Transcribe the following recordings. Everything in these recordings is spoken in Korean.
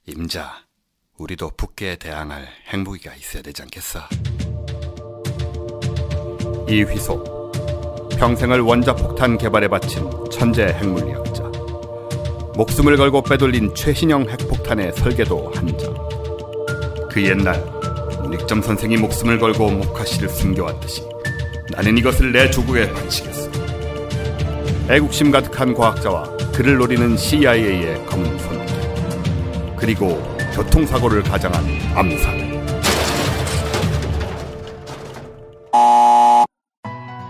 임자, 우리도 북괴에 대항할 핵무기가 있어야 되지 않겠어? 이휘소, 평생을 원자폭탄 개발에 바친 천재 핵물리학자. 목숨을 걸고 빼돌린 최신형 핵폭탄의 설계도 한자. 그 옛날 문익점 선생이 목숨을 걸고 목화씨를 숨겨왔듯이 나는 이것을 내 조국에 바치겠어. 애국심 가득한 과학자와 그를 노리는 CIA의 검은 손길, 그리고 교통사고를 가장한 암살.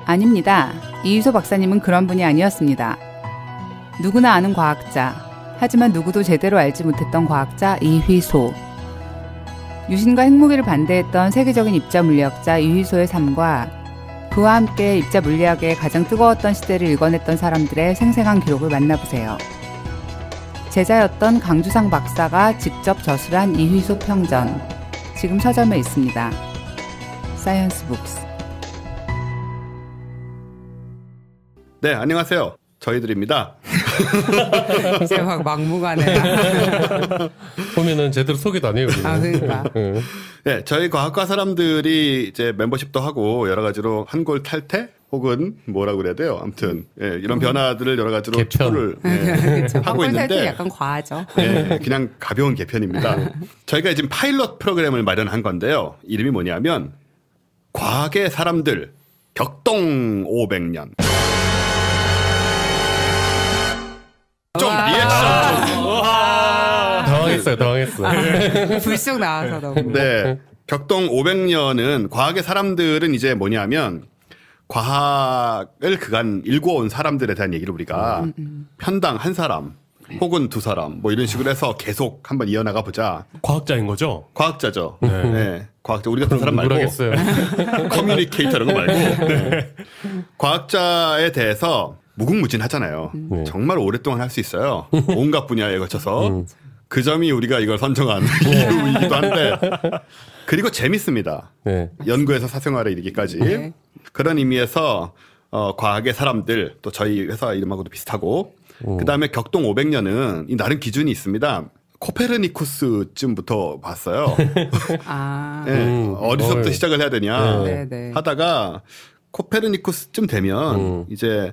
아닙니다. 이휘소 박사님은 그런 분이 아니었습니다. 누구나 아는 과학자, 하지만 누구도 제대로 알지 못했던 과학자 이휘소. 유신과 핵무기를 반대했던 세계적인 입자 물리학자 이휘소의 삶과 그와 함께 입자 물리학의 가장 뜨거웠던 시대를 일궈냈던 사람들의 생생한 기록을 만나보세요. 제자였던 강주상 박사가 직접 저술한 이휘소 평전, 지금 서점에 있습니다. 사이언스 북스. 네, 안녕하세요. 저희들입니다. 이제 막 막무가내. 보면은 제대로 소개도 안 해요. 아, 그러니까. 네, 저희 과학과 사람들이 이제 멤버십도 하고 여러 가지로 한골 탈퇴 혹은 뭐라고 그래야 돼요. 아무튼 이런 변화들을 여러 가지로 개편. 추구를 그렇죠. 하고 있는데 약간 과하죠. 그냥 가벼운 개편입니다. 저희가 지금 파일럿 프로그램을 마련한 건데요. 이름이 뭐냐면 과학의 사람들 격동 500년. 좀 리액션 좀. 당황했어. 불쑥 나와서 너무. 네. 격동 500년은 과학의 사람들은 이제 뭐냐면 과학을 그간 일궈온 사람들에 대한 얘기를 우리가 편당 한 사람 혹은 두 사람 뭐 이런 식으로 해서 계속 한번 이어나가 보자. 과학자인 거죠? 과학자죠. 네. 과학자. 우리 같은 사람 말고. 커뮤니케이터 이런 거 말고. 네. 과학자에 대해서 무궁무진하잖아요. 정말 오랫동안 할 수 있어요. 온갖 분야에 거쳐서. 그 점이 우리가 이걸 선정한 이유이기도 한데. 그리고 재밌습니다. 네. 연구에서 사생활에 이르기까지. 네. 그런 의미에서 과학의 사람들, 또 저희 회사 이름하고도 비슷하고, 그다음에 격동 500년은 이 나름 기준이 있습니다. 코페르니쿠스쯤부터 봤어요. 아. 네, 어디서부터 시작을 해야 되냐 네. 하다가 코페르니쿠스쯤 되면 이제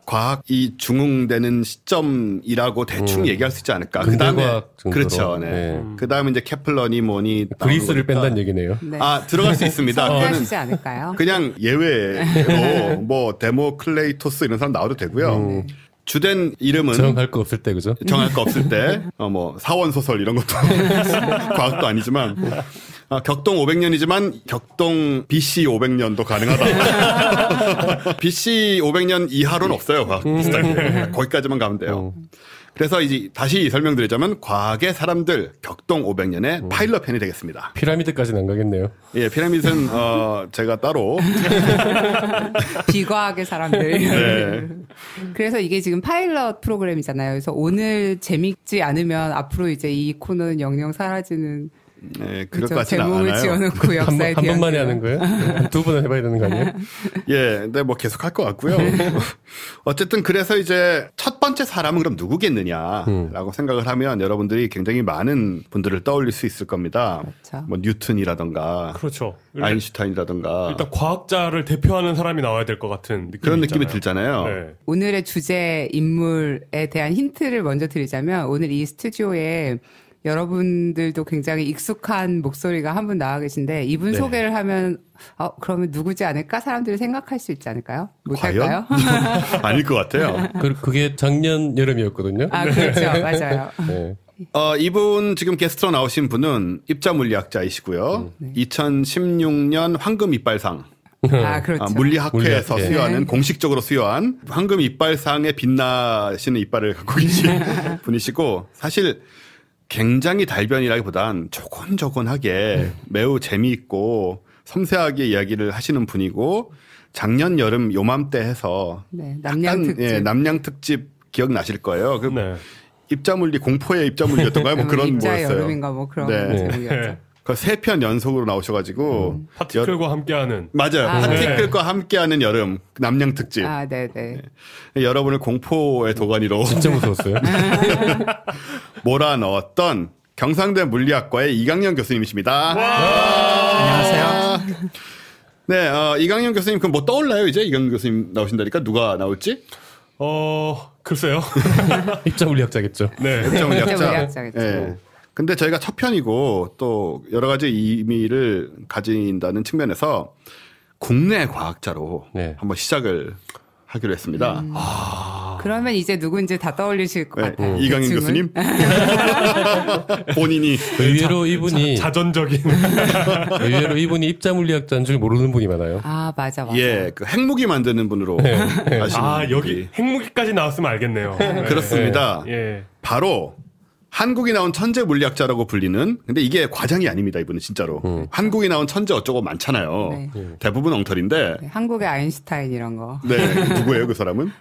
과학이 중흥되는 시점이라고 대충 얘기할 수 있지 않을까. 그다음에 그렇죠. 네. 그다음에 이제 케플러니 뭐니 그리스를 뺀다는 얘기네요. 네. 아, 들어갈 수 있습니다. 하시지 않을까요? 그냥 예외로 뭐 데모클레이토스 이런 사람 나와도 되고요. 주된 이름은 정할 거 없을 때, 그죠? 정할 거 없을 때, 뭐 사원 소설 이런 것도 과학도 아니지만 격동 500년이지만 격동 BC 500년도 가능하다. BC 500년 이하로는 없어요. 과학 비슷하게 거기까지만 가면 돼요. 그래서 이제 다시 설명드리자면 과학의 사람들 격동 500년의 파일럿 편이 되겠습니다. 피라미드까지는 안 가겠네요. 예, 피라미드는 제가 따로 비과학의 사람들. 네. 그래서 이게 지금 파일럿 프로그램이잖아요. 그래서 오늘 재밌지 않으면 앞으로 이제 이 코너는 영영 사라지는. 네, 그럴 것 같지는 않아요. 제목을 지어놓고 역사에 한 번만에 하는 거예요? 두 번은 해봐야 되는 거 아니에요? 예, 근데 뭐 계속 할 것 같고요. 어쨌든 그래서 이제 첫 번째 사람은 그럼 누구겠느냐라고 생각을 하면 여러분들이 굉장히 많은 분들을 떠올릴 수 있을 겁니다. 그렇죠. 뭐 뉴턴이라던가, 그렇죠. 아인슈타인이라던가. 일단 과학자를 대표하는 사람이 나와야 될 것 같은 느낌이 그런 느낌이 있잖아요. 들잖아요. 네. 오늘의 주제 인물에 대한 힌트를 먼저 드리자면 오늘 이 스튜디오에 여러분들도 굉장히 익숙한 목소리가 한 분 나와 계신데 이분 소개를 하면 그러면 누구지 않을까? 사람들이 생각할 수 있지 않을까요? 못할까요? 아닐 것 같아요. 그게 작년 여름이었거든요. 아, 그렇죠. 맞아요. 네. 이분 지금 게스트로 나오신 분은 입자 물리학자이시고요. 2016년 황금 이빨상. 아, 그렇죠. 물리학회에서 물리학회. 수여하는 공식적으로 수여한 황금 이빨상에 빛나시는 이빨을 갖고 계신 분이시고 사실 굉장히 달변이라기보단 조곤조곤하게 매우 재미있고 섬세하게 이야기를 하시는 분이고 작년 여름 요맘때 해서 네, 남양특집. 남양특집 기억나실 거예요. 그 네. 입자물리 공포의 입자물리였던가요? 뭐 그런 입자 뭐였어요. 여름인가 뭐 그런 네. 제목이었죠. 그 3편 연속으로 나오셔가지고 파티클과 함께하는. 맞아요. 아, 파티클과 함께하는 여름 남양 특집. 아, 네네. 여러분을 공포의 도가니로 진짜 무서웠어요. 몰아넣었던 경상대 물리학과의 이강년 교수님이십니다. 안녕하세요. 네, 이강년 교수님 그럼 뭐 떠올라요 이제 이강년 교수님 나오신다니까 누가 나올지? 글쎄요. 입자 물리학자겠죠. 네. 입자 물리학자. 입자 물리학자겠죠. 예. 근데 저희가 첫 편이고 또 여러 가지 의미를 가진다는 측면에서 국내 과학자로 네. 한번 시작을 하기로 했습니다. 그러면 이제 누군지 다 떠올리실 것 네, 같아요. 이강인 대충은. 교수님 본인이 의외로 이분이 자전적인. 의외로 이분이 입자 물리학자인 줄 모르는 분이 많아요. 아 맞아. 예, 그 핵무기 만드는 분으로 아시는 여기 분이 핵무기까지 나왔으면 알겠네요. 네. 그렇습니다. 예. 바로 한국이 나온 천재 물리학자라고 불리는 근데 이게 과장이 아닙니다. 이분은 진짜로 한국이 나온 천재 어쩌고 많잖아요. 네. 대부분 엉터리인데 네, 한국의 아인슈타인 이런 거. 네, 누구예요 그 사람은?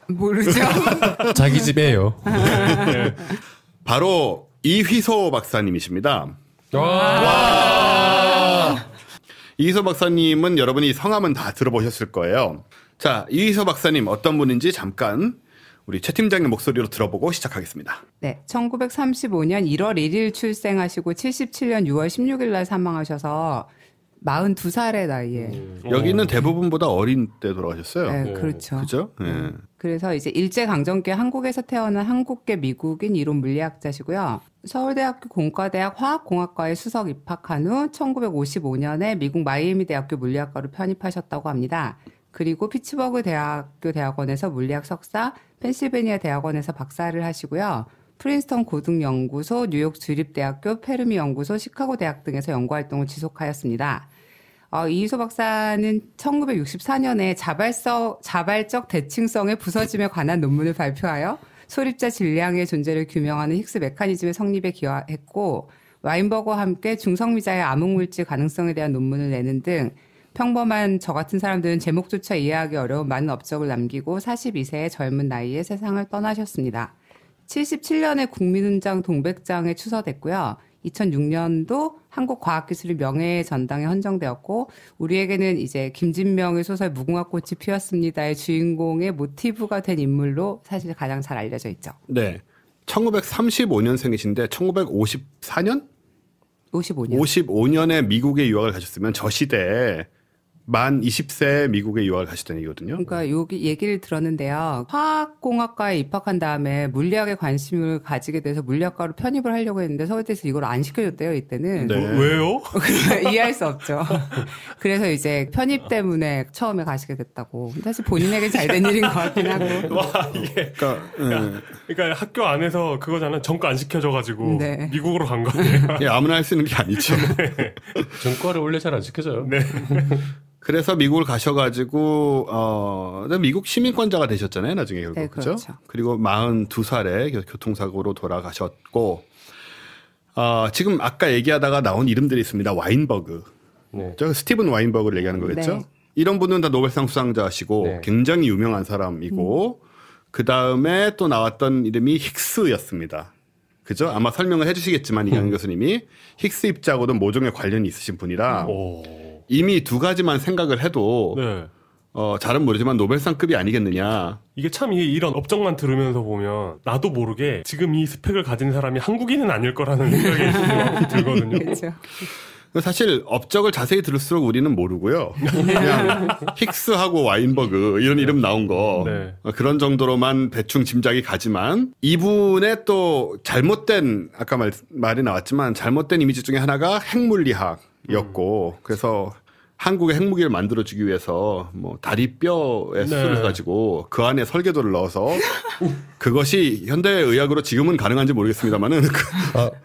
모르죠. 자기 집에요. 바로 이휘소 박사님이십니다. 이휘소 박사님은 여러분이 성함은 다 들어보셨을 거예요. 자, 이휘소 박사님 어떤 분인지 잠깐 우리 최 팀장님 목소리로 들어보고 시작하겠습니다. 네, 1935년 1월 1일 출생하시고 77년 6월 16일 날 사망하셔서 42살의 나이에. 여기는 대부분보다 어린 때 돌아가셨어요. 네, 그렇죠. 그죠? 네. 그래서 이제 일제강점기 한국에서 태어난 한국계 미국인 이론 물리학자시고요. 서울대학교 공과대학 화학공학과에 수석 입학한 후 1955년에 미국 마이애미 대학교 물리학과로 편입하셨다고 합니다. 그리고 피츠버그 대학교 대학원에서 물리학 석사, 펜실베니아 대학원에서 박사를 하시고요. 프린스턴 고등연구소, 뉴욕 주립대학교, 페르미 연구소, 시카고 대학 등에서 연구활동을 지속하였습니다. 이희소 박사는 1964년에 자발적 대칭성의 부서짐에 관한 논문을 발표하여 소립자 질량의 존재를 규명하는 힉스 메커니즘의 성립에 기여했고 와인버거와 함께 중성미자의 암흑물질 가능성에 대한 논문을 내는 등 평범한 저 같은 사람들은 제목조차 이해하기 어려운 많은 업적을 남기고 42세의 젊은 나이에 세상을 떠나셨습니다. 77년에 국민훈장 동백장에 추서됐고요. 2006년도 한국과학기술의 명예의 전당에 헌정되었고 우리에게는 이제 김진명의 소설 무궁화꽃이 피었습니다의 주인공의 모티브가 된 인물로 사실 가장 잘 알려져 있죠. 네. 1935년생이신데 1954년? 55년. 55년에 미국에 유학을 가셨으면 저 시대에 만 20세 미국에 유학을 가셨던 얘기거든요. 그러니까 여기 얘기를 들었는데요. 화학공학과에 입학한 다음에 물리학에 관심을 가지게 돼서 물리학과로 편입을 하려고 했는데 서울대에서 이걸 안 시켜줬대요. 이때는. 네. 왜요? 이해할 수 없죠. 그래서 이제 편입 때문에 처음에 가시게 됐다고. 사실 본인에게 잘 된 일인 것 같긴 하고. 와, 이게. 그러니까 학교 안에서 그거잖아. 전과 안 시켜줘가지고. 네. 미국으로 간 거 아니에요? 예, 아무나 할 수 있는 게 아니죠. 전과를 원래 잘 안 시켜줘요. 네. 그래서 미국을 가셔가지고 미국 시민권자가 되셨잖아요. 나중에 결국. 네, 그렇죠? 그렇죠. 그리고 42살에 교통사고로 돌아가셨고 지금 아까 얘기하다가 나온 이름들이 있습니다. 와인버그. 네. 저 스티븐 와인버그를 얘기하는 거겠죠? 네. 이런 분은 다 노벨상 수상자시고 네. 굉장히 유명한 사람이고 그 다음에 또 나왔던 이름이 힉스였습니다. 그죠? 아마 설명을 해주시겠지만 이강인 교수님이 힉스 입자하고도 모종의 관련이 있으신 분이라 이미 두 가지만 생각을 해도 네. 잘은 모르지만 노벨상급이 아니겠느냐. 이게 참 이런 업적만 들으면서 보면 나도 모르게 지금 이 스펙을 가진 사람이 한국인은 아닐 거라는 생각이 들거든요. 그렇죠. 사실 업적을 자세히 들을수록 우리는 모르고요. 그냥 힉스하고 와인버그 이런 이름 나온 거 네. 그런 정도로만 대충 짐작이 가지만 이분의 또 잘못된 아까 말이 나왔지만 잘못된 이미지 중에 하나가 핵물리학이었고 그래서 한국의 핵무기를 만들어주기 위해서 뭐 다리뼈에 수술을 해가지고 그 안에 설계도를 넣어서 그것이 현대의학으로 지금은 가능한지 모르겠습니다만은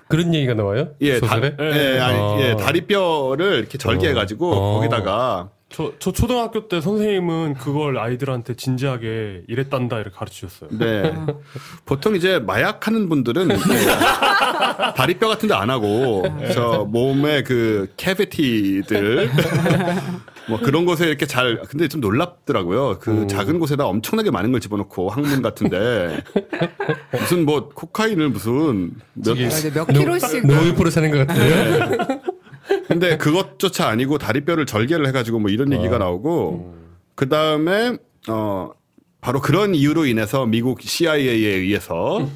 그런 얘기가 나와요? 예, 소설에? 다리뼈를 이렇게 절개해가지고 거기다가 저 초등학교 때 선생님은 그걸 아이들한테 진지하게 이랬단다 이렇게 가르쳐 주셨어요. 네. 보통 이제 마약하는 분들은 다리뼈 같은 데 안 하고 저 몸의 그 캐비티들 뭐 그런 곳에 이렇게 근데 좀 놀랍더라고요. 그 작은 곳에다 엄청나게 많은 걸 집어넣고 항문 같은데 무슨 뭐 코카인을 무슨 몇 킬로씩. 노이프로 사는 것 같아요. 근데 그것조차 아니고 다리뼈를 절개를 해가지고 뭐 이런 얘기가 나오고 그 다음에 바로 그런 이유로 인해서 미국 CIA에 의해서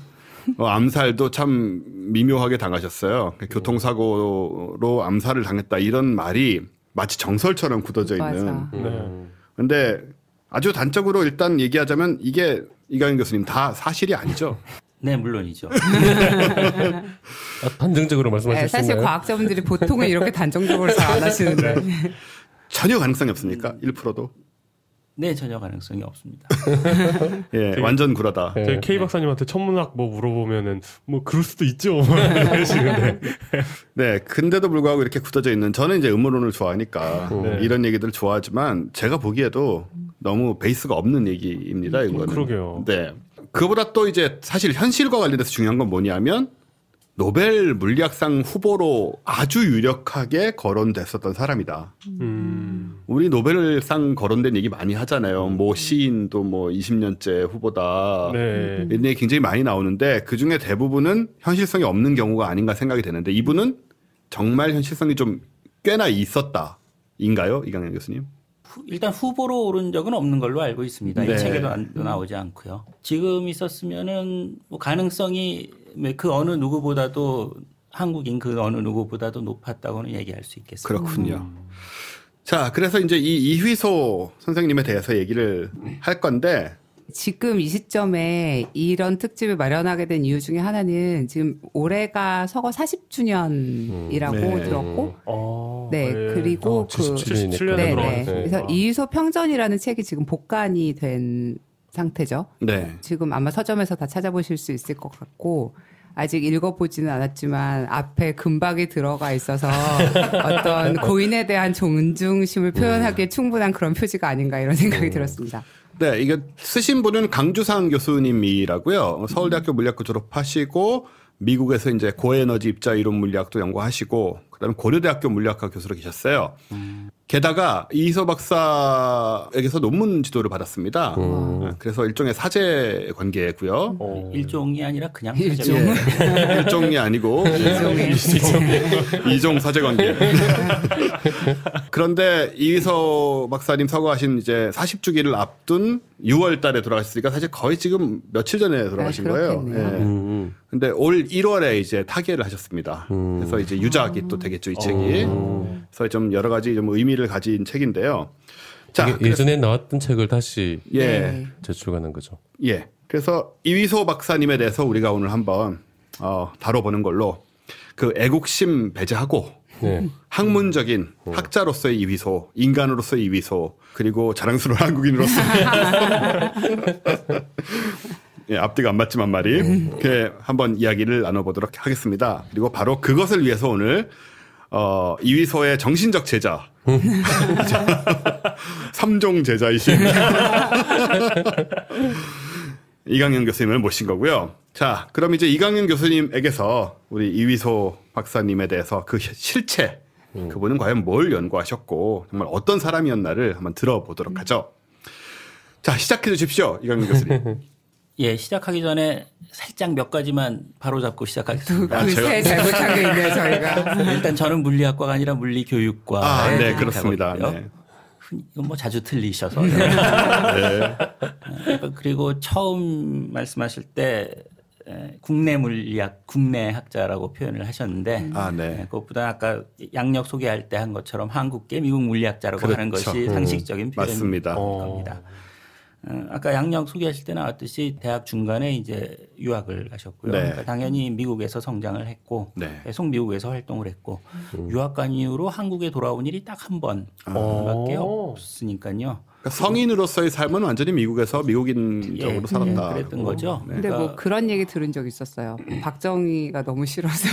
암살도 참 미묘하게 당하셨어요. 교통사고로 암살을 당했다 이런 말이 마치 정설처럼 굳어져 있는. 그런데 아주 단적으로 일단 얘기하자면 이게 이강인 교수님 다 사실이 아니죠. 네, 물론이죠. 단정적으로 말씀하실 수 사실 있나요? 과학자분들이 보통은 이렇게 단정적으로 잘 안 하시는데. 전혀 가능성이 없습니까? 1%도? 네, 전혀 가능성이 없습니다. 예, 완전 구라다. 저희 K 박사님한테 천문학 뭐 물어보면은 뭐 그럴 수도 있죠. 이러시는데. 네, 근데도 불구하고 이렇게 굳어져 있는 저는 이제 음모론을 좋아하니까 이런 얘기들을 좋아하지만 제가 보기에도 너무 베이스가 없는 얘기입니다. 이거는. 그러게요. 네. 그보다 또 이제 사실 현실과 관련돼서 중요한 건 뭐냐면 노벨 물리학상 후보로 아주 유력하게 거론됐었던 사람이다. 우리 노벨상 거론된 얘기 많이 하잖아요. 뭐 시인도 뭐 20년째 후보다. 네. 이런 얘기 굉장히 많이 나오는데 그중에 대부분은 현실성이 없는 경우가 아닌가 생각이 되는데 이분은 정말 현실성이 좀 꽤나 있었다인가요? 이강현 교수님? 일단 후보로 오른 적은 없는 걸로 알고 있습니다. 네. 이 책에도 나오지 않고요. 지금 있었으면은 뭐 가능성이 그 어느 누구보다도 한국인 그 어느 누구보다도 높았다고는 얘기할 수 있겠습니다. 그렇군요. 자, 그래서 이제 이 이휘소 선생님에 대해서 얘기를 할 건데 지금 이 시점에 이런 특집을 마련하게 된 이유 중에 하나는 지금 올해가 서거 40주년이라고 네. 들었고, 네, 그리고 그 77년에 네, 돌아갔어요. 그래서 이휘소 평전이라는 책이 지금 복간이 된 상태죠. 네. 지금 아마 서점에서 다 찾아보실 수 있을 것 같고 아직 읽어보지는 않았지만 앞에 금박이 들어가 있어서 어떤 고인에 대한 존중심을 표현하기에 충분한 그런 표지가 아닌가 이런 생각이 들었습니다. 네, 이게 쓰신 분은 강주상 교수님이라고요. 서울대학교 물리학과 졸업하시고 미국에서 이제 고에너지 입자 이론 물리학도 연구하시고 그다음에 고려대학교 물리학과 교수로 계셨어요. 게다가 이희소 박사에게서 논문 지도를 받았습니다. 그래서 일종의 사제 관계고요. 일종이 아니라 그냥 일종. 예, 일종이 아니고 이종 사제 관계. 그런데 이희소 박사님 서거하신 이제 40주기를 앞둔 6월 달에 돌아가셨으니까 사실 거의 지금 며칠 전에 돌아가신 거예요. 예. 근데 올 1월에 이제 타계를 하셨습니다. 그래서 이제 유작이 또 되겠죠, 이 책이. 그래서 좀 여러 가지 좀 의미를 가진 책인데요. 자, 예전에 나왔던 책을 다시 예. 제출하는 거죠. 예. 그래서 이휘소 박사님에 대해서 우리가 오늘 한번 다뤄보는 걸로 그 애국심 배제하고 네. 학문적인 학자로서의 이휘소, 인간으로서의 이휘소, 그리고 자랑스러운 한국인으로서 예, 앞뒤가 안 맞지만 말이 이렇게 한번 이야기를 나눠보도록 하겠습니다. 그리고 바로 그것을 위해서 오늘 이휘소의 정신적 제자 삼종 제자이신 이강현 교수님을 모신 거고요. 자, 그럼 이제 이강현 교수님에게서 우리 이휘소 박사님에 대해서 그 실체, 그분은 과연 뭘 연구하셨고 정말 어떤 사람이었나를 한번 들어보도록 하죠. 자, 시작해 주십시오, 이강현 교수님. 예, 시작하기 전에 살짝 몇 가지만 바로잡고 시작하겠습니다. 글쎄 잘못한 게 있네요, 저희가. 일단 저는 물리학과가 아니라 물리교육과. 네, 그렇습니다. 네. 이건 뭐 자주 틀리셔서. 네. 그리고 처음 말씀하실 때 국내 물리학, 국내 학자라고 표현을 하셨는데 네. 그것보다 아까 양력 소개할 때 한 것처럼 한국계 미국 물리학자라고 그렇죠. 하는 것이 상식적인 표현인 맞습니다. 겁니다. 아까 양력 소개하실 때 나왔듯이 대학 중간에 이제 유학을 가셨고요. 네. 그러니까 당연히 미국에서 성장을 했고 네. 계속 미국에서 활동을 했고 유학 간 이후로 한국에 돌아온 일이 딱 한 번밖에 없으니까요. 그러니까 성인으로서의 삶은 완전히 미국에서 미국인적으로 살았다. 그랬던 거죠. 근데 뭐 그런 얘기 들은 적 있었어요. 박정희가 너무 싫어서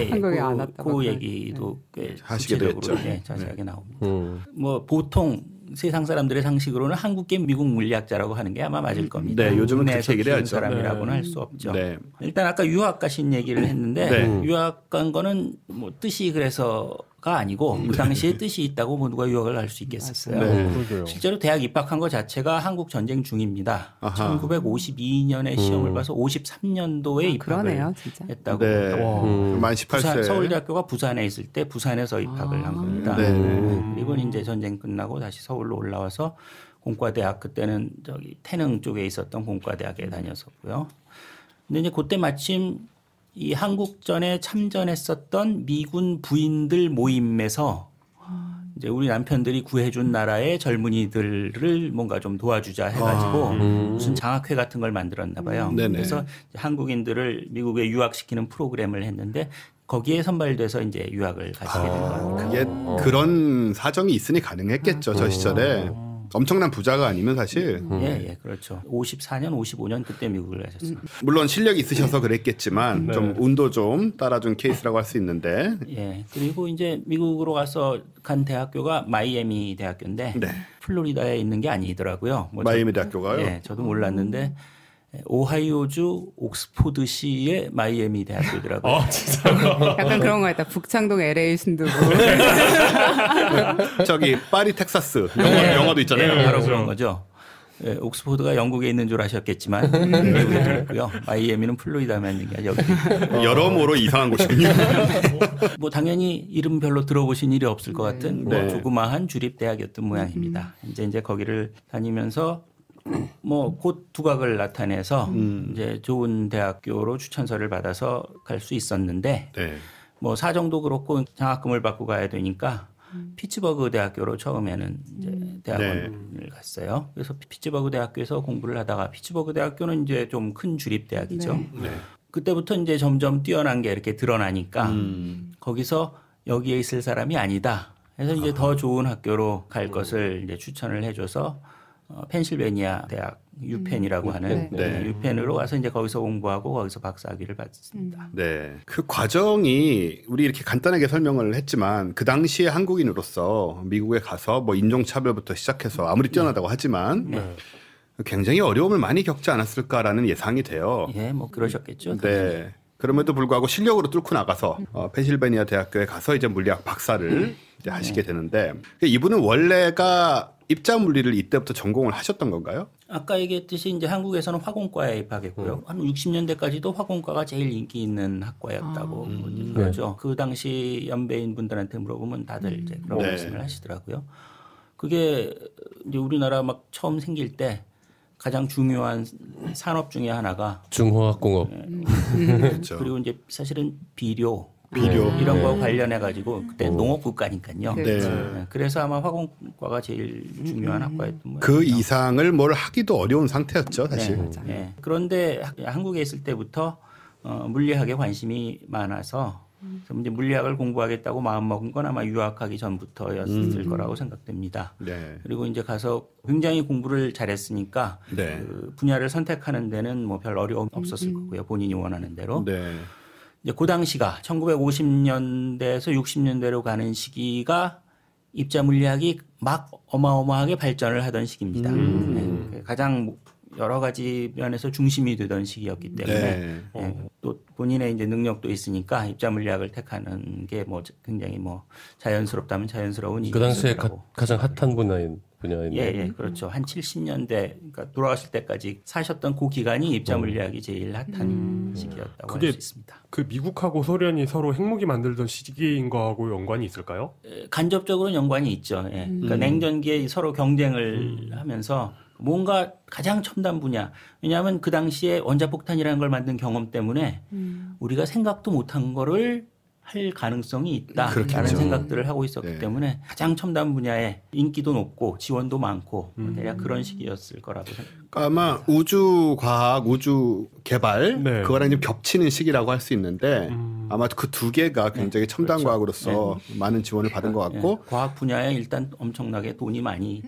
한국에 안 왔다고. 그 얘기도 꽤 하시기도 구체적으로 했죠. 자세하게 나옵니다. 뭐 보통 세상 사람들의 상식으로는 한국계 미국 물리학자라고 하는 게 아마 맞을 겁니다. 네, 요즘은 국내에서 그렇게 얘기를 키운 하죠. 사람이라고는 할 수 없죠. 네. 일단 아까 유학 가신 얘기를 했는데 네. 유학 간 거는 뭐 뜻이 그래서가 아니고 그 당시에 뜻이 있다고 뭐 누가 유학을 갈 수 있겠었어요. 네. 실제로 대학 입학한 것 자체가 한국 전쟁 중입니다. 아하. 1952년에 시험을 봐서 53년도에 입학을 그러네요, 진짜. 했다고. 네. 만 18세. 서울대학교가 부산에 있을 때 부산에서 입학을 한 겁니다. 네. 그리고 이제 전쟁 끝나고 다시 서울로 올라와서 공과대학 그때는 저기 태릉 쪽에 있었던 공과대학에 다녔었고요. 근데 이제 그때 마침 이 한국전에 참전했었던 미군 부인들 모임에서 이제 우리 남편들이 구해준 나라의 젊은이들을 뭔가 좀 도와주자 해가지고 무슨 장학회 같은 걸 만들었나 봐요. 그래서 한국인들을 미국에 유학시키는 프로그램을 했는데 거기에 선발돼서 이제 유학을 가시게 된 겁니다. 그게 그런 사정이 있으니 가능했겠죠. 저 시절에. 엄청난 부자가 아니면 사실. 예, 그렇죠. 54년, 55년 그때 미국을 가셨습니다. 물론 실력이 있으셔서 그랬겠지만 좀 운도 좀 따라준 케이스라고 할 수 있는데. 예. 그리고 이제 미국으로 가서 간 대학교가 마이애미 대학교인데 네. 플로리다에 있는 게 아니더라고요. 뭐 마이애미 대학교가요? 예, 저도 몰랐는데 오하이오주 옥스포드시의 마이애미 대학교더라고요. 진짜. 약간 그런 거 같다. 북창동 LA 순두부. 저기 파리 텍사스 영화도 있잖아요. 예, 바로 그런 거죠. 예, 옥스포드가 영국에 있는 줄 아셨겠지만 미국에 있고요. 마이애미는 플로리다만 있는 게 여기. 여러모로 이상한 곳이군요. 뭐 당연히 이름 별로 들어보신 일이 없을 것 같은 뭐 네. 조그마한 주립 대학이었던 모양입니다. 이제 거기를 다니면서 뭐 곧 두각을 나타내서 이제 좋은 대학교로 추천서를 받아서 갈 수 있었는데 네. 뭐 사정도 그렇고 장학금을 받고 가야 되니까 피츠버그 대학교로 처음에는 이제 대학원을 갔어요. 그래서 피츠버그 대학교에서 공부를 하다가 피츠버그 대학교는 이제 좀 큰 주립 대학이죠. 네. 그때부터 이제 점점 뛰어난 게 이렇게 드러나니까 거기서 여기에 있을 사람이 아니다. 그래서 이제 더 좋은 학교로 갈 것을 이제 추천을 해줘서 펜실베니아 대학 유펜이라고 하는 네. 유펜으로 가서 이제 거기서 공부하고 거기서 박사학위를 받습니다. 네. 그 과정이 우리 이렇게 간단하게 설명을 했지만 그 당시에 한국인으로서 미국에 가서 뭐 인종차별부터 시작해서 아무리 뛰어나다고 하지만 굉장히 어려움을 많이 겪지 않았을까라는 예상이 돼요. 예, 뭐 그러셨겠죠. 네. 그럼에도 불구하고 실력으로 뚫고 나가서 펜실베니아 대학교에 가서 이제 물리학 박사를 이제 하시게 되는데 이분은 원래가 입자 물리를 이때부터 전공을 하셨던 건가요? 아까 얘기했듯이 이제 한국에서는 화공과에 입학했고요. 한 60년대까지도 화공과가 제일 인기 있는 학과였다고 그러죠. 그 당시 연배인 분들한테 물어보면 다들 이제 그런 말씀을 하시더라고요. 그게 이제 우리나라 막 처음 생길 때 가장 중요한 산업 중에 하나가 중화학공업. 그렇죠. 그리고 이제 사실은 비료 비료. 이런 거 관련해 가지고 그때 농업 국가니까요. 네. 그래서 아마 화공과가 제일 중요한 학과였던 거예요. 그 이상을 뭘 하기도 어려운 상태였죠, 사실. 네. 그런데 한국에 있을 때부터 물리학에 관심이 많아서 이제 물리학을 공부하겠다고 마음먹은 건 아마 유학하기 전부터였을 거라고 생각됩니다. 네. 그리고 이제 가서 굉장히 공부를 잘했으니까 네. 그 분야를 선택하는 데는 뭐 별 어려움 없었을 거고요. 본인이 원하는 대로. 네. 이제 그 당시가 1950년대에서 60년대로 가는 시기가 입자 물리학이 막 어마어마하게 발전을 하던 시기입니다. 네. 가장 여러 가지 면에서 중심이 되던 시기였기 때문에 또 본인의 이제 능력도 있으니까 입자 물리학을 택하는 게 뭐 굉장히 뭐 자연스럽다면 자연스러운 그 당시에 일이었다고. 가장 핫한 분야인. 예, 그렇죠. 한 70년대, 그러니까 돌아가실 때까지 사셨던 그 기간이 입자 물리학이 제일 핫한 시기였다고 할 수 있습니다. 그 미국하고 소련이 서로 핵무기 만들던 시기인 거하고 연관이 있을까요? 간접적으로는 연관이 있죠. 예. 그러니까 냉전기에 서로 경쟁을 하면서 뭔가 가장 첨단 분야. 왜냐하면 그 당시에 원자폭탄이라는 걸 만든 경험 때문에 우리가 생각도 못한 거를 할 가능성이 있다라는 그렇겠죠. 생각들을 하고 있었기 네. 때문에 가장 첨단 분야에 인기도 높고 지원도 많고 대략 그런 시기였을 거라고 생각합니다. 아마 우주 과학, 우주 개발 네. 그거랑 좀 겹치는 시기라고 할 수 있는데 아마 그 두 개가 굉장히 첨단 과학으로서 많은 지원을 받은 것 같고 과학 분야에 일단 엄청나게 돈이 많이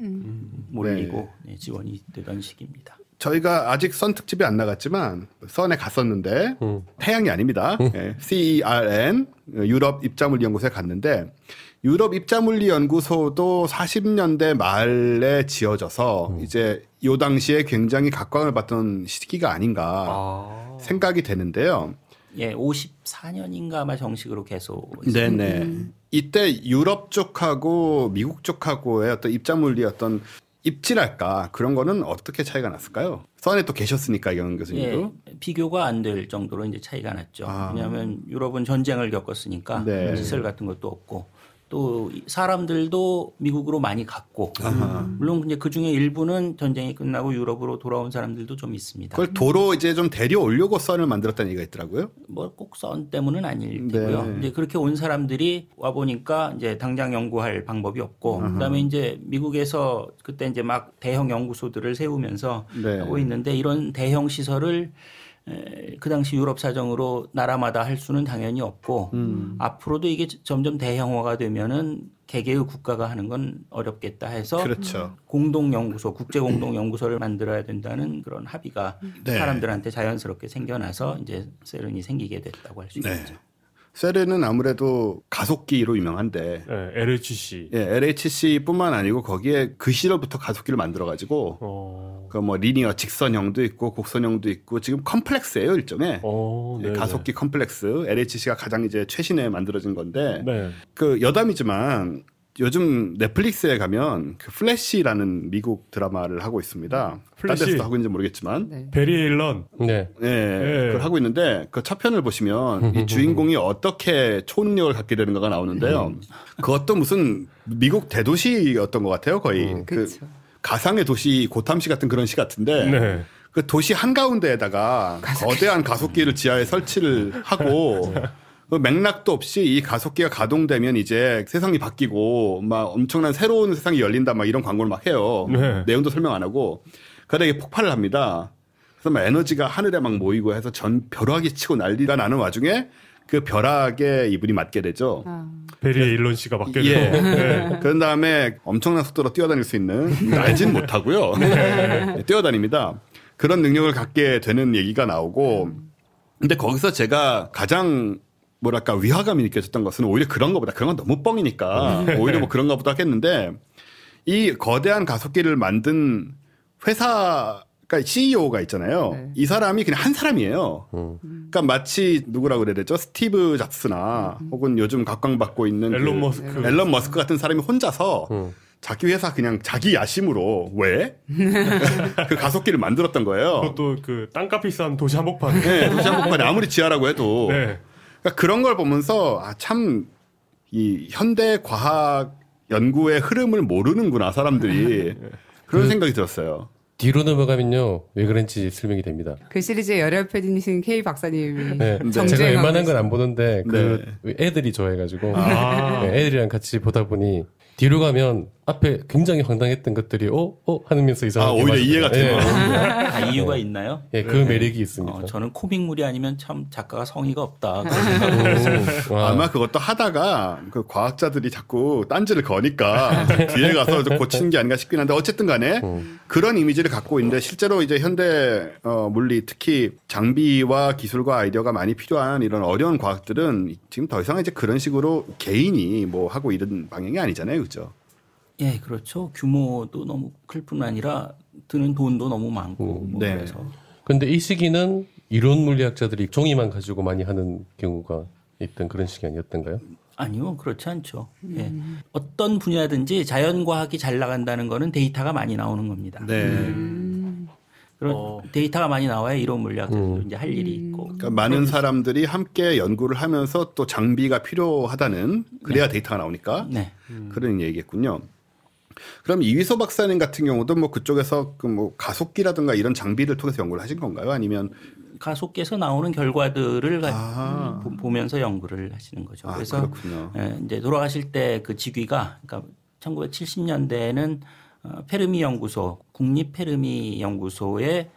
몰리고 지원이 되던 시기입니다. 저희가 아직 선 특집이 안 나갔지만 선에 갔었는데 태양이 아닙니다. CERN 유럽 입자물리 연구소에 갔는데 유럽 입자물리 연구소도 40년대 말에 지어져서 이제 요 당시에 굉장히 각광을 받던 시기가 아닌가 생각이 되는데요. 예, 54년인가 아마 정식으로 개소. 네네. 이때 유럽 쪽하고 미국 쪽하고의 어떤 입자물리 어떤 입지랄까 그런 거는 어떻게 차이가 났을까요? 선에 또 계셨으니까 이경 교수님도. 예, 비교가 안 될 정도로 이제 차이가 났죠. 왜냐하면 유럽은 전쟁을 겪었으니까 네. 시설 같은 것도 없고 또 사람들도 미국으로 많이 갔고 물론 이제 그 중에 일부는 전쟁이 끝나고 유럽으로 돌아온 사람들도 좀 있습니다. 그걸 도로 이제 좀 데려오려고 선을 만들었다는 얘기가 있더라고요. 뭐 꼭 선 때문은 아닐 테고요. 네. 이제 그렇게 온 사람들이 와 보니까 이제 당장 연구할 방법이 없고 그다음에 이제 미국에서 그때 이제 막 대형 연구소들을 세우면서 네. 하고 있는데 이런 대형 시설을 그 당시 유럽 사정으로 나라마다 할 수는 당연히 없고 앞으로도 이게 점점 대형화가 되면은 개개의 국가가 하는 건 어렵겠다 해서 그렇죠. 공동연구소, 국제공동연구소를 만들어야 된다는 그런 합의가 네. 사람들한테 자연스럽게 생겨나서 이제 세른이 생기게 됐다고 할 수 네. 있죠. 세르는 아무래도 가속기로 유명한데 네, LHC. 예, LHC뿐만 아니고 거기에 그 시절부터 가속기를 만들어가지고 그 뭐 리니어 직선형도 있고 곡선형도 있고 지금 컴플렉스예요 일종의 예, 가속기 컴플렉스 LHC가 가장 이제 최신에 만들어진 건데 네. 그 여담이지만 요즘 넷플릭스에 가면 그 플래시라는 미국 드라마를 하고 있습니다. 플래시. 딴 데서도 하고 있는지 모르겠지만 네. 베리 에일런. 네. 예, 그걸 하고 있는데 그 첫 편을 보시면 이 주인공이 어떻게 초능력을 갖게 되는가가 나오는데요. 그것도 무슨 미국 대도시였던 것 같아요, 거의. 그 그렇죠. 가상의 도시 고탐시 같은 그런 시 같은데 네. 그 도시 한가운데에다가 거대한 가속기를 지하에 설치를 하고 그 맥락도 없이 이 가속기가 가동되면 이제 세상이 바뀌고 막 엄청난 새로운 세상이 열린다 막 이런 광고를 막 해요. 네. 내용도 설명 안 하고 그러다 이게 폭발을 합니다. 그래서 막 에너지가 하늘에 막 모이고 해서 전 벼락이 치고 난리가 나는 와중에 그 벼락에 이분이 맞게 되죠. 베리 에일런 씨가 맡게 예. 되고. 네. 그런 다음에 엄청난 속도로 뛰어다닐 수 있는 날진 못하고요. 네, 뛰어다닙니다. 그런 능력을 갖게 되는 얘기가 나오고 근데 거기서 제가 가장 뭐랄까 위화감이 느껴졌던 것은 오히려 그런 것보다 그런 건 너무 뻥이니까 오히려 뭐 그런 것보다 하겠는데 이 거대한 가속기를 만든 회사 그러니까 CEO가 있잖아요. 네. 이 사람이 그냥 한 사람이에요. 그러니까 마치 누구라고 그래야 되죠? 스티브 잡스나 혹은 요즘 각광받고 있는 앨런 머스크. 앨런 머스크 같은 사람이 혼자서 자기 회사 그냥 자기 야심으로 왜? 그 가속기를 만들었던 거예요. 그것도 그 땅값 비싼 도시 한복판. 네, 도시 한복판에 아무리 지하라고 해도 네. 그러니까 그런 걸 보면서 아, 참 이 현대 과학 연구의 흐름을 모르는구나 사람들이 그런 생각이 들었어요. 뒤로 넘어가면요 왜 그런지 설명이 됩니다. 그 시리즈의 열혈 팬이신 K 박사님이 네. 정주행하고 제가 웬만한 건 계세요. 안 보는데 그 애들이 좋아해가지고 아. 네, 애들이랑 같이 보다 보니 뒤로 가면 앞에 굉장히 황당했던 것들이 하면서 이상하게 오히려 이해가 맞아요. 되는 아, 이유가 있나요? 예, 그 매력이 있습니다. 저는 코믹물이 아니면 참 작가가 성의가 없다. 그런 생각을 했어요. 와. 아마 그것도 하다가 그 과학자들이 자꾸 딴지를 거니까 뒤에 가서 좀 고치는 게 아닌가 싶긴 한데 어쨌든 간에 그런 이미지를 갖고 있는데 실제로 이제 현대 물리 특히 장비와 기술과 아이디어가 많이 필요한 이런 어려운 과학들은 지금 더 이상 이제 그런 식으로 개인이 뭐 하고 이런 방향이 아니잖아요. 그렇죠? 예, 그렇죠. 규모도 너무 클 뿐 아니라 드는 돈도 너무 많고 뭐 네. 그래서 근데 이 시기는 이론 물리학자들이 종이만 가지고 많이 하는 경우가 있던 그런 시기 아니었던가요? 아니요, 그렇지 않죠. 예. 어떤 분야든지 자연과학이 잘 나간다는 거는 데이터가 많이 나오는 겁니다. 네. 그런 데이터가 많이 나와야 이론 물리학자들도 이제 할 일이 있고. 그러니까 많은 사람들이 함께 연구를 하면서 또 장비가 필요하다는 그래야 데이터가 나오니까 네. 그런 얘기겠군요. 그럼 이휘소 박사님 같은 경우도 뭐 그쪽에서 그 뭐 가속기라든가 이런 장비를 통해서 연구를 하신 건가요? 아니면 가속기에서 나오는 결과들을 보면서 연구를 하시는 거죠. 그래서 그렇군요. 이제 돌아가실 때 그 직위가 그러니까 1970년대에는 페르미 연구소, 국립 페르미 연구소의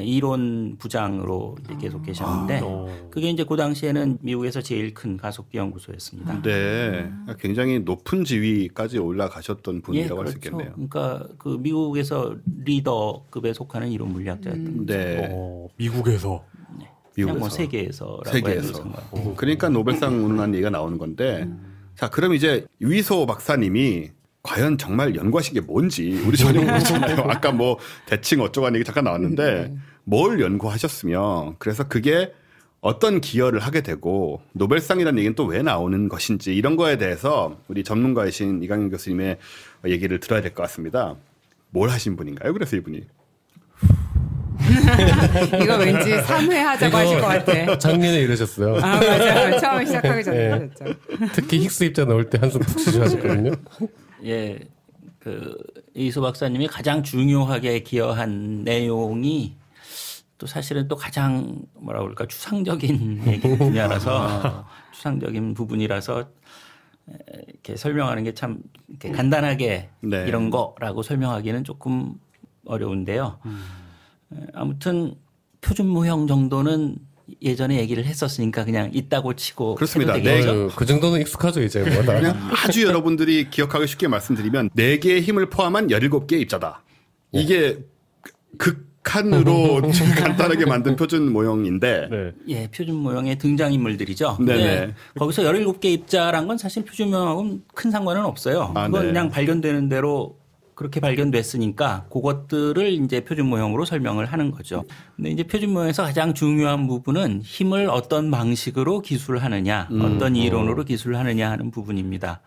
이론 부장으로 이제 계속 계셨는데 그게 이제 그 당시에는 미국에서 제일 큰 가속기 연구소였습니다. 네, 굉장히 높은 지위까지 올라가셨던 분이라고 할 수 그렇죠. 있겠네요. 그러니까 그 미국에서 리더급에 속하는 이론 물리학자였던 거죠. 네, 미국에서. 그냥 뭐 미국에서. 세계에서라고 해도 세계에서. 상관없고. 그러니까 노벨상 운운한 얘기가 나오는 건데, 자, 그럼 이제 이휘소 박사님이 과연 정말 연구하신 게 뭔지 우리 전혀 모르잖아요. 아까 뭐 대칭 어쩌고 하는 얘기 잠깐 나왔는데 뭘 연구하셨으며 그래서 그게 어떤 기여를 하게 되고 노벨상이라는 얘기는 또 왜 나오는 것인지 이런 거에 대해서 우리 전문가이신 이강현 교수님의 얘기를 들어야 될 것 같습니다. 뭘 하신 분인가요? 그래서 이분이 이거 왠지 3회 하자고 하실 것 같아. 작년에 이러셨어요. 아, 맞아요. 처음에 시작하기 전에 하셨죠. 특히 힉스 입자 나올 때 한숨 푹 쉬셔하셨거든요. 예, 이수 박사님이 가장 중요하게 기여한 내용이 또 사실은 또 가장 뭐라 그럴까 추상적인 얘기 분야라서 추상적인 부분이라서 이렇게 설명하는 게 참 간단하게 네. 이런 거라고 설명하기는 조금 어려운데요. 아무튼 표준 모형 정도는 예전에 얘기를 했었으니까 그냥 있다고 치고 그렇습니다. 해도 되겠죠? 네, 그 정도는 익숙하죠 이제 뭐 다. 그냥 아주 여러분들이 기억하기 쉽게 말씀드리면 4개의 힘을 포함한 17개의 입자다. 이게 극한으로 간단하게 만든 표준 모형인데 네. 예, 표준 모형의 등장인물들이죠. 네네. 네. 거기서 17개 입자란 건 사실 표준 모형하고는 큰 상관은 없어요. 아, 그건 네. 그냥 발견되는 대로 그렇게 발견됐으니까 그것들을 이제 표준 모형으로 설명을 하는 거죠. 근데 이제 표준 모형에서 가장 중요한 부분은 힘을 어떤 방식으로 기술하느냐, 어떤 이론으로 기술하느냐 하는 부분입니다.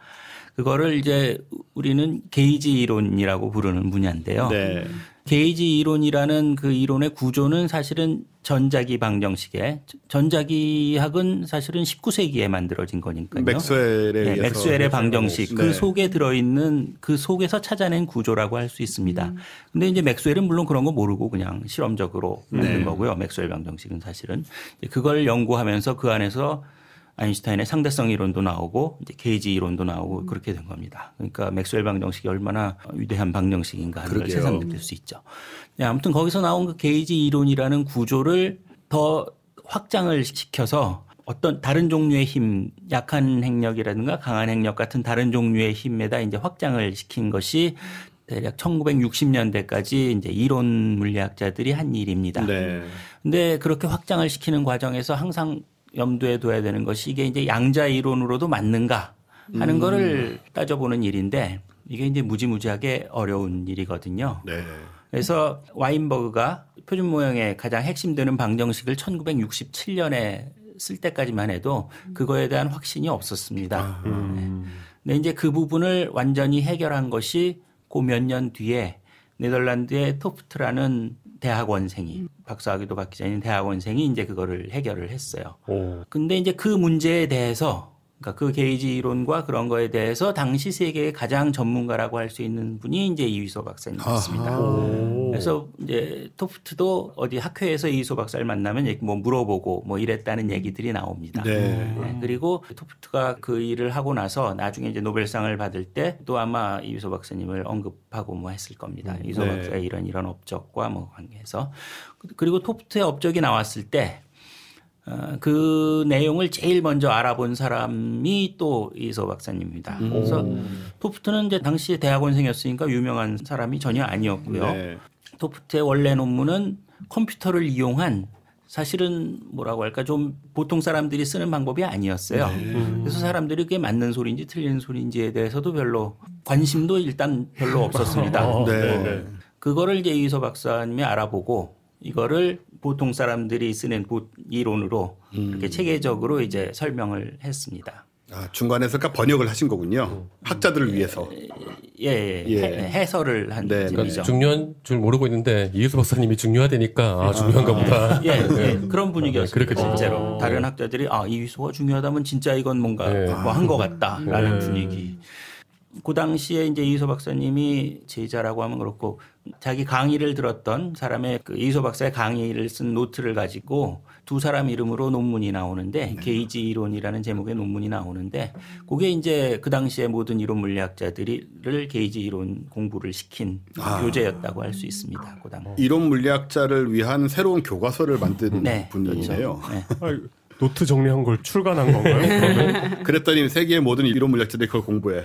그거를 이제 우리는 게이지 이론이라고 부르는 분야인데요. 네. 게이지 이론이라는 그 이론의 구조는 사실은 전자기 방정식에 전자기학은 사실은 19세기에 만들어진 거니까요. 맥스웰에 네, 의해서 맥스웰의 방정식 그 네. 속에 들어있는 그 속에서 찾아낸 구조라고 할 수 있습니다. 근데 이제 맥스웰은 물론 그런 거 모르고 그냥 실험적으로 만든 거고요. 맥스웰 방정식은 사실은 그걸 연구하면서 그 안에서 아인슈타인의 상대성 이론도 나오고 이제 게이지 이론도 나오고 그렇게 된 겁니다. 그러니까 맥스웰 방정식이 얼마나 위대한 방정식인가 하는 걸 그러게요. 새삼 느낄 수 있죠. 네, 아무튼 거기서 나온 그 게이지 이론이라는 구조를 더 확장을 시켜서 어떤 다른 종류의 힘, 약한 행력이라든가 강한 행력 같은 다른 종류의 힘에다 이제 확장을 시킨 것이 대략 1960년대까지 이제 이론 물리학자들이 한 일입니다. 네. 근데 그렇게 확장을 시키는 과정에서 항상 염두에 둬야 되는 것이 이게 이제 양자 이론으로도 맞는가 하는 거를 따져보는 일인데 이게 이제 무지무지하게 어려운 일이거든요. 네. 그래서 와인버그가 표준 모형의 가장 핵심되는 방정식을 1967년에 쓸 때까지만 해도 그거에 대한 확신이 없었습니다. 네. 근데 이제 그 부분을 완전히 해결한 것이 그 몇 년 뒤에 네덜란드의 토프트라는 대학원생이 박사학위도 받기 전인 대학원생이 이제 그거를 해결을 했어요. 근데 이제 그 문제에 대해서 그러니까 그 게이지 이론과 그런 거에 대해서 당시 세계의 가장 전문가라고 할 수 있는 분이 이제 이휘소 박사님이었습니다. 그래서 이제 토프트도 어디 학회에서 이휘소 박사를 만나면 뭐 물어보고 뭐 이랬다는 얘기들이 나옵니다. 네. 네, 그리고 토프트가 그 일을 하고 나서 나중에 이제 노벨상을 받을 때 또 아마 이휘소 박사님을 언급하고 뭐 했을 겁니다. 이휘소 네. 박사의 이런 업적과 뭐 관계해서 그리고 토프트의 업적이 나왔을 때 그 내용을 제일 먼저 알아본 사람이 또 이휘소 박사님입니다. 그래서 토프트는 이제 당시 대학원생이었으니까 유명한 사람이 전혀 아니었고요. 네. 토프트의 원래 논문은 컴퓨터를 이용한 사실은 뭐라고 할까 좀 보통 사람들이 쓰는 방법이 아니었어요. 그래서 사람들이 그게 맞는 소리인지 틀리는 소리인지에 대해서도 별로 관심도 일단 별로 없었습니다. 네. 그거를 이제 이휘소 박사님이 알아보고 이거를 보통 사람들이 쓰는 이론으로 이렇게 체계적으로 이제 설명을 했습니다. 아, 중간에서 그러니까 번역을 하신 거군요. 학자들을 위해서. 예. 해설을 한 네, 셈이죠. 그러니까 중요한 줄 모르고 있는데 이휘소 박사님이 중요하다니까 중요한가 보다. 예, 그런 분위기였어요. 그렇게 실제로 다른 학자들이 이휘소가 중요하다면 진짜 이건 뭔가 뭐 한 것 같다라는 분위기. 그 당시에 이제 이휘소 박사님이 제자라고 하면 그렇고 자기 강의를 들었던 사람의 그 이휘소 박사의 강의를 쓴 노트를 가지고 두 사람 이름으로 논문이 나오는데 게이지 이론이라는 제목의 논문이 나오는데 그게 이제 그 당시에 모든 이론 물리학자들을 게이지 이론 공부를 시킨 교재였다고 할 수 있습니다. 그 당. 이론 물리학자를 위한 새로운 교과서를 만든 네, 분이네요. 그렇죠. 네. 노트 정리한 걸 출간한 건가요? 그랬더니 세계의 모든 이론 물리학자들이 그걸 공부해.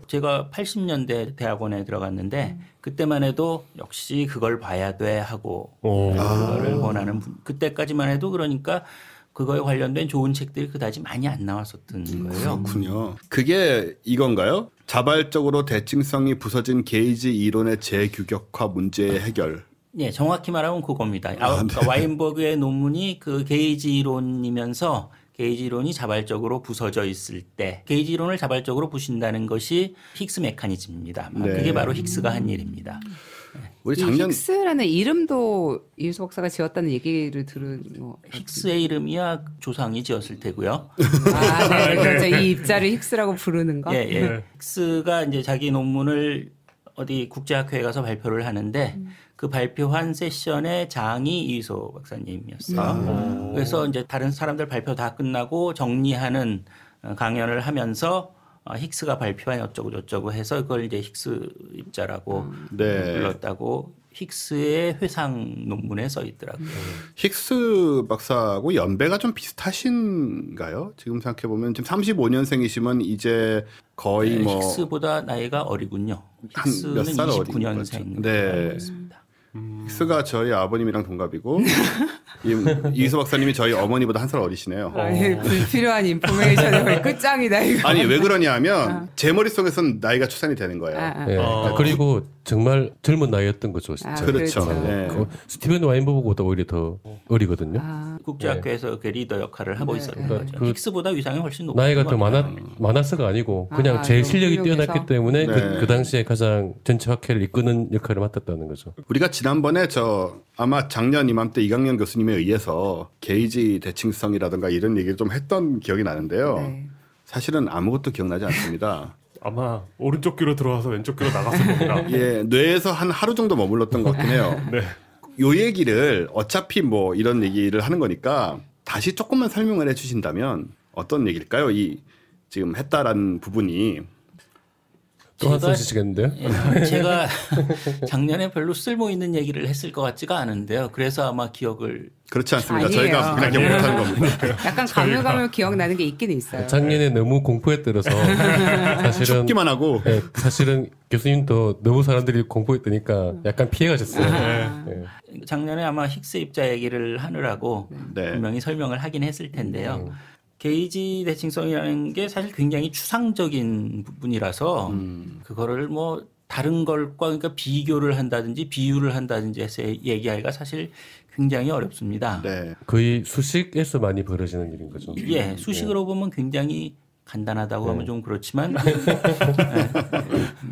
제가 80년대 대학원에 들어갔는데 그때만 해도 역시 그걸 봐야 돼 하고 그거를 원하는 그때까지만 해도 그러니까 그거에 관련된 좋은 책들이 그다지 많이 안 나왔었던 거예요. 그렇군요. 그게 이건가요? 자발적으로 대칭성이 부서진 게이지 이론의 재규격화 문제의 해결. 네, 정확히 말하면 그겁니다. 그러니까 와인버그의 논문이 그 게이지 이론이면서 게이지 이론이 자발적으로 부서져 있을 때 게이지 이론을 자발적으로 부신다는 것이 힉스 메커니즘입니다. 네. 그게 바로 힉스가 한 일입니다. 우리 이 작년 힉스라는 이름도 이유수 박사가 지었다는 얘기를 들은 거. 힉스의 이름이야 조상이 지었을 테고요. 아, 네. 그렇죠. 이 입자를 힉스라고 부르는 거. 예, 예. 힉스가 이제 자기 논문을 어디 국제학회에 가서 발표를 하는데 그 발표한 세션의 장이 이휘소 박사님이었어요. 그래서 이제 다른 사람들 발표 다 끝나고 정리하는 강연을 하면서 힉스가 발표한 어쩌고 저쩌고 해서 그걸 이제 힉스 입자라고 네. 불렀다고 힉스의 회상 논문에 써 있더라고요. 힉스 박사하고 연배가 좀 비슷하신가요? 지금 생각해 보면 지금 35년생이시면 이제 거의 네, 뭐 힉스보다 나이가 어리군요. 한 몇 힉스는 살 어린 29년생. 네. 있습니다. 힉스가 저희 아버님이랑 동갑이고 이휘소 박사님이 저희 어머니보다 한 살 어리시네요. 아, 불필요한 인포메이션이 거의 끝장이다 이거. 아니 왜 그러냐면 제 머릿속에서는 나이가 추산이 되는 거예요. 예. 그리고 정말 젊은 나이였던 거죠. 진짜. 그렇죠. 그렇죠. 네. 스티븐 와인버그보다 오히려 더 어리거든요. 국제학교에서 그 리더 역할을 하고 있었던 거죠. 그 힉스보다 위상이 훨씬 높은 나이가 더 거죠. 많아서가 아니고 그냥 제일 너무 실력이 훌륭해서? 뛰어났기 때문에 네. 그 당시에 가장 전체 학회를 이끄는 역할을 맡았다는 거죠. 우리가 지난번에 아마 작년 이맘때 이강년 교수님에 의해서 게이지 대칭성이라든가 이런 얘기를 좀 했던 기억이 나는데요. 네. 사실은 아무것도 기억나지 않습니다. 아마 오른쪽 귀로 들어와서 왼쪽 귀로 나갔을 겁니다. 예, 뇌에서 한 하루 정도 머물렀던 것 같긴 해요. 네. 요 얘기를 어차피 뭐 이런 얘기를 하는 거니까 다시 조금만 설명을 해주신다면 어떤 얘기일까요? 이 지금 했다라는 부분이 또 한 번 쓰시겠는데요? 예, 제가 작년에 별로 쓸모 있는 얘기를 했을 것 같지가 않은데요. 그래서 아마 기억을 그렇지 않습니다. 아니에요. 저희가 그냥 기억 못하는 겁니다. 약간 가물가물 기억나는 게 있긴 있어요. 작년에 너무 공포에 떨어서 사실은 춥기만 하고 예, 사실은 교수님도 너무 사람들이 공포에 뜨니까 약간 피해가셨어요. 예. 작년에 아마 힉스 입자 얘기를 하느라고 네. 분명히 설명을 하긴 했을 텐데요. 게이지 대칭성이라는 게 사실 굉장히 추상적인 부분이라서 그거를 뭐 다른 것과 그러니까 비교를 한다든지 비유를 한다든지 해서 얘기하기가 사실 굉장히 어렵습니다. 네. 거의 수식에서 많이 벌어지는 일인 거죠. 예, 수식으로 보면 굉장히 간단하다고 하면 좀 그렇지만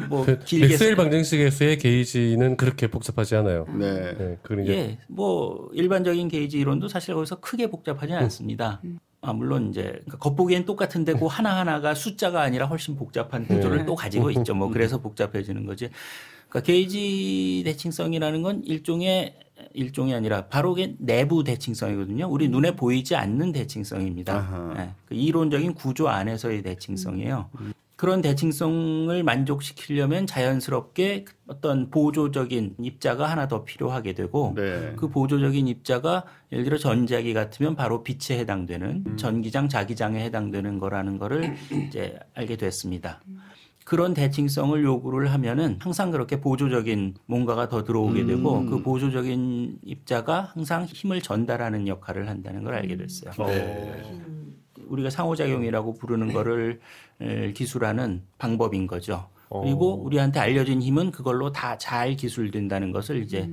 뭐 그 길게 맥스웰 방정식에서의 게이지는 그렇게 복잡하지 않아요. 네. 예, 그건 이제 예, 뭐 일반적인 게이지 이론도 사실 거기서 크게 복잡하지 않습니다. 물론 이제 그러니까 겉보기엔 똑같은데 그 하나하나가 숫자가 아니라 훨씬 복잡한 구조를 또 가지고 있죠. 뭐 그래서 복잡해지는 거지. 그러니까 게이지 대칭성이라는 건 일종이 아니라 바로 그게 내부 대칭성이거든요. 우리 눈에 보이지 않는 대칭성입니다. 네, 그 이론적인 구조 안에서의 대칭성이에요. 그런 대칭성을 만족시키려면 자연스럽게 어떤 보조적인 입자가 하나 더 필요하게 되고 네. 그 보조적인 입자가 예를 들어 전자기 같으면 바로 빛에 해당되는 전기장, 자기장에 해당되는 거라는 거를 이제 알게 됐습니다. 그런 대칭성을 요구를 하면은 항상 그렇게 보조적인 뭔가가 더 들어오게 되고 그 보조적인 입자가 항상 힘을 전달하는 역할을 한다는 걸 알게 됐어요. 우리가 상호작용이라고 부르는 거를 기술하는 방법인 거죠. 그리고 우리한테 알려진 힘은 그걸로 다 잘 기술된다는 것을 이제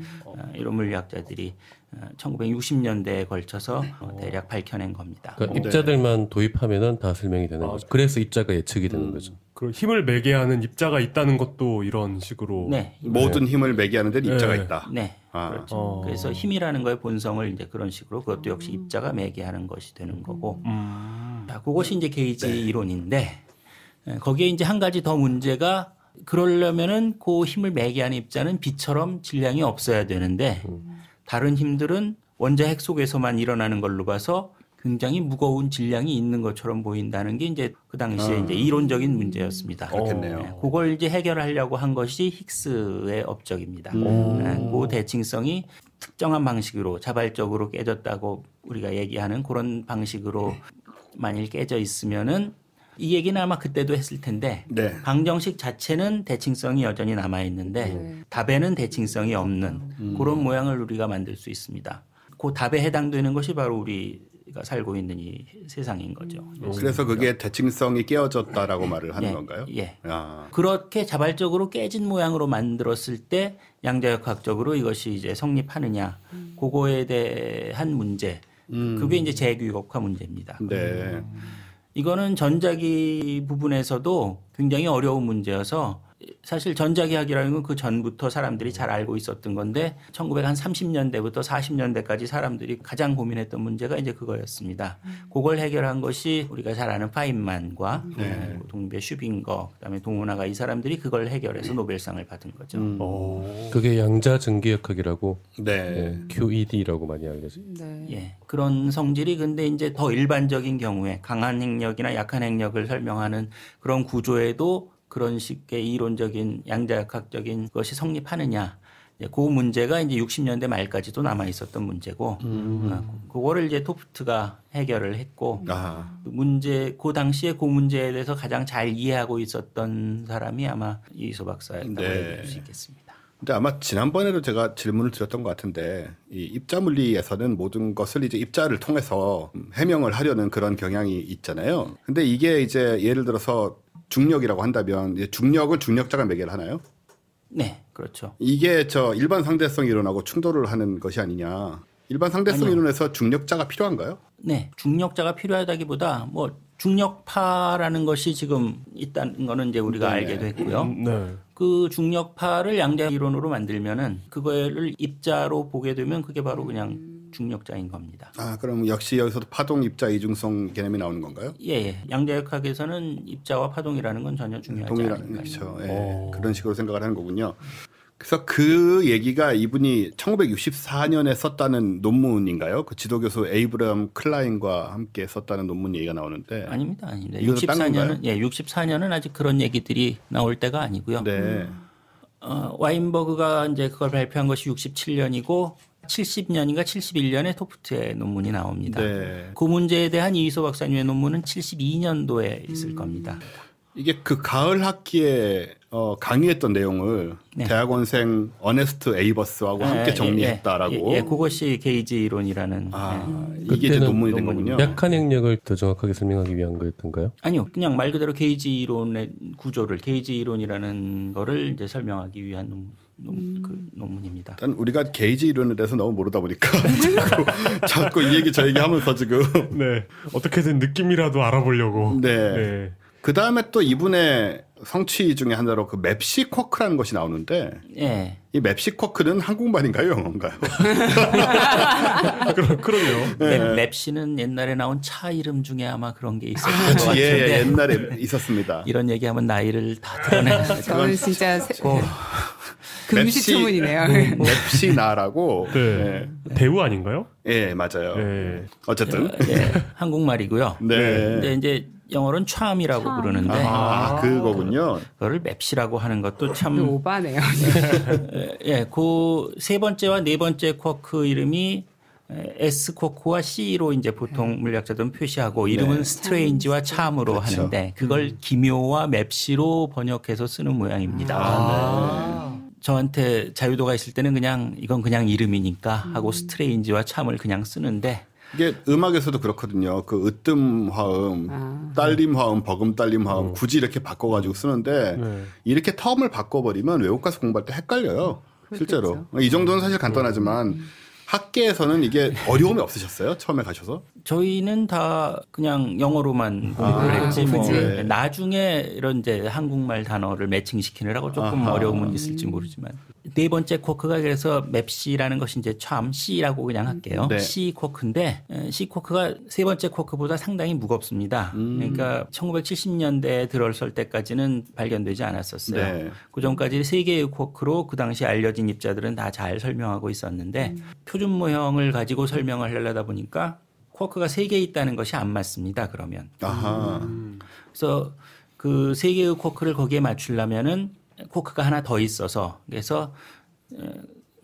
이론 물리학자들이 1960년대에 걸쳐서 대략 밝혀낸 겁니다. 그러니까 입자들만 도입하면은 다 설명이 되는 거죠. 그래서 입자가 예측이 되는 거죠. 그 힘을 매게 하는 입자가 있다는 것도 이런 식으로. 네. 모든 힘을 매게 하는 데는 입자가 네. 있다. 네. 아. 그렇죠. 그래서 힘이라는 거의 본성을 이제 그런 식으로 그것도 역시 입자가 매게 하는 것이 되는 거고. 자, 그것이 이제 게이지 이론인데 거기에 이제 한 가지 더 문제가 그러려면은 그 힘을 매게 하는 입자는 빛처럼 질량이 없어야 되는데 다른 힘들은 원자 핵 속에서만 일어나는 걸로 봐서 굉장히 무거운 질량이 있는 것처럼 보인다는 게 이제 그 당시에 이제 이론적인 문제였습니다. 그렇겠네요. 네, 그걸 이제 해결하려고 한 것이 힉스의 업적입니다. 그 대칭성이 특정한 방식으로 자발적으로 깨졌다고 우리가 얘기하는 그런 방식으로 만일 깨져 있으면은 이 얘기는 아마 그때도 했을 텐데 네. 방정식 자체는 대칭성이 여전히 남아 있는데 답에는 대칭성이 없는 그런 모양을 우리가 만들 수 있습니다. 그 답에 해당되는 것이 바로 우리가 살고 있는 이 세상인 거죠. 그래서 그게 대칭성이 깨어졌다라고 말을 하는 예, 건가요? 예. 아. 그렇게 자발적으로 깨진 모양으로 만들었을 때 양자역학적으로 이것이 이제 성립하느냐 그거에 대한 문제 그게 이제 재규격화 문제입니다. 네. 이거는 전자기 부분에서도 굉장히 어려운 문제여서 사실 전자기하기라는 건 그 전부터 사람들이 잘 알고 있었던 건데 1930년대부터 40년대까지 사람들이 가장 고민했던 문제가 이제 그거였습니다. 그걸 해결한 것이 우리가 잘 아는 파인만과 동배 슈빙거 그다음에 동훈아가 이 사람들이 그걸 해결해서 노벨상을 받은 거죠. 그게 양자 전기역학이라고 네. QED라고 많이 알려져. 네. 예, 그런 성질이 근데 이제 더 일반적인 경우에 강한 핵력이나 약한 핵력을 설명하는 그런 구조에도 그런 식의 이론적인 양자역학적인 것이 성립하느냐. 그 문제가 이제 60년대 말까지도 남아 있었던 문제고, 그거를 이제 토프트가 해결을 했고, 그 당시에 그 문제에 대해서 가장 잘 이해하고 있었던 사람이 아마 이희소 박사였다고 얘기할 수 있겠습니다. 근데 아마 지난번에도 제가 질문을 드렸던 것 같은데 이 입자 물리에서는 모든 것을 이제 입자를 통해서 해명을 하려는 그런 경향이 있잖아요. 근데 이게 이제 예를 들어서 중력이라고 한다면 이제 중력은 중력자가 매개를 하나요? 네, 그렇죠. 이게 저 일반 상대성 이론하고 충돌을 하는 것이 아니냐. 일반 상대성 이론에서 중력자가 필요한가요? 네, 중력자가 필요하다기보다 뭐 중력파라는 것이 지금 있다는 거는 이제 우리가 알게 됐고요. 네. 그 중력파를 양자 이론으로 만들면은 그거를 입자로 보게 되면 그게 바로 그냥 중력자인 겁니다. 아, 그럼 역시 여기서도 파동, 입자, 이중성 개념이 나오는 건가요? 예. 양자역학에서는 입자와 파동이라는 건 전혀 중요하지 않아요. 그렇죠. 예. 그런 식으로 생각을 하는 거군요. 그래서 그 얘기가 이분이 1964년에 썼다는 논문인가요? 그 지도교수 에이브럼 클라인과 함께 썼다는 논문 얘기가 나오는데. 아닙니다. 64년은 아직 그런 얘기들이 나올 때가 아니고요. 네. 와인버그가 이제 그걸 발표한 것이 67년이고 70년인가 71년에 토프트의 논문이 나옵니다. 네. 그 문제에 대한 이희소 박사님의 논문은 72년도에 있을 겁니다. 이게 그 가을 학기에 강의했던 내용을 대학원생 어네스트 에이버스하고 함께 정리했다라고. 예, 그것이 게이지 이론이라는. 이게 이제 논문이 된 거군요. 약한 핵력을 더 정확하게 설명하기 위한 거였던가요? 아니요, 그냥 말 그대로 게이지 이론의 구조를 게이지 이론이라는 거를 이제 설명하기 위한 그 논문입니다. 일단 우리가 게이지 이론에 대해서 너무 모르다 보니까 자꾸 이 얘기 저 얘기 하면서 지금 네. 어떻게든 느낌이라도 알아보려고. 네. 그 다음에 또 이분의 성취 중에 하나로 그 맵시 쿼크라는 것이 나오는데 예. 이 맵시 쿼크는 한국말인가요, 영어인가요? 그럼요. 맵시는 옛날에 나온 차 이름 중에 아마 그런 게 있었던 것 같은데. 예, 옛날에 있었습니다. 이런 얘기하면 나이를 다 드러내는. 저는 진짜 금시초문이네요. 맵시나라고. 네. 배우 아닌가요? 예, 맞아요. 네. 어쨌든. 예, 한국말이고요. 네. 근데 이제 영어로는 참이라고 부르는데. 그거군요. 그거를 맵시라고 하는 것도 참. 오바네요. 예, 그 세 번째와 네 번째 쿼크 이름이 S 쿼크와 C로 이제 보통 물리학자들은 표시하고 이름은 스트레인지와 참으로 그렇죠. 하는데 그걸 기묘와 맵시로 번역해서 쓰는 모양입니다. 저한테 자유도가 있을 때는 그냥 이건 그냥 이름이니까 하고 스트레인지와 참을 그냥 쓰는데 이게 음악에서도 그렇거든요. 그 으뜸 화음, 딸림 화음, 버금 딸림 화음 굳이 이렇게 바꿔가지고 쓰는데 이렇게 텀을 바꿔버리면 외국가서 공부할 때 헷갈려요. 실제로. 이 정도는 사실 간단하지만 학계에서는 이게 어려움이 없으셨어요? 처음에 가셔서? 저희는 다 그냥 영어로만 공부를 했지 뭐 나중에 이런 이제 한국말 단어를 매칭시키느라고 조금 어려움은 있을지 모르지만 네 번째 쿼크가 그래서 맵시라는 것이 이제 참 C라고 그냥 할게요. 네. C 쿼크인데 C 쿼크가 세 번째 쿼크보다 상당히 무겁습니다. 그러니까 1970년대에 들어설 때까지는 발견되지 않았었어요. 네. 그 전까지 세 개의 쿼크로 그 당시 알려진 입자들은 다 잘 설명하고 있었는데 표준 모형을 가지고 설명을 하려다 보니까 쿼크가 3개 있다는 것이 안 맞습니다. 그러면. 그래서 그 3개의 쿼크를 거기에 맞추려면은 쿼크가 하나 더 있어서 그래서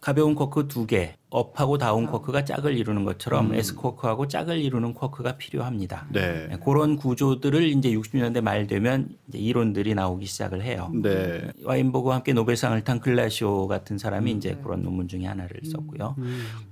가벼운 쿼크 2개, 업하고 다운 쿼크가 짝을 이루는 것처럼 S 쿼크하고 짝을 이루는 쿼크가 필요합니다. 네. 그런 구조들을 이제 60년대 말 되면 이제 이론들이 나오기 시작을 해요. 네. 와인버그와 함께 노벨상을 탄 글라시오 같은 사람이 이제 그런 논문 중에 하나를 썼고요.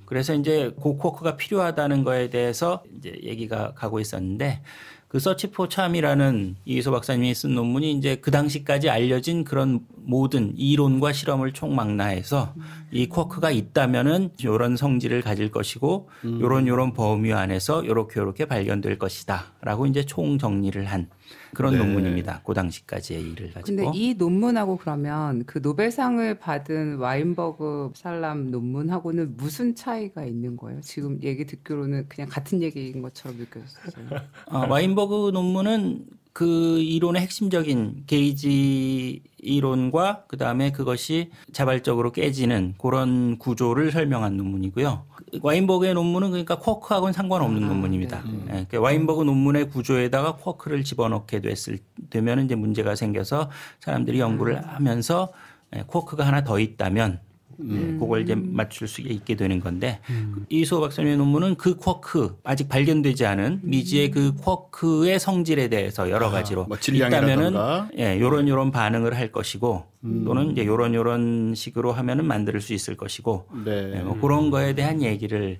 그래서 이제 그 쿼크가 필요하다는 거에 대해서 이제 얘기가 가고 있었는데 그 서치 포 참이라는 이희소 박사님이 쓴 논문이 이제 그 당시까지 알려진 그런 모든 이론과 실험을 총망라해서 이 쿼크가 있다면은 요런 성질을 가질 것이고 요런 범위 안에서 요렇게 발견될 것이다라고 이제 총 정리를 한 그런 네. 논문입니다. 그 당시까지의 일을 가지고. 근데 이 논문하고 그러면 그 노벨상을 받은 와인버그 살람 논문하고는 무슨 차이가 있는 거예요? 지금 얘기 듣기로는 그냥 같은 얘기인 것처럼 느껴졌어요. 와인버그 논문은 그 이론의 핵심적인 게이지 이론과 그다음에 그것이 자발적으로 깨지는 그런 구조를 설명한 논문이고요. 와인버그의 논문은 그러니까 쿼크하고는 상관없는 논문입니다. 네. 그러니까 와인버그 논문의 구조에다가 쿼크를 집어넣게 되면 이제 문제가 생겨서 사람들이 연구를 하면서 쿼크가 하나 더 있다면 그걸 이제 맞출 수 있게 되는 건데 이수호 박사님의 논문은 그 쿼크 아직 발견되지 않은 미지의 그 쿼크의 성질에 대해서 여러 가지로 뭐 있다면은 질량이라든가. 요런 반응을 할 것이고 또는 이제 요런 식으로 하면은 만들 수 있을 것이고 네. 뭐 그런 거에 대한 얘기를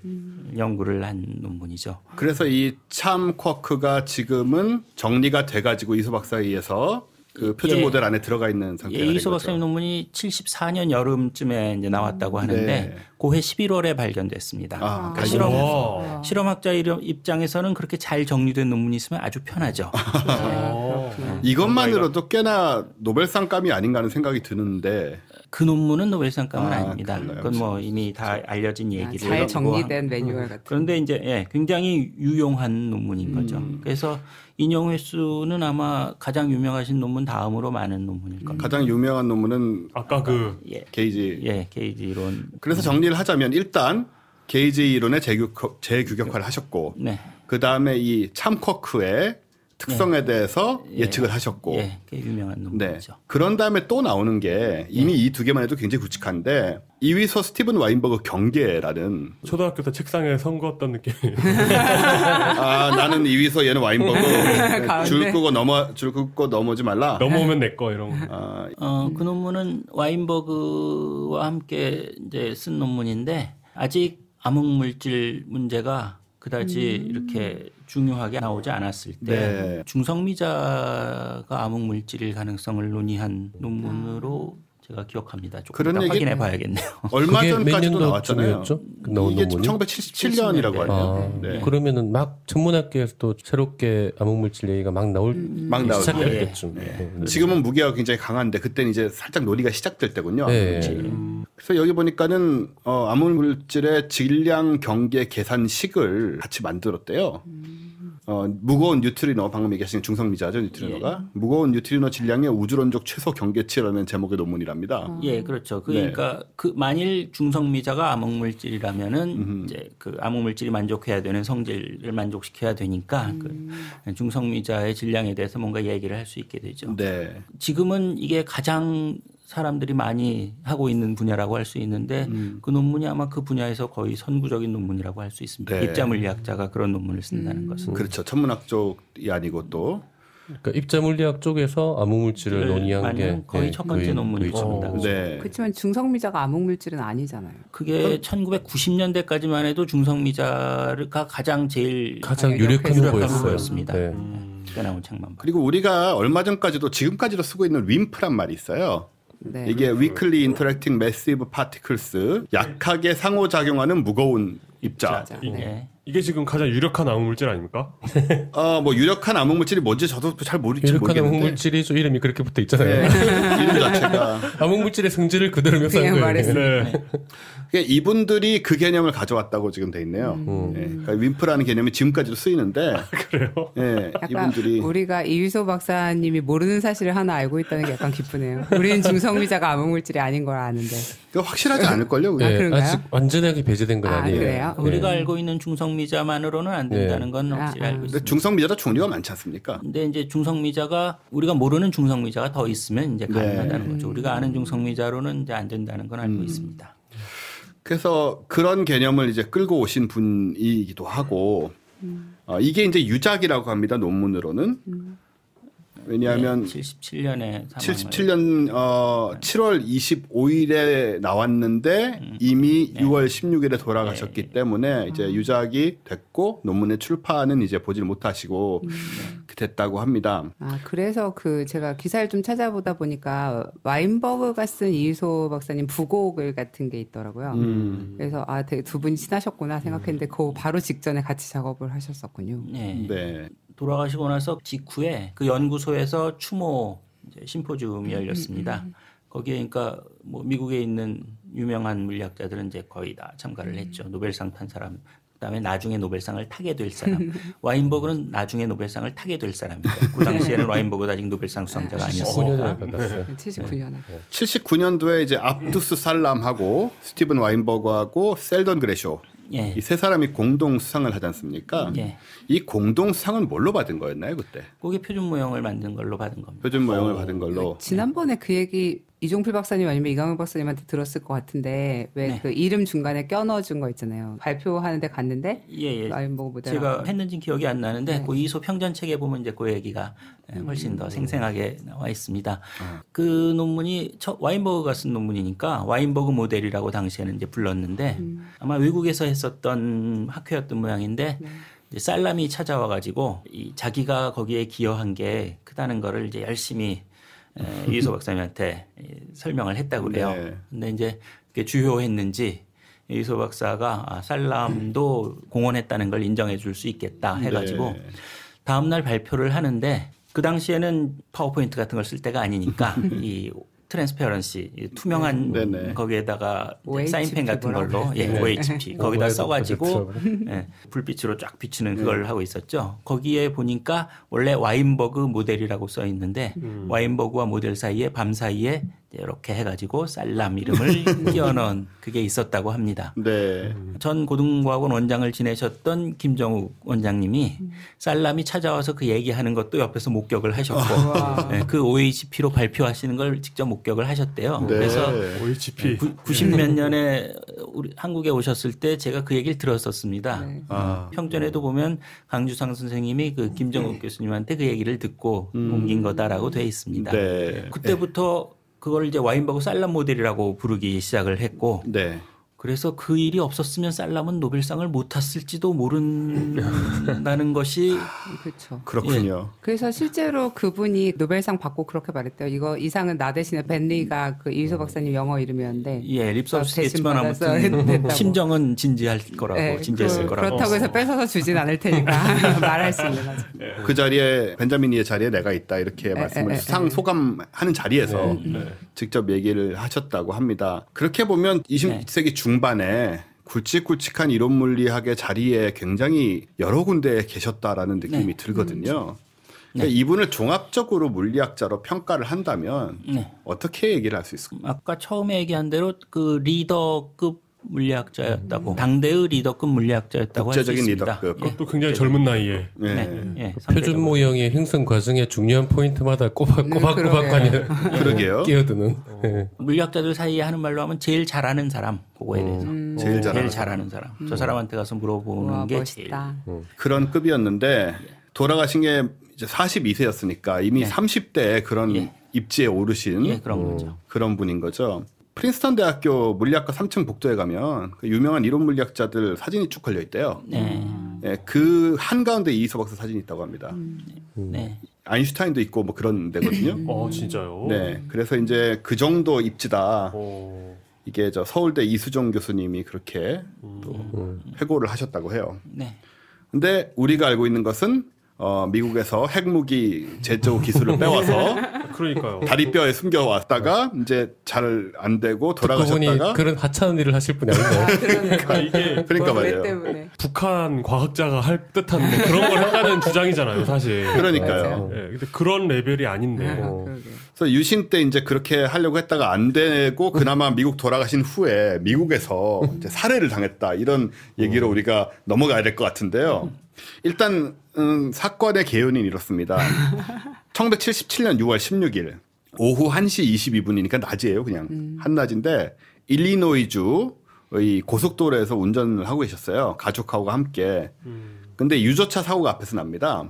연구를 한 논문이죠. 그래서 이 참 쿼크가 지금은 정리가 돼가지고 이수 박사에 의해서 그 표준 예. 모델 안에 들어가 있는 상태가 된 이수 거죠. 박사님 논문이 74년 여름쯤에 이제 나왔다고 하는데 네. 고해 11월에 발견됐습니다. 아, 그러니까 실험학자 입장에서는 그렇게 잘 정리된 논문이 있으면 아주 편하죠. 이것만으로도 꽤나 노벨상감이 아닌가 하는 생각이 드는데 그 논문은 노벨상감은 아, 아닙니다. 그런가요? 그건 뭐 이미 다 알려진 얘기를 잘 가지고 정리된 매뉴얼 같은. 그런데 이제 굉장히 유용한 논문인 거죠. 그래서 인용 횟수는 아마 가장 유명하신 논문 다음으로 많은 논문일 겁니다. 가장 유명한 논문은 아까 그 예, 게이지. 게이지 이론. 그래서 정리를 하자면 일단 게이지 이론의 재규격화를 하셨고 네. 그 다음에 이 참 쿼크의 특성에 대해서 예측을 하셨고 예, 꽤 유명한 네. 논문이죠. 그런 다음에 또 나오는 게 이미 이 두 개만 해도 굉장히 굵직한데 이위소 스티븐 와인버그 경계라는 초등학교 때 책상에 선거했던 느낌. 아 나는 이위소 얘는 와인버그 가운데. 줄 긋고 넘어지 말라. 넘어오면 내 거 이런 거. 아, 그 논문은 와인버그와 함께 이제 쓴 논문인데 아직 암흑물질 문제가 그다지 이렇게 중요하게 나오지 않았을 때 네. 중성미자가 암흑물질일 가능성을 논의한 논문으로 제가 기억합니다. 조금 그런 이따 얘기- 확인해 봐야겠네요. 얼마 그게 몇 전까지도 나왔잖아요. 년도쯤이었죠? 나온 이게 논문이? 1977년이라고 하네요. 아, 네. 그러면은 막 천문학계에서도 새롭게 암흑물질 얘기가 막 나올 막 나올 때. 시작할 때쯤. 네. 지금은 무게가 굉장히 강한데 그때는 이제 살짝 논의가 시작될 때군요. 네. 그래서 여기 보니까는 암흑물질의 질량 경계 계산식을 같이 만들었대요. 무거운 뉴트리노 방금 얘기하신 중성미자죠 뉴트리노가 무거운 뉴트리노 질량의 우주론적 최소 경계치라는 제목의 논문이랍니다. 예, 그렇죠. 그러니까 그 만일 중성미자가 암흑물질이라면은 이제 그 암흑물질이 만족해야 되는 성질을 만족시켜야 되니까 그 중성미자의 질량에 대해서 뭔가 얘기를 할 수 있게 되죠. 네. 지금은 이게 가장 사람들이 많이 하고 있는 분야라고 할 수 있는데 그 논문이 아마 그 분야에서 거의 선구적인 논문이라고 할 수 있습니다. 네. 입자물리학자가 그런 논문을 쓴다는 것은. 그렇죠. 천문학 쪽이 아니고 또 그러니까 입자물리학 쪽에서 암흑물질을 네. 논의한 게 아니면 거의 첫 번째 논문일 겁니다. 그렇죠? 네. 그렇지만 중성미자가 암흑물질은 아니잖아요. 그게 1990년대까지만 해도 중성미자가 가장 제일 가장 유력한 후보였어요. 후보였습니다. 네. 빼나온 책만 봐. 그리고 우리가 얼마 전까지도 지금까지도 쓰고 있는 윈프란 말이 있어요. 네. 이게 Weakly Interacting Massive Particles 약하게 상호작용하는 무거운 입자. 네. 이게 지금 가장 유력한 암흑물질 아닙니까? 뭐 유력한 암흑물질이 뭔지 저도 잘 모르겠는데. 유력한 암흑물질이 좀 이름이 그렇게 붙어 있잖아요. 네. 이름 자체가. 암흑물질의 성질을 그대로 묘사한 그냥 거예요. 말했어요. 네. 그러니까 이분들이 그 개념을 가져왔다고 지금 돼 있네요. 네. 그러니까 윈프라는 개념이 지금까지도 쓰이는데. 그래요? 네. 약간 이분들이 우리가 이휘소 박사님이 모르는 사실을 하나 알고 있다는 게 약간 기쁘네요. 우리는 중성미자가 암흑물질이 아닌 걸 아는데. 그거 확실하지 않을걸요. 네, 그런가요? 아직 완전하게 배제된 건 아, 아니에요. 그래요? 우리가 알고 있는 중성미자만으로는 안 된다는 건 아, 확실히 알고 근데 있습니다. 중성미자도 종류가 많지 않습니까? 근데 이제 중성미자가 우리가 모르는 중성미자가 더 있으면 이제 가능하다는 거죠. 우리가 아는 중성미자로는 이제 안 된다는 건 알고 있습니다. 그래서 그런 개념을 이제 끌고 오신 분이기도 하고 이게 이제 유작이라고 합니다. 논문으로는. 왜냐하면 77년에 77년 7월 25일에 나왔는데 이미 6월 16일에 돌아가셨기 때문에 이제 유작이 됐고 논문의 출판은 이제 보질 못하시고 됐다고 합니다. 아, 그래서 제가 기사를 좀 찾아보다 보니까 와인버그가 쓴 이휘소 박사님 부곡을 같은 게 있더라고요. 그래서 되게 두 분이 친하셨구나 생각했는데 그 바로 직전에 같이 작업을 하셨었군요. 네. 돌아가시고 나서 직후에 그 연구소에서 추모 이제 심포지움이 열렸습니다. 거기에 그러니까 뭐 미국에 있는 유명한 물리학자들은 이제 거의 다 참가를 했죠. 노벨상 탄 사람, 그다음에 나중에 노벨상을 타게 될 사람. 와인버그는 나중에 노벨상을 타게 될 사람입니다. 그 당시에는 와인버그도 아직 노벨상 수상자가 아니었습니다. 79년에. 79년도에 이제 압두스 살람하고 스티븐 와인버그하고 셀던 그레쇼 이 세 사람이 공동 수상을 하지 않습니까? 이 공동 수상은 뭘로 받은 거였나요 그때? 그게 표준 모형을 만든 걸로 받은 겁니다. 표준 모형을 받은 걸로. 지난번에 그 얘기 이종필 박사님 아니면 이강훈 박사님한테 들었을 것 같은데 왜 그 이름 중간에 껴넣어준 거 있잖아요. 발표하는데 갔는데 와인버그 모델 제가 했는지는 기억이 안 나는데 그 이소 평전책에 보면 이제 그 얘기가 훨씬 더 생생하게 나와 있습니다. 그 논문이 와인버그가 쓴 논문이니까 와인버그 모델이라고 당시에는 이제 불렀는데 아마 외국에서 했었던 학회였던 모양인데 이제 살람이 찾아와가지고 자기가 거기에 기여한 게 크다는 거를 이제 열심히 이휘소 박사님한테 설명을 했다고 그래요. 근데 이제 그게 주효했는지 이휘소 박사가 살람도 공헌했다는 걸 인정해 줄 수 있겠다 해가지고 다음날 발표를 하는데 그 당시에는 파워포인트 같은 걸 쓸 때가 아니니까 이 트랜스페어런시 투명한 거기에다가 사인펜 같은 걸로 OHP 거기다 써가지고 불빛으로 쫙 비추는 그걸 하고 있었죠. 거기에 보니까 원래 와인버그 모델이라고 써 있는데 와인버그와 모델 사이에 밤 사이에 이렇게 해가지고 살람 이름을 끼워넣은 그게 있었다고 합니다. 전 고등과학원 원장을 지내셨던 김정욱 원장님이 살람이 찾아와서 그 얘기하는 것도 옆에서 목격을 하셨고 그 OHP로 발표하시는 걸 직접 목격을 하셨대요. 그래서 OHP 90몇 년에 우리 한국에 오셨을 때 제가 그 얘기를 들었었습니다. 평전에도 보면 강주상 선생님이 그 김정욱 교수님한테 그 얘기를 듣고 옮긴 거다라고 돼 있습니다. 그때부터 그걸 이제 와인버그 살람 모델이라고 부르기 시작을 했고 그래서 그 일이 없었으면 살람은 노벨상을 못 탔을지도 모른다는 것이 그렇죠. 그렇군요. 그래서 실제로 그분이 노벨상 받고 그렇게 말했대요. 이 상은 나 대신에 벤리가 그 이휘소 박사님 영어 이름이었는데 립 서비스겠지만 아무튼 심정은 진지할 거라고 진지했을 거라고. 그렇다고 해서 뺏어서 주진 않을 테니까 말할 수 있는 거죠. 그 자리에 벤자민이의 자리에 내가 있다 이렇게 말씀을 수상 소감하는 자리에서 직접 얘기를 하셨다고 합니다. 그렇게 보면 20세기 중반에 굵직굵직한 이론 물리학의 자리에 굉장히 여러 군데에 계셨다라는 느낌이 들거든요. 그러니까 이분을 종합적으로 물리학자로 평가를 한다면 어떻게 얘기를 할 수 있을까요? 아까 처음에 얘기한 대로 그 리더급 물리학자였다고 당대의 리더급 물리학자였다고 할 수 있습니다. 리더급. 그것도 굉장히 젊은 나이에. 표준 모형의 형성 과정의 중요한 포인트마다 꼬박꼬박하게 끼어드는. 물리학자들 사이에 하는 말로 하면 제일 잘하는 사람 그거에 대해서. 제일 잘하는 사람. 저 사람한테 가서 물어보는 게 멋있다. 제일. 그런 급이었는데 돌아가신 게 이제 42세였으니까 이미 30대에 그런 입지에 오르신 그런 분인 거죠. 프린스턴 대학교 물리학과 3층 복도에 가면 그 유명한 이론 물리학자들 사진이 쭉 걸려 있대요. 그 한가운데 이휘소 박사 사진이 있다고 합니다. 아인슈타인도 있고 뭐 그런 데거든요. 진짜요? 네. 그래서 이제 그 정도 입지다. 이게 서울대 이수정 교수님이 그렇게 또 회고를 하셨다고 해요. 근데 우리가 알고 있는 것은 미국에서 핵무기 제조 기술을 빼와서 그러니까요. 다리뼈에 숨겨왔다가 이제 잘 안 되고 돌아가셨다가 그런 하찮은 일을 하실 분이 아닌가요? 그러니까 말이에요. 북한 과학자가 할 듯한 뭐 그런 걸 했다는 주장이잖아요, 사실. 그러니까요. 근데 그런 레벨이 아닌데. 그래서 유신 때 이제 그렇게 하려고 했다가 안 되고 그나마 미국 돌아가신 후에 미국에서 이제 살해를 당했다 이런 얘기로 우리가 넘어가야 될 것 같은데요. 일단 사건의 개요는 이렇습니다. 1977년 6월 16일 오후 1시 22분이니까 낮이에요. 그냥 한낮인데 일리노이주의 고속도로에서 운전을 하고 계셨어요. 가족하고 함께. 근데 유조차 사고가 앞에서 납니다.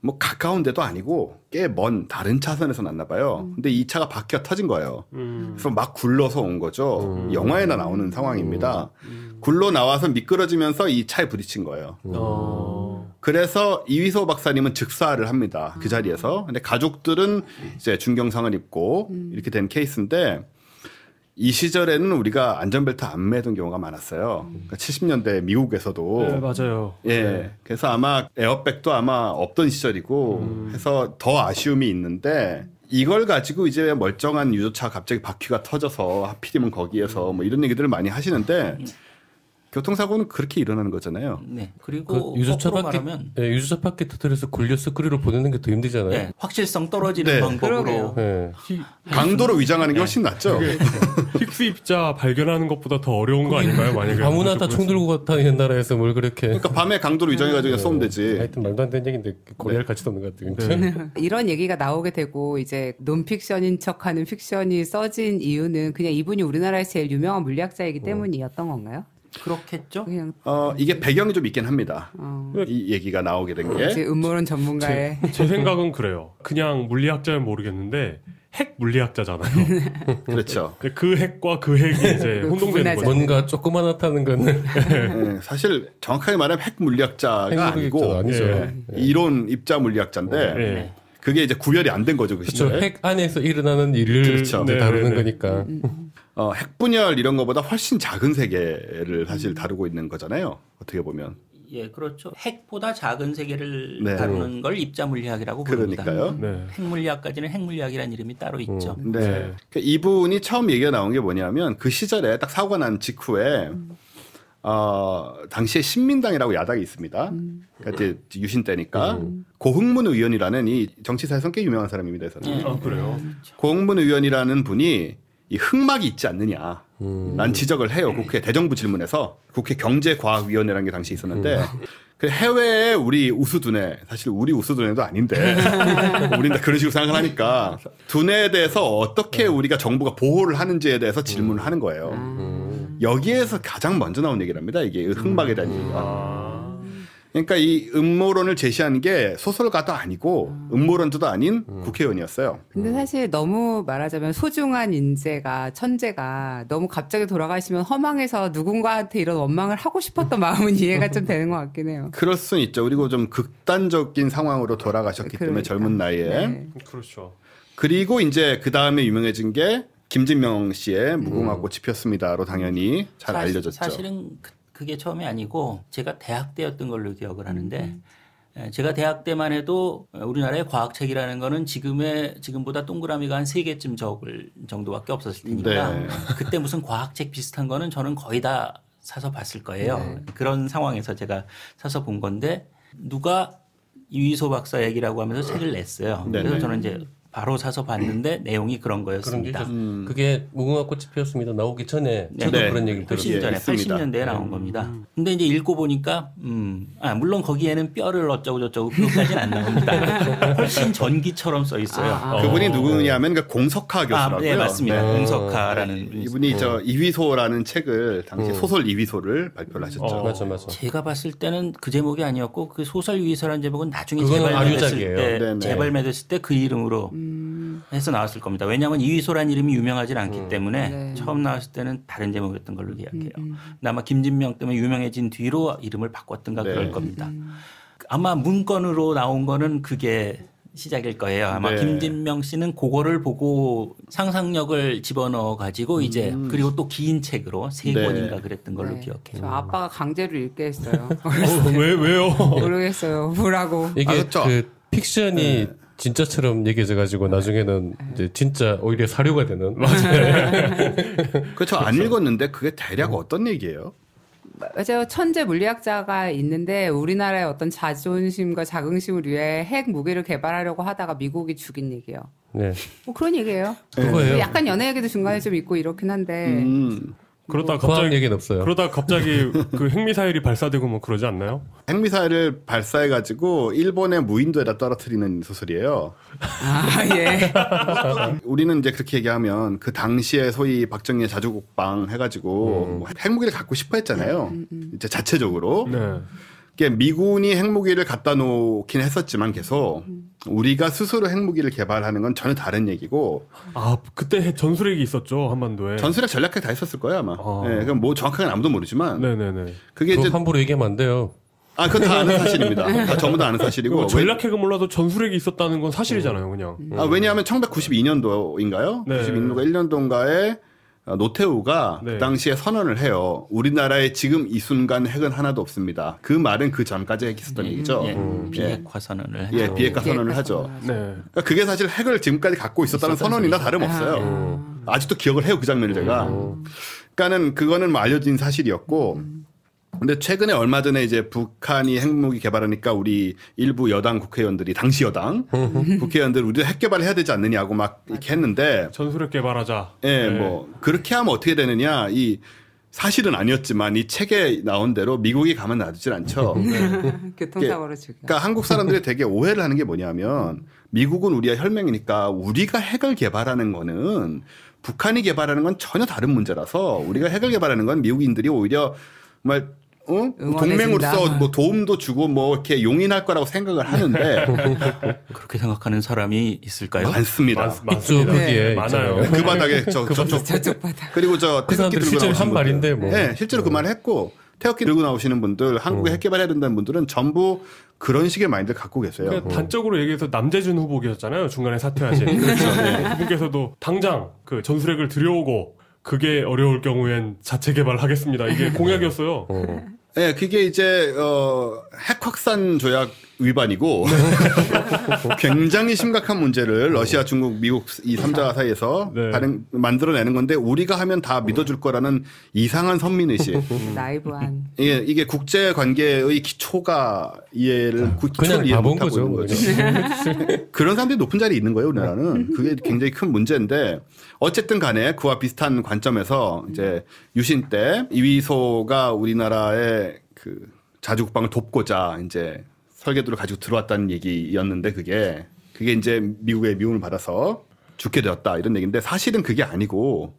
뭐 가까운 데도 아니고 꽤 먼 다른 차선에서 났나 봐요. 근데 이 차가 바퀴가 터진 거예요. 그래서 막 굴러서 온 거죠. 영화에나 나오는 상황입니다. 굴러 나와서 미끄러지면서 이 차에 부딪힌 거예요. 그래서 이휘소 박사님은 즉사를 합니다. 그 자리에서. 근데 가족들은 이제 중경상을 입고 이렇게 된 케이스인데 이 시절에는 우리가 안전벨트 안 매던 경우가 많았어요. 그러니까 70년대 미국에서도. 네, 맞아요. 예. 그래서 아마 에어백도 아마 없던 시절이고 해서 더 아쉬움이 있는데 이걸 가지고 이제 멀쩡한 유조차 갑자기 바퀴가 터져서 하필이면 거기에서 뭐 이런 얘기들을 많이 하시는데 교통사고는 그렇게 일어나는 거잖아요. 네. 그리고 그 유조차 거꾸로 바퀴, 말하면 네, 유조차 바퀴 터뜨려서 굴려 스크류로 보내는 게 더 힘들잖아요. 네, 확실성 떨어지는 네. 방법으로 네. 강도로 위장하는 게 훨씬 낫죠. 픽스 입자 발견하는 것보다 더 어려운 거 아닌가요? 만약에 아무나 다 총 들고 다니는 나라에서 뭘 그렇게. 그러니까 밤에 강도로 위장해가지고 쏘면 되지. 하여튼 말도 안 되는 얘기인데 고려할 가치도 없는 것 같아요. 그러니까. 이런 얘기가 나오게 되고 이제 논픽션인 척하는 픽션이 써진 이유는 그냥 이분이 우리나라에서 제일 유명한 물리학자이기 때문이었던 건가요? 그렇겠죠. 그냥 이게 배경이 좀 있긴 합니다. 이 얘기가 나오게 된 게. 이제 음모론 전문가의 제 생각은 그래요. 그냥 물리학자는 모르겠는데 핵 물리학자잖아요. 그렇죠. 그 핵과 그 핵이 이제 혼동되는 구분하자. 거죠. 뭔가 조그만하다는 거는 네, 사실 정확하게 말하면 핵 물리학자가 핵 물리학자가 아니고 아니죠. 예, 이론 입자 물리학자인데 네. 그게 이제 구별이 안 된 거죠. 그 그렇죠. 시절에. 핵 안에서 일어나는 일을 그렇죠. 이제 네, 다루는 네, 네. 거니까. 핵분열 이런 거보다 훨씬 작은 세계를 사실 다루고 있는 거잖아요. 어떻게 보면. 예, 그렇죠. 핵보다 작은 세계를 네. 다루는 걸 입자 물리학이라고 부릅니다. 그러니까요. 네. 핵 물리학까지는 핵 물리학이라는 이름이 따로 있죠. 네. 네. 그러니까 이분이 처음 얘기가 나온 게 뭐냐면 그 시절에 딱 사고가 난 직후에 당시에 신민당이라고 야당이 있습니다. 그러니까 이제 유신 때니까 고흥문 의원이라는 이 정치사에서 꽤 유명한 사람입니다. 저는. 아, 그래요? 고흥문 의원이라는 분이 이 흑막이 있지 않느냐. 난 지적을 해요. 국회 대정부 질문에서 국회 경제과학위원회라는 게 당시 있었는데 그 해외에 우리 우수두뇌 사실 우리 우수두뇌도 아닌데 우리는 다 그런 식으로 생각을 하니까 두뇌에 대해서 어떻게 우리가 정부가 보호를 하는지에 대해서 질문을 하는 거예요. 여기에서 가장 먼저 나온 얘기랍니다. 이게 흑막에 대한 얘기가. 그러니까 이 음모론을 제시한 게 소설가도 아니고 음모론자도 아닌 국회의원이었어요. 근데 사실 너무 말하자면 소중한 인재가 천재가 너무 갑자기 돌아가시면 허망해서 누군가한테 이런 원망을 하고 싶었던 마음은 이해가 좀 되는 것 같긴 해요. 그럴 수는 있죠. 그리고 좀 극단적인 상황으로 돌아가셨기 때문에 그러니까. 젊은 나이에. 네. 그렇죠. 그리고 이제 그 다음에 유명해진 게 김진명 씨의 무궁화 꽃이 피었습니다로 당연히 잘 알려졌죠. 사실은 그게 처음이 아니고 제가 대학 때였던 걸로 기억을 하는데 제가 대학 때만 해도 우리나라의 과학책이라는 거는 지금보다 동그라미가 한 3개쯤 적을 정도밖에 없었을 테니까 네. 그때 무슨 과학책 비슷한 거는 저는 거의 다 사서 봤을 거예요. 네. 그런 상황에서 제가 사서 본 건데 누가 이휘소 박사 얘기라고 하면서 책을 냈어요. 네네. 그래서 저는 이제 바로 사서 봤는데 내용이 그런 그런 게 거였습니다. 있었어요. 그게 무궁화 꽃이 피었습니다. 나오기 전에 저도 네. 그런 얘기를 훨씬 들었어요. 전에 있습니다. 80년대에 나온 겁니다. 근데 이제 읽어보니까 물론 거기에는 뼈를 어쩌고 저쩌고 그것까지는 안 나옵니다. 훨씬 전기처럼 써 있어요. 그분이 누구냐면 그 공석하 교수라고요. 네, 맞습니다. 네. 공석하라는 이분이 저 이휘소라는 책을 당시 소설 이휘소를 발표를 하셨죠. 맞아. 제가 봤을 때는 그 제목이 아니었고 그 소설 위서라는 제목은 나중에 그거는 재발매됐을 아류작이에요. 때 네네. 재발매됐을 때 그 이름으로 해서 나왔을 겁니다. 왜냐하면 이휘소라는 이름이 유명하지 않기 때문에 네. 처음 나왔을 때는 다른 제목이었던 걸로 기억해요. 근데 아마 김진명 때문에 유명해진 뒤로 이름을 바꿨던가 네. 그럴 겁니다. 아마 문건으로 나온 거는 그게 시작일 거예요. 아마 네. 김진명 씨는 그거를 보고 상상력을 집어넣어 가지고 이제 그리고 또 긴 책으로 3권인가 네. 그랬던 걸로 네. 기억해요. 저 아빠가 강제로 읽게 했어요. 왜요? 모르겠어요. 뭐라고. 이게 맞았죠? 그 픽션이 진짜처럼 얘기해져 가지고 나중에는 이제 진짜 오히려 사료가 되는. 그렇죠. 안 읽었는데 그게 대략 어떤 얘기예요? 맞아요. 천재 물리학자가 있는데 우리나라의 어떤 자존심과 자긍심을 위해 핵 무기를 개발하려고 하다가 미국이 죽인 얘기예요. 네. 뭐 그런 얘기예요. 그거예요. 약간 연애 얘기도 중간에 좀 있고 이렇긴 한데 그러다 과학 갑자기 얘기는 없어요. 그러다 갑자기 그 핵미사일이 발사되고 뭐 그러지 않나요? 핵미사일을 발사해가지고 일본의 무인도에다 떨어뜨리는 소설이에요. 아 예. 우리는 이제 그렇게 얘기하면 그 당시에 소위 박정희의 자주국방 해가지고 뭐 핵무기를 갖고 싶어 했잖아요. 이제 자체적으로. 네. 미군이 핵무기를 갖다 놓긴 했었지만 계속 우리가 스스로 핵무기를 개발하는 건 전혀 다른 얘기고. 아, 그때 전술핵이 있었죠, 한반도에. 전술핵 전략핵 다 있었을 거예요, 아마. 네, 그럼 뭐 정확하게 아무도 모르지만. 네네네. 그게 이제 함부로 얘기하면 안 돼요. 아, 그거 다 아는 사실입니다. 다 전부 다 아는 사실이고. 전략핵은 몰라도 전술핵이 있었다는 건 사실이잖아요, 그냥. 아, 왜냐하면 1992년도인가요? 네. 92년도가 1년도인가에 노태우가 네. 그 당시에 선언을 해요. 우리나라에 지금 이 순간 핵은 하나도 없습니다. 그 말은 그 전까지 했었던 얘기죠. 비핵화 선언을 했죠. 예, 비핵화 선언을 하죠. 네. 그러니까 그게 사실 핵을 지금까지 갖고 있었다는 선언이나 다름없어요. 아직도 기억을 해요, 그 장면을 제가. 그러니까는 그거는 뭐 알려진 사실이었고. 근데 최근에 얼마 전에 이제 북한이 핵무기 개발하니까 우리 일부 여당 국회의원들이 당시 여당 국회의원들 우리도 핵 개발해야 되지 않느냐고 막 이렇게 했는데 전술핵 개발하자. 예, 네. 뭐 그렇게 하면 어떻게 되느냐 이 사실은 아니었지만 이 책에 나온 대로 미국이 가만 놔두질 않죠. 교통사고로 죽여. 그러니까 한국 사람들이 되게 오해를 하는 게 뭐냐면 미국은 우리가 혈맹이니까 우리가 핵을 개발하는 거는 북한이 개발하는 건 전혀 다른 문제라서 우리가 핵을 개발하는 건 미국인들이 오히려 정말 동맹으로서 뭐 도움도 주고 뭐 이렇게 용인할 거라고 생각을 하는데 그렇게 생각하는 사람이 있을까요? 많습니다. 많습니다. 거기에 많아요. 그 바닥에 저쪽 바닥. 그리고 저 그 태극기 사람들 들고 실제로 나오시는 한 말인데 뭐. 네, 실제로 그 말을 했고 태극기 들고 나오시는 분들 한국에 핵 개발해야 된다는 분들은 전부 그런 식의 마인드를 갖고 계세요. 그러니까 단적으로 얘기해서 남재준 후보 계셨잖아요. 중간에 사퇴하신. 그분께서도 당장 그 전술핵을 들여오고 그게 어려울 경우엔 자체 개발하겠습니다. 이게 공약이었어요. 네, 그게 이제 핵 확산 조약 위반이고 굉장히 심각한 문제를 러시아, 중국, 미국 이 3자 사이에서 네. 만들어내는 건데 우리가 하면 다 믿어줄 거라는 이상한 선민의식. 나이브한. 이게 국제 관계의 기초가 이해를 기초를 이해 바본 못하고 있는 거죠. 그런 사람들이 높은 자리에 있는 거예요, 우리나라는. 그게 굉장히 큰 문제인데 어쨌든 간에 그와 비슷한 관점에서 이제 유신 때 이위소가 우리나라의 그 자주 국방을 돕고자 이제 설계도를 가지고 들어왔다는 얘기였는데 그게 이제 미국의 미움을 받아서 죽게 되었다 이런 얘기인데 사실은 그게 아니고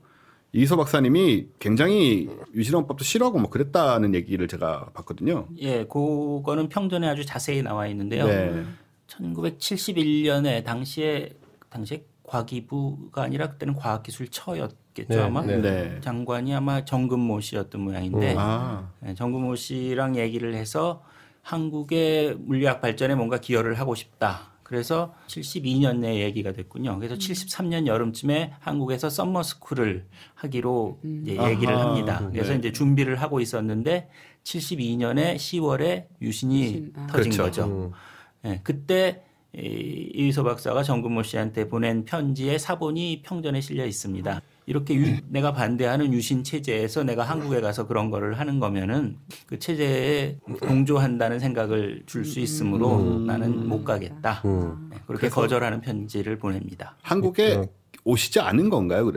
이휘소 박사님이 굉장히 유신헌법도 싫어하고 뭐 그랬다는 얘기를 제가 봤거든요. 예, 그거는 평전에 아주 자세히 나와 있는데요. 네. 1971년에 당시에 과기부가 아니라 그때는 과학기술처였겠죠 네, 아마. 네. 장관이 아마 정근모 씨였던 모양인데 네, 정근모 씨랑 얘기를 해서 한국의 물리학 발전에 뭔가 기여를 하고 싶다. 그래서 72년에 얘기가 됐군요. 그래서 73년 여름쯤에 한국에서 썸머스쿨을 하기로 이제 얘기를 합니다. 그래서 네. 이제 준비를 하고 있었는데 72년에 10월에 유신이 터진 그렇죠. 거죠. 네, 그때 이휘소 박사가 정근모 씨한테 보낸 편지의 사본이 평전에 실려 있습니다. 이렇게 내가 반대하는 유신 체제에서 내가 한국에 가서 그런 거를 하는 거면은 그 체제에 동조한다는 생각을 줄 수 있으므로 나는 못 가겠다. 네, 그렇게 거절하는 편지를 보냅니다. 한국에 오시지 않은 건가요?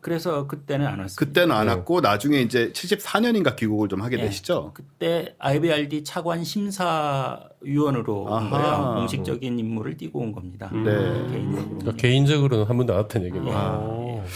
그래서 그때는 안 왔습니다. 그때는 안 왔고 나중에 이제 74년인가 귀국을 좀 하게 네. 되시죠? 그때 IBRD 차관 심사위원으로 온 거예요. 공식적인 임무를 띄고 온 겁니다. 네. 개인적으로. 그러니까 개인적으로는 한 번도 안 왔다는 얘기입니다.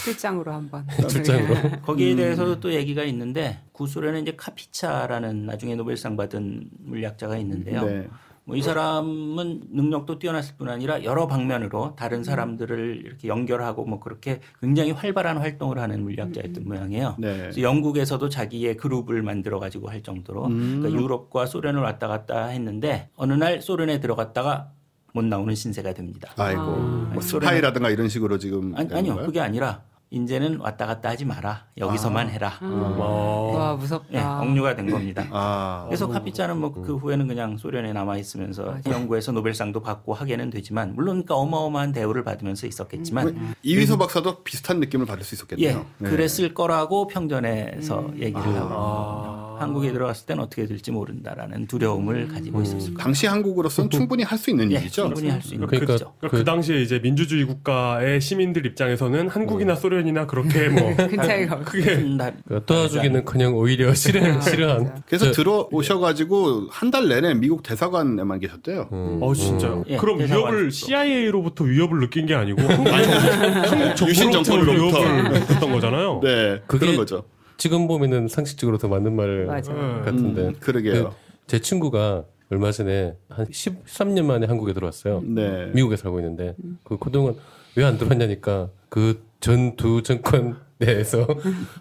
출장으로 한번. 출장으로. 거기에 대해서도 또 얘기가 있는데 구소련에 이제 카피차라는 나중에 노벨상 받은 물리학자가 있는데요. 네. 뭐 이 사람은 능력도 뛰어났을 뿐 아니라 여러 방면으로 다른 사람들을 이렇게 연결하고 뭐 그렇게 굉장히 활발한 활동을 하는 물리학자였던 모양이에요. 네. 그래서 영국에서도 자기의 그룹을 만들어 가지고 할 정도로 그러니까 유럽과 소련을 왔다 갔다 했는데 어느 날 소련에 들어갔다가 못 나오는 신세가 됩니다. 아이고. 뭐 스파이라든가 이런 식으로 지금. 아니요, 건가요? 그게 아니라 이제는 왔다 갔다 하지 마라. 여기서만 해라. 와 무섭다. 예, 억류가 된 겁니다. 그래서 아. 카피차는 뭐 그 후에는 그냥 소련에 남아 있으면서 연구에서 노벨상도 받고 하게는 되지만 물론 그러니까 어마어마한 대우를 받으면서 있었겠지만 이휘소 박사도 비슷한 느낌을 받을 수 있었겠네요. 예, 네. 그랬을 거라고 평전에서 얘기를 하고 한국에 들어갔을 때는 어떻게 될지 모른다라는 두려움을 가지고 있었을 거예요. 당시 한국으로서는 충분히 할 수 있는 예, 일이죠. 충분히 할 수 있는 그러니까 거죠. 그 당시에 이제 민주주의 국가의 시민들 입장에서는 한국이나 소련이나 그렇게 뭐 큰 차이가. 크게 그러니까 도와주기는 그냥 오히려 싫어한. 그래서 들어오셔가지고 한 달 내내 미국 대사관에만 계셨대요. 진짜요? 예, 그럼 대사관에서. 위협을 CIA로부터 위협을 느낀 게 아니고 한국 유신 정부로부터 정권으로부터. 위협을 느꼈던 거잖아요. 네, 그게 그런 거죠. 지금 보면은 상식적으로 더 맞는 말 맞아. 같은데. 그러게요. 제 친구가 얼마 전에 한 13년 만에 한국에 들어왔어요. 네. 미국에 살고 있는데 그동안 왜 안 들어왔냐니까 그 두 정권 내에서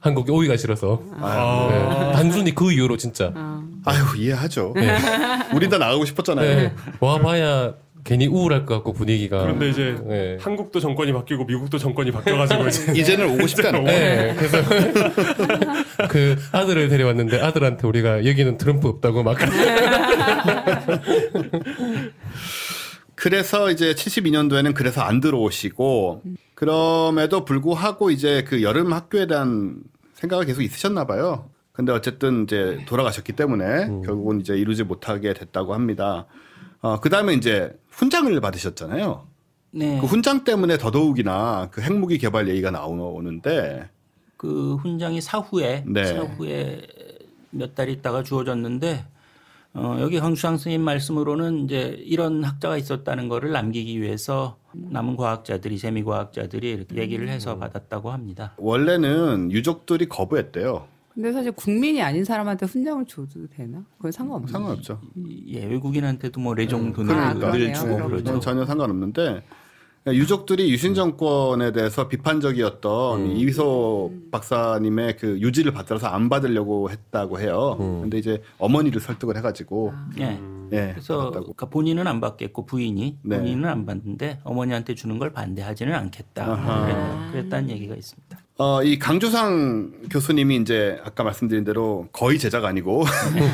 한국에 오기가 싫어서 네. 단순히 그 이유로 진짜 아유 이해하죠. 네. 우리 다 나가고 싶었잖아요. 네. 와봐야 괜히 우울할 것 같고 분위기가. 그런데 이제 네. 한국도 정권이 바뀌고 미국도 정권이 바뀌어가지고 이제는 오고 싶지 않아요. 네, 그래서 그 아들을 데려왔는데 아들한테 우리가 여기는 트럼프 없다고 막 그래서 이제 72년도에는 그래서 안 들어오시고 그럼에도 불구하고 이제 그 여름 학교에 대한 생각을 계속 있으셨나 봐요. 근데 어쨌든 이제 돌아가셨기 때문에 결국은 이제 이루지 못하게 됐다고 합니다. 그 다음에 이제 훈장을 받으셨잖아요. 네. 그 훈장 때문에 더더욱이나 그 핵무기 개발 얘기가 나오는데 그 훈장이 사후에 몇 달 있다가 주어졌는데 여기 황수창 스님 말씀으로는 이제 이런 학자가 있었다는 거를 남기기 위해서 남은 과학자들이 재미과학자들이 이렇게 얘기를 해서 받았다고 합니다. 원래는 유족들이 거부했대요. 근데 사실 국민이 아닌 사람한테 훈장을 줘도 되나? 그건 상관없나요? 상관없죠. 예, 외국인한테도 뭐 레종 돈을 그러니까. 늘 주고 그러네요. 그러죠. 전혀 상관없는데 유족들이 유신 정권에 대해서 비판적이었던 이휘소 박사님의 그 유지를 받들어서 안 받으려고 했다고 해요. 근데 이제 어머니를 설득을 해가지고 예. 예, 그래서 받았다고. 그러니까 본인은 안 받겠고 부인이 네. 본인은 안 받는데 어머니한테 주는 걸 반대하지는 않겠다. 아하. 그랬다는 얘기가 있습니다. 이 강주상 교수님이 이제 아까 말씀드린 대로 거의 제자가 아니고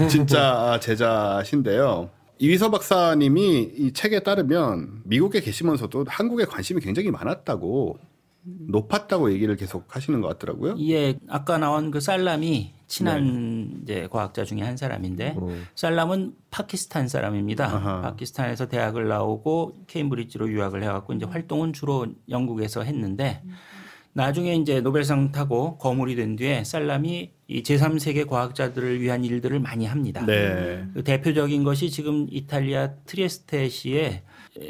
진짜 제자신데요. 이휘서 박사님이 이 책에 따르면 미국에 계시면서도 한국에 관심이 굉장히 많았다고 높았다고 얘기를 계속 하시는 것 같더라고요. 예, 아까 나온 그 살람이 친한 이제 과학자 중에 한 사람인데 살람은 파키스탄 사람입니다. 아하. 파키스탄에서 대학을 나오고 케임브리지로 유학을 해갖고 이제 활동은 주로 영국에서 했는데 나중에 이제 노벨상 타고 거물이 된 뒤에 살람이 이 제3세계 과학자들을 위한 일들을 많이 합니다. 네. 그 대표적인 것이 지금 이탈리아 트리에스테시에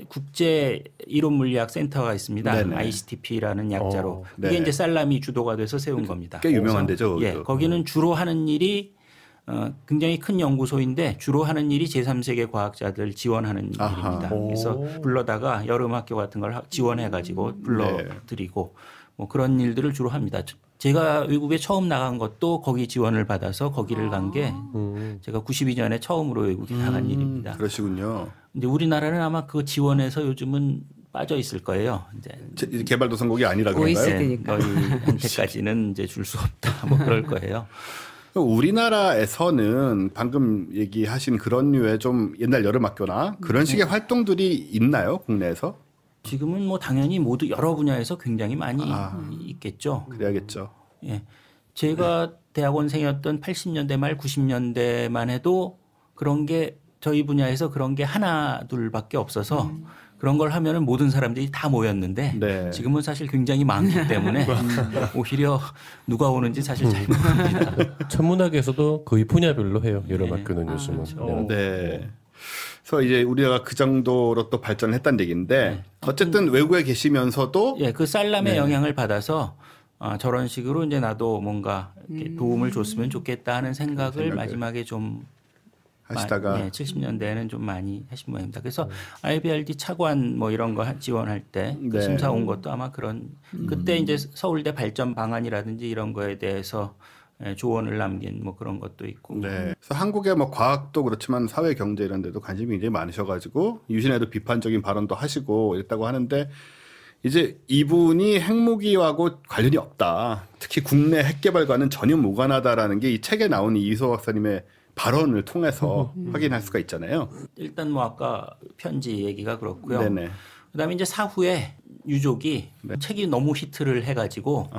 국제 이론 물리학 센터가 있습니다. 네네. ICTP라는 약자로. 네. 이게 이제 살람이 주도가 돼서 세운 겁니다. 꽤 유명한 데죠. 예, 거기는 주로 하는 일이 굉장히 큰 연구소인데 주로 하는 일이 제3세계 과학자들 지원하는 아하. 일입니다. 그래서 불러다가 여름 학교 같은 걸 지원해가지고 불러드리고 뭐 그런 일들을 주로 합니다. 제가 외국에 처음 나간 것도 거기 지원을 받아서 거기를 간 게 제가 92년에 처음으로 외국에 나간 일입니다. 그러시군요. 근데 우리나라는 아마 그 지원에서 요즘은 빠져 있을 거예요. 이제 개발도상국이 아니라 그런가요? OECD니까. 너희한테까지는 이제 줄 수 없다. 뭐 그럴 거예요. 우리나라에서는 방금 얘기하신 그런 류의 좀 옛날 여름학교나 그런 식의 활동들이 있나요? 국내에서? 지금은 뭐 당연히 모두 여러 분야에서 굉장히 많이 있겠죠. 그래야겠죠. 예. 제가 대학원생이었던 80년대 말 90년대만 해도 그런 게 저희 분야에서 그런 게 하나 둘밖에 없어서 그런 걸 하면은 모든 사람들이 다 모였는데 네. 지금은 사실 굉장히 많기 때문에 오히려 누가 오는지 사실 잘 모릅니다. 천문학에서도 거의 분야별로 해요. 여름 학교는 요즘은. 그렇죠. 네. 그래서 이제 우리가 그 정도로 또 발전을 했다는 얘기인데 어쨌든 외국에 계시면서도 예, 그 살람의 영향을 받아서 저런 식으로 이제 나도 뭔가 이렇게 도움을 줬으면 좋겠다 하는 생각을 마지막에 좀 하시다가 70년대에는 좀 많이 하신 모양입니다. 그래서 IBRD 차관 뭐 이런 거 지원할 때 그 네. 심사 온 것도 아마 그런 그때 이제 서울대 발전 방안이라든지 이런 거에 대해서 조언을 남긴 뭐 그런 것도 있고. 네. 그래서 한국의 뭐 과학도 그렇지만 사회 경제 이런 데도 관심이 굉장히 많으셔가지고 유신에도 비판적인 발언도 하시고 이랬다고 하는데 이제 이분이 핵무기하고 관련이 없다. 특히 국내 핵개발과는 전혀 무관하다라는 게 이 책에 나온 이휘소 박사님의 발언을 통해서 확인할 수가 있잖아요. 일단 뭐 아까 편지 얘기가 그렇고요. 네네. 그다음에 이제 사후에 유족이 책이 너무 히트를 해가지고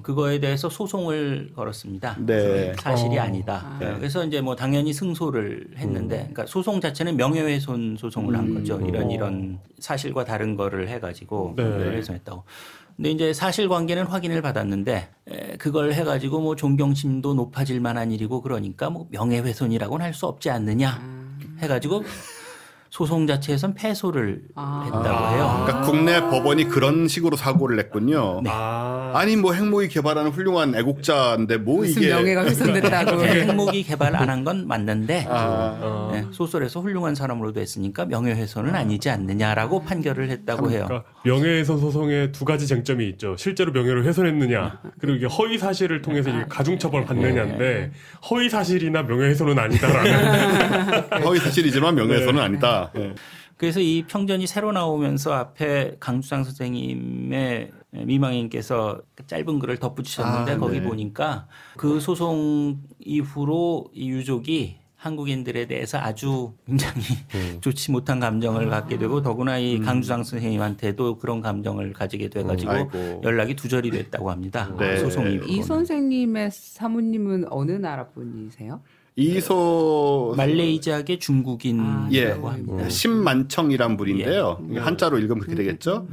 그거에 대해서 소송을 걸었습니다. 네. 사실이 아니다. 그래서 이제 뭐 당연히 승소를 했는데, 그러니까 소송 자체는 명예훼손 소송을 한 거죠. 이런 사실과 다른 거를 해가지고 명예훼손했다고. 근데 이제 사실관계는 확인을 받았는데 그걸 해가지고 뭐 존경심도 높아질 만한 일이고 그러니까 뭐 명예훼손이라고는 할 수 없지 않느냐 해가지고 소송 자체에선 패소를 했다고 해요. 그러니까 국내 법원이 그런 식으로 사고를 냈군요. 아니 뭐 핵무기 개발하는 훌륭한 애국자인데 뭐 무슨 이게 명예가 훼손됐다고. 핵무기 개발 안 한 건 맞는데 네, 소설에서 훌륭한 사람으로도 했으니까 명예훼손은 아니지 않느냐라고 판결을 했다고 해요. 그러니까 명예훼손 소송에 두 가지 쟁점이 있죠. 실제로 명예를 훼손했느냐, 그리고 이게 허위 사실을 통해서 이게 가중처벌 받느냐인데 허위 사실이나 명예훼손은 아니다라는. 허위 사실이지만 명예훼손은 아니다. 네. 그래서 이 평전이 새로 나오면서 앞에 강주상 선생님의 미망인께서 짧은 글을 덧붙이셨는데 거기 네. 보니까 그 소송 이후로 이 유족이 한국인들에 대해서 아주 굉장히 좋지 못한 감정을 갖게 되고 더구나 이 강주상 선생님한테도 그런 감정을 가지게 돼가지고 아이고. 연락이 두절이 됐다고 합니다. 네. 소송 이후로. 이 선생님의 사모님은 어느 나라 분이세요? 이소 말레이시아계 중국인이라고 예, 합니다. 신만청이란 분인데요. 한자로 읽으면 그렇게 되겠죠.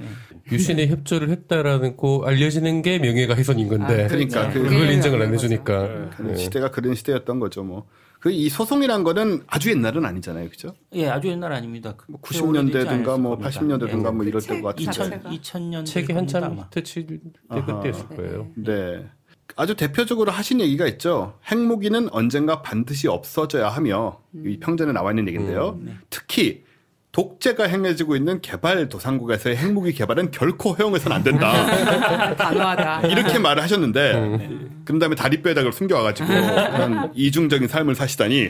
유신에 협조를 했다라고 알려지는 게 명예가 훼손인 건데. 그러니까 네. 그걸 인정을 안 해주니까. 그 시대가 그런 시대였던 거죠. 뭐. 그 이 소송이란 거는 아주 옛날은 아니잖아요, 그죠? 예, 아주 옛날 아닙니다. 90년대든가 뭐 80년대든가 뭐 이럴 때것 같은데. 2000년 책이 한참 히트칠 때 그때였을 거예요. 네. 아주 대표적으로 하신 얘기가 있죠. 핵무기는 언젠가 반드시 없어져야 하며 이 평전에 나와 있는 얘기인데요. 특히 독재가 행해지고 있는 개발도상국에서의 핵무기 개발은 결코 허용해서는 안 된다. 단호하다. 이렇게 말을 하셨는데 그런 다음에 다리뼈에다가 숨겨와가지고 그런 이중적인 삶을 사시다니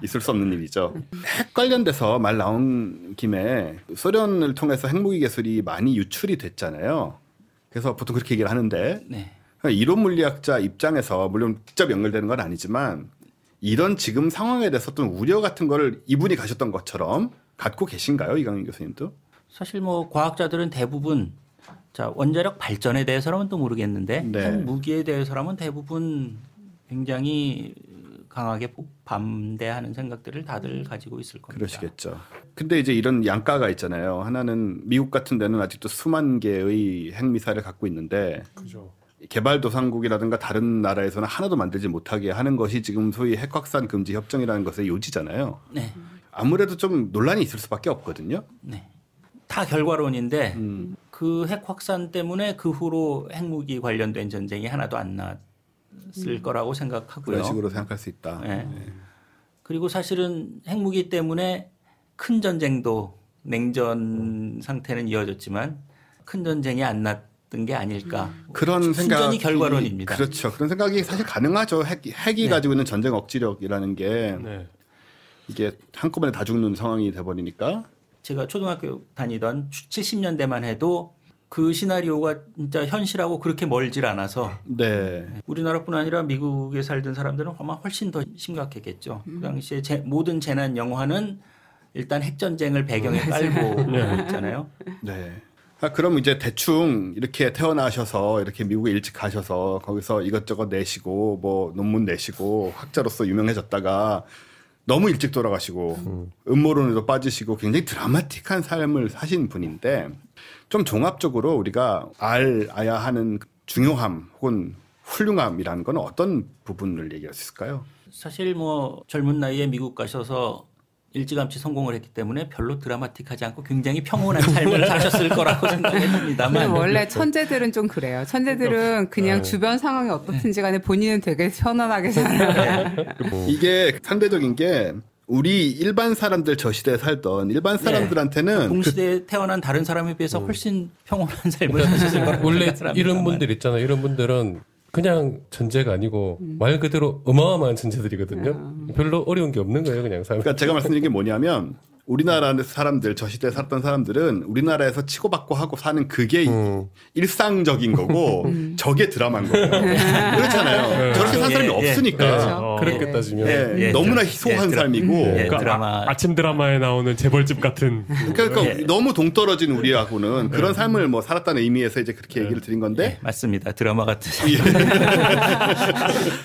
있을 수 없는 일이죠. 핵 관련돼서 말 나온 김에 소련을 통해서 핵무기 기술이 많이 유출이 됐잖아요. 그래서 보통 그렇게 얘기를 하는데 네. 이론 물리학자 입장에서 물론 직접 연결되는 건 아니지만 이런 지금 상황에 대해서 어떤 우려 같은 거를 이분이 가셨던 것처럼 갖고 계신가요? 이강윤 교수님도? 사실 뭐 과학자들은 대부분 자 원자력 발전에 대해서라면 또 모르겠는데 네. 핵무기에 대해서라면 대부분 굉장히 강하게 반대하는 생각들을 다들 가지고 있을 겁니다. 그러시겠죠. 근데 이제 이런 양가가 있잖아요. 하나는 미국 같은 데는 아직도 수만 개의 핵미사일을 갖고 있는데 그죠. 개발도상국이라든가 다른 나라에서는 하나도 만들지 못하게 하는 것이 지금 소위 핵확산 금지 협정이라는 것의 요지잖아요. 네. 아무래도 좀 논란이 있을 수밖에 없거든요. 네. 다 결과론인데 그 핵 확산 때문에 그 후로 핵무기 관련된 전쟁이 하나도 안 났을 거라고 생각하고요. 그런 식으로 생각할 수 있다. 네. 그리고 사실은 핵무기 때문에 큰 전쟁도 냉전 상태는 이어졌지만 큰 전쟁이 안 났던 게 아닐까. 그런 생각이 순전히 결과론입니다. 그렇죠. 그런 생각이 사실 가능하죠. 핵이 네. 가지고 있는 전쟁 억지력이라는 게 네. 이게 한꺼번에 다 죽는 상황이 돼버리니까. 제가 초등학교 다니던 70년대만 해도 그 시나리오가 진짜 현실하고 그렇게 멀질 않아서 네. 우리나라뿐 아니라 미국에 살던 사람들은 아마 훨씬 더 심각했겠죠. 그 당시에 모든 재난 영화는 일단 핵전쟁을 배경에 깔고 있잖아요. 네. 그럼 이제 대충 이렇게 태어나셔서 이렇게 미국에 일찍 가셔서 거기서 이것저것 내시고 뭐 논문 내시고 학자로서 유명해졌다가 너무 일찍 돌아가시고 음모론에도 빠지시고 굉장히 드라마틱한 삶을 사신 분인데 좀 종합적으로 우리가 알아야 하는 중요함 혹은 훌륭함이라는 건 어떤 부분을 얘기할 수 있을까요? 사실 뭐 젊은 나이에 미국 가셔서 일찌감치 성공을 했기 때문에 별로 드라마틱하지 않고 굉장히 평온한 삶을 사셨을 거라고 생각합니다만 원래 천재들은 좀 그래요. 천재들은 그냥 주변 상황이 어떻든지 간에 본인은 되게 편안하게 살아요. 이게 상대적인 게 우리 일반 사람들 저 시대에 살던 일반 사람들한테는 동시대에 태어난 다른 사람에 비해서 훨씬 평온한 삶을 사셨을 거라고 원래 생각합니다만. 이런 분들 있잖아요. 이런 분들은 그냥 천재가 아니고 말 그대로 어마어마한 천재들이거든요. 별로 어려운 게 없는 거예요. 그냥 삶. 그러니까 제가 말씀드린 게 뭐냐면 우리나라 사람들 저 시대에 살던 사람들은 우리나라에서 치고받고 하고 사는 그게 일상적인 거고 저게 드라마인 거예요. 그렇잖아요. 저렇게 사는 사람이 없으니까. 그렇게 따지면. 네, 너무나 희소한 삶이고 그러니까 그러니까 아침 드라마에 나오는 재벌집 같은. 그러니까 너무 동떨어진 우리하고는 그런 삶을 뭐 살았다는 의미에서 이제 그렇게 얘기를 드린 건데 맞습니다. 드라마 같은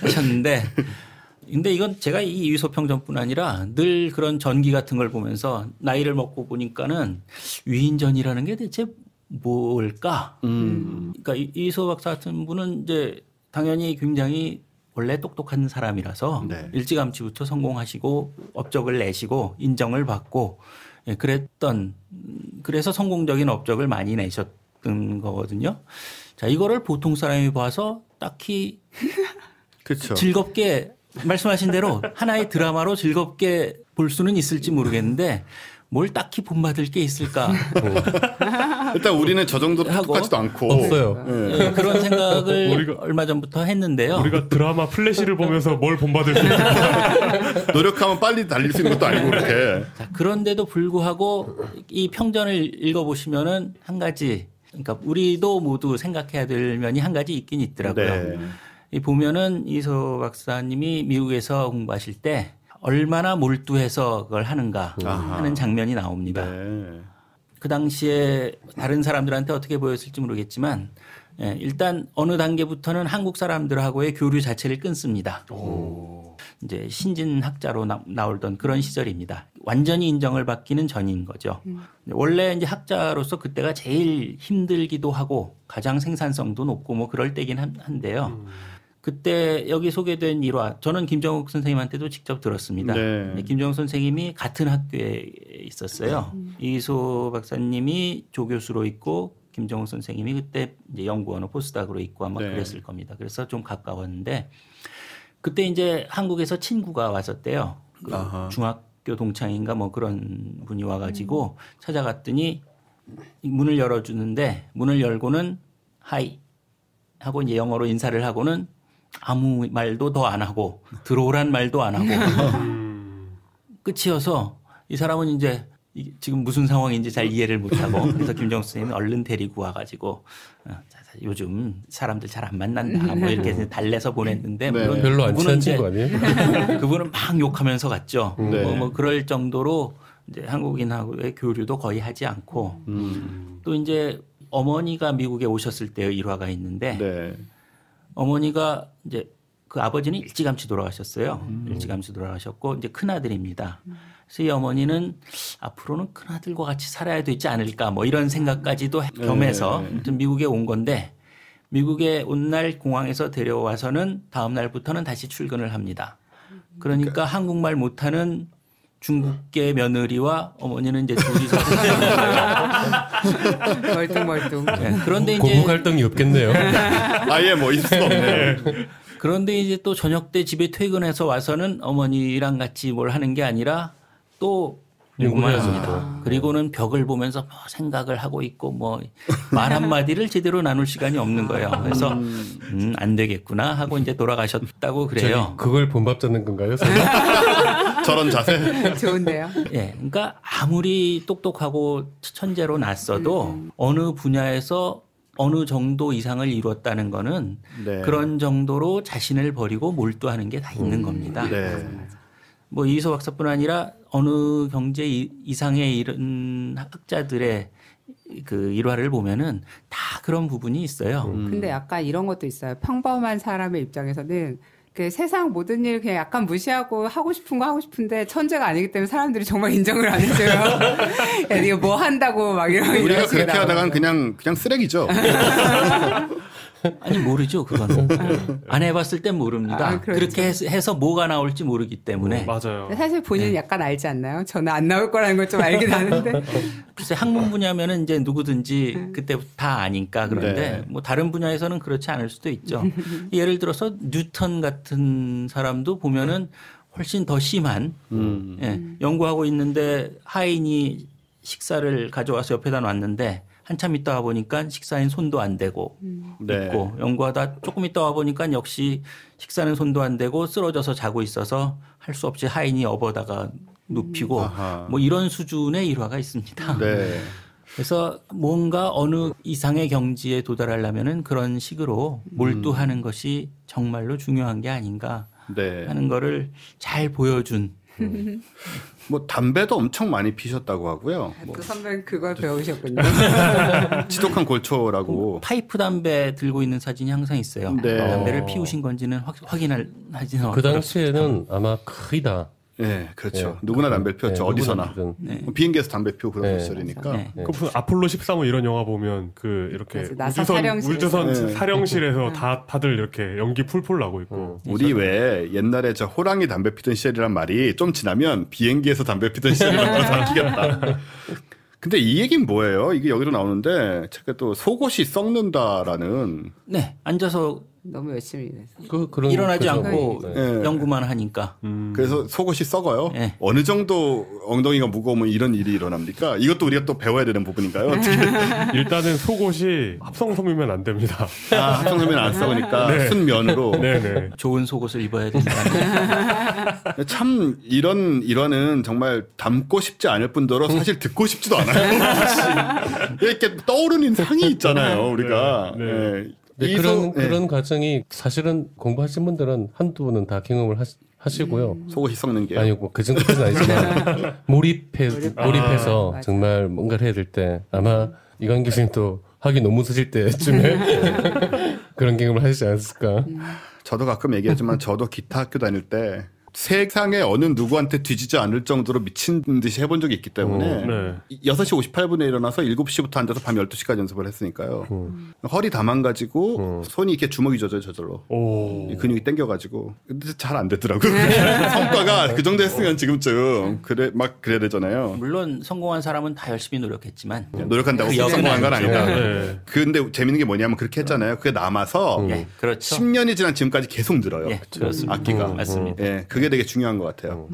하셨는데 근데 이건 제가 이 이휘소 평전뿐 아니라 늘 그런 전기 같은 걸 보면서 나이를 먹고 보니까는 위인전이라는 게 대체 뭘까? 그러니까 이휘소 박사 같은 분은 이제 당연히 굉장히 원래 똑똑한 사람이라서 네. 일찌감치부터 성공하시고 업적을 내시고 인정을 받고 그래서 성공적인 업적을 많이 내셨던 거거든요. 자, 이거를 보통 사람이 봐서 딱히 그렇죠. 즐겁게 말씀하신 대로 하나의 드라마로 즐겁게 볼 수는 있을지 모르겠는데 뭘 딱히 본받을 게 있을까? 일단 우리는 저 정도로 똑똑하지도 않고 없어요. 네, 그런 생각을 얼마 전부터 했는데요. 우리가 드라마 플래시를 보면서 뭘 본받을 수 있을까? 노력하면 빨리 달릴 수 있는 것도 아니고 그렇게. 자, 그런데도 불구하고 이 평전을 읽어보시면은 한 가지, 그러니까 우리도 모두 생각해야 될 면이 한 가지 있긴 있더라고요. 네. 이 보면은 이소 박사님이 미국에서 공부하실 때 얼마나 몰두해서 그걸 하는가 하는 장면이 나옵니다. 네. 그 당시에 다른 사람들한테 어떻게 보였을지 모르겠지만 일단 어느 단계부터는 한국 사람들하고의 교류 자체를 끊습니다. 이제 신진학자로 나오던 그런 시절입니다. 완전히 인정을 받기는 전인 거죠. 원래 이제 학자로서 그때가 제일 힘들기도 하고 가장 생산성도 높고 뭐 그럴 때긴 한데요. 그때 여기 소개된 일화, 저는 김정욱 선생님한테도 직접 들었습니다. 네. 김정욱 선생님이 같은 학교에 있었어요. 이소 박사님이 조교수로 있고 김정욱 선생님이 그때 이제 연구원으로 포스닥으로 있고 아마 네. 그랬을 겁니다. 그래서 좀 가까웠는데 그때 이제 한국에서 친구가 왔었대요. 그 중학교 동창인가 뭐 그런 분이 와가지고 찾아갔더니 문을 열어주는데 문을 열고는 하이 하고 이제 영어로 인사를 하고는 아무 말도 더 안 하고 들어오란 말도 안 하고 끝이어서 이 사람은 이제 지금 무슨 상황인지 잘 이해를 못하고 그래서 김정수 선생님이 얼른 데리고 와가지고 요즘 사람들 잘 안 만난다 뭐 이렇게 달래서 보냈는데 네. 물론 별로 안 그분은 친한 이제 친구 아니에요? 그분은 막 욕하면서 갔죠. 네. 뭐 그럴 정도로 이제 한국인하고의 교류도 거의 하지 않고 또 이제 어머니가 미국에 오셨을 때의 일화가 있는데 네. 어머니가 이제 그 아버지는 일찌감치 돌아가셨어요. 일찌감치 돌아가셨고 이제 큰 아들입니다. 그래서 이 어머니는 앞으로는 큰 아들과 같이 살아야 되지 않을까 뭐 이런 생각까지도 겸해서 아무튼 미국에 온 건데 미국에 온 날 공항에서 데려와서는 다음 날부터는 다시 출근을 합니다. 그러니까 한국말 못하는 중국계 며느리와 어머니는 이제 둘이서 멀뚱멀뚱. 네, 그런데 고부 이제 갈등이 없겠네요. 아예 뭐 있을 수가 없네. 그런데 이제 또 저녁 때 집에 퇴근해서 와서는 어머니랑 같이 뭘 하는 게 아니라 또 공부만 연구해야죠, 합니다. 그리고는 벽을 보면서 뭐 생각을 하고 있고 뭐 말 한마디를 제대로 나눌 시간이 없는 거예요. 그래서 안 되겠구나 하고 이제 돌아가셨다고 그래요. 그걸 본밥 잡는 건가요? 저런 자세. 좋은데요. 예, 그러니까 아무리 똑똑하고 천재로 났어도 어느 분야에서 어느 정도 이상을 이뤘다는 거는 네. 그런 정도로 자신을 버리고 몰두하는 게 다 있는 겁니다. 네. 뭐 이소 박사뿐 아니라 어느 경제 이상에 이른 학자들의 그 일화를 보면은 다 그런 부분이 있어요. 근데 약간 이런 것도 있어요. 평범한 사람의 입장에서는 그 세상 모든 일 그냥 약간 무시하고 하고 싶은 거 하고 싶은데 천재가 아니기 때문에 사람들이 정말 인정을 안 해줘요. 야, 이거 뭐 한다고 막 이런 우리가 식으로 그렇게 하다간 나오고. 그냥 쓰레기죠. 아니 모르죠 그거는 안 해봤을 땐 모릅니다. 아, 그렇죠. 그렇게 해서 뭐가 나올지 모르기 때문에 맞아요. 사실 본인은 약간 알지 않나요? 저는 안 나올 거라는 걸 좀 알긴 아는데. 글쎄 학문 분야면은 이제 누구든지 그때부터 다 아니까 그런데 네. 뭐 다른 분야에서는 그렇지 않을 수도 있죠. 예를 들어서 뉴턴 같은 사람도 보면은 훨씬 더 심한 예, 연구하고 있는데 하인이 식사를 가져와서 옆에다 놨는데 한참 있다 와 보니까 식사엔 손도 안 대고 네. 있고 연구하다 조금 있다 와 보니까 역시 식사는 손도 안 대고 쓰러져서 자고 있어서 할 수 없이 하인이 업어다가 눕히고 아하. 뭐 이런 수준의 일화가 있습니다. 네. 그래서 뭔가 어느 이상의 경지에 도달하려면은 그런 식으로 몰두하는 것이 정말로 중요한 게 아닌가 네. 하는 거를 잘 보여준 뭐 담배도 엄청 많이 피셨다고 하고요. 또 선배는 그걸 배우셨군요. 지독한 골초라고. 파이프 담배 들고 있는 사진이 항상 있어요. 네. 담배를 피우신 건지는 확인을 하지는 그 당시에는 아마 거의 다 네, 그렇죠. 네. 누구나 담배 피웠죠. 네, 어디서나. 누구나 네. 비행기에서 담배 피우고 그런 네. 시절이니까. 네. 네. 그 무슨 아폴로 13호 이런 영화 보면 그 이렇게 맞아, 나사 사령실에서. 우주선 네. 사령실에서 다들 이렇게 연기 풀풀 나고 있고. 우리 왜 옛날에 저 호랑이 담배 피던 시절이란 말이 좀 지나면 비행기에서 담배 피던 시절이라는 걸 삼키겠다. 근데 이 얘기는 뭐예요? 이게 여기로 나오는데 제가 또 속옷이 썩는다라는. 네, 앉아서 너무 열심히 일해서. 그런 일어나지 그죠. 않고 네. 연구만 하니까. 그래서 속옷이 썩어요. 네. 어느 정도 엉덩이가 무거우면 이런 일이 일어납니까? 이것도 우리가 또 배워야 되는 부분인가요? 어떻게? 일단은 속옷이 합성섬이면 안 됩니다. 합성섬유는 안 썩으니까 네. 순면으로. 네네. 좋은 속옷을 입어야 된다는. 참 이런 일화는 정말 담고 싶지 않을 뿐더러 사실 듣고 싶지도 않아요. 이렇게 떠오르는 상이 있잖아요, 우리가. 네, 네. 네, 네. 그런 과정이 사실은 공부하신 분들은 한두 분은 다 경험을 하시고요. 속옷이 썩는 게. 아니고 그 정도까지는 아니지만 몰입해서 맞아. 정말 뭔가를 해야 될 때 아마 이관 교수님도 하기 너무 쓰실 때쯤에 그런 경험을 하시지 않았을까. 저도 가끔 얘기하지만 저도 기타 학교 다닐 때 세상에 어느 누구한테 뒤지지 않을 정도로 미친 듯이 해본 적이 있기 때문에 네. 6시 58분에 일어나서 7시부터 앉아서 밤 12시까지 연습을 했으니까요. 허리 다 망가지고 손이 이렇게 주먹이 젖어요, 저절로. 오. 이 근육이 땡겨가지고. 근데 잘 안 되더라고요. 성과가 그 정도 했으면 지금쯤 그래야 되잖아요. 물론 성공한 사람은 다 열심히 노력했지만 노력한다고 그 역은 성공한 건 아니죠. 아니다. 네. 근데 재밌는 게 뭐냐면 그렇게 했잖아요. 그게 남아서 예, 그렇죠. 10년이 지난 지금까지 계속 늘어요. 예, 그렇습니다. 악기가. 맞습니다. 예, 그게 되게 중요한 것 같아요.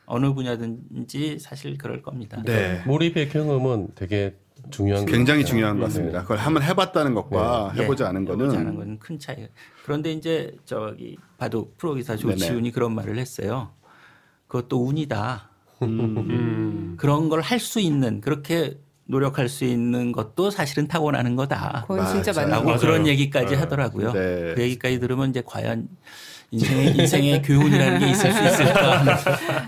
어느 분야든지 사실 그럴 겁니다. 네. 몰입의 경험은 되게 중요한 굉장히 것 같아요. 중요한 것 같습니다. 그걸 한번 해봤다는 것과 해보지 않은 거는 해보지 않은 건 큰 차이. 그런데 이제 저기 바둑 프로기사 조치훈이 그런 말을 했어요. 그것도 운이다. 그런 걸 할 수 있는 그렇게 노력할 수 있는 것도 사실은 타고나는 거다. 그건 진짜 맞아요. 맞는 라고 거 맞아요. 그런 얘기까지 하더라고요. 네. 그 얘기까지 들으면 이제 과연 인생의 교훈이라는 게 있을 수 있을까 하는.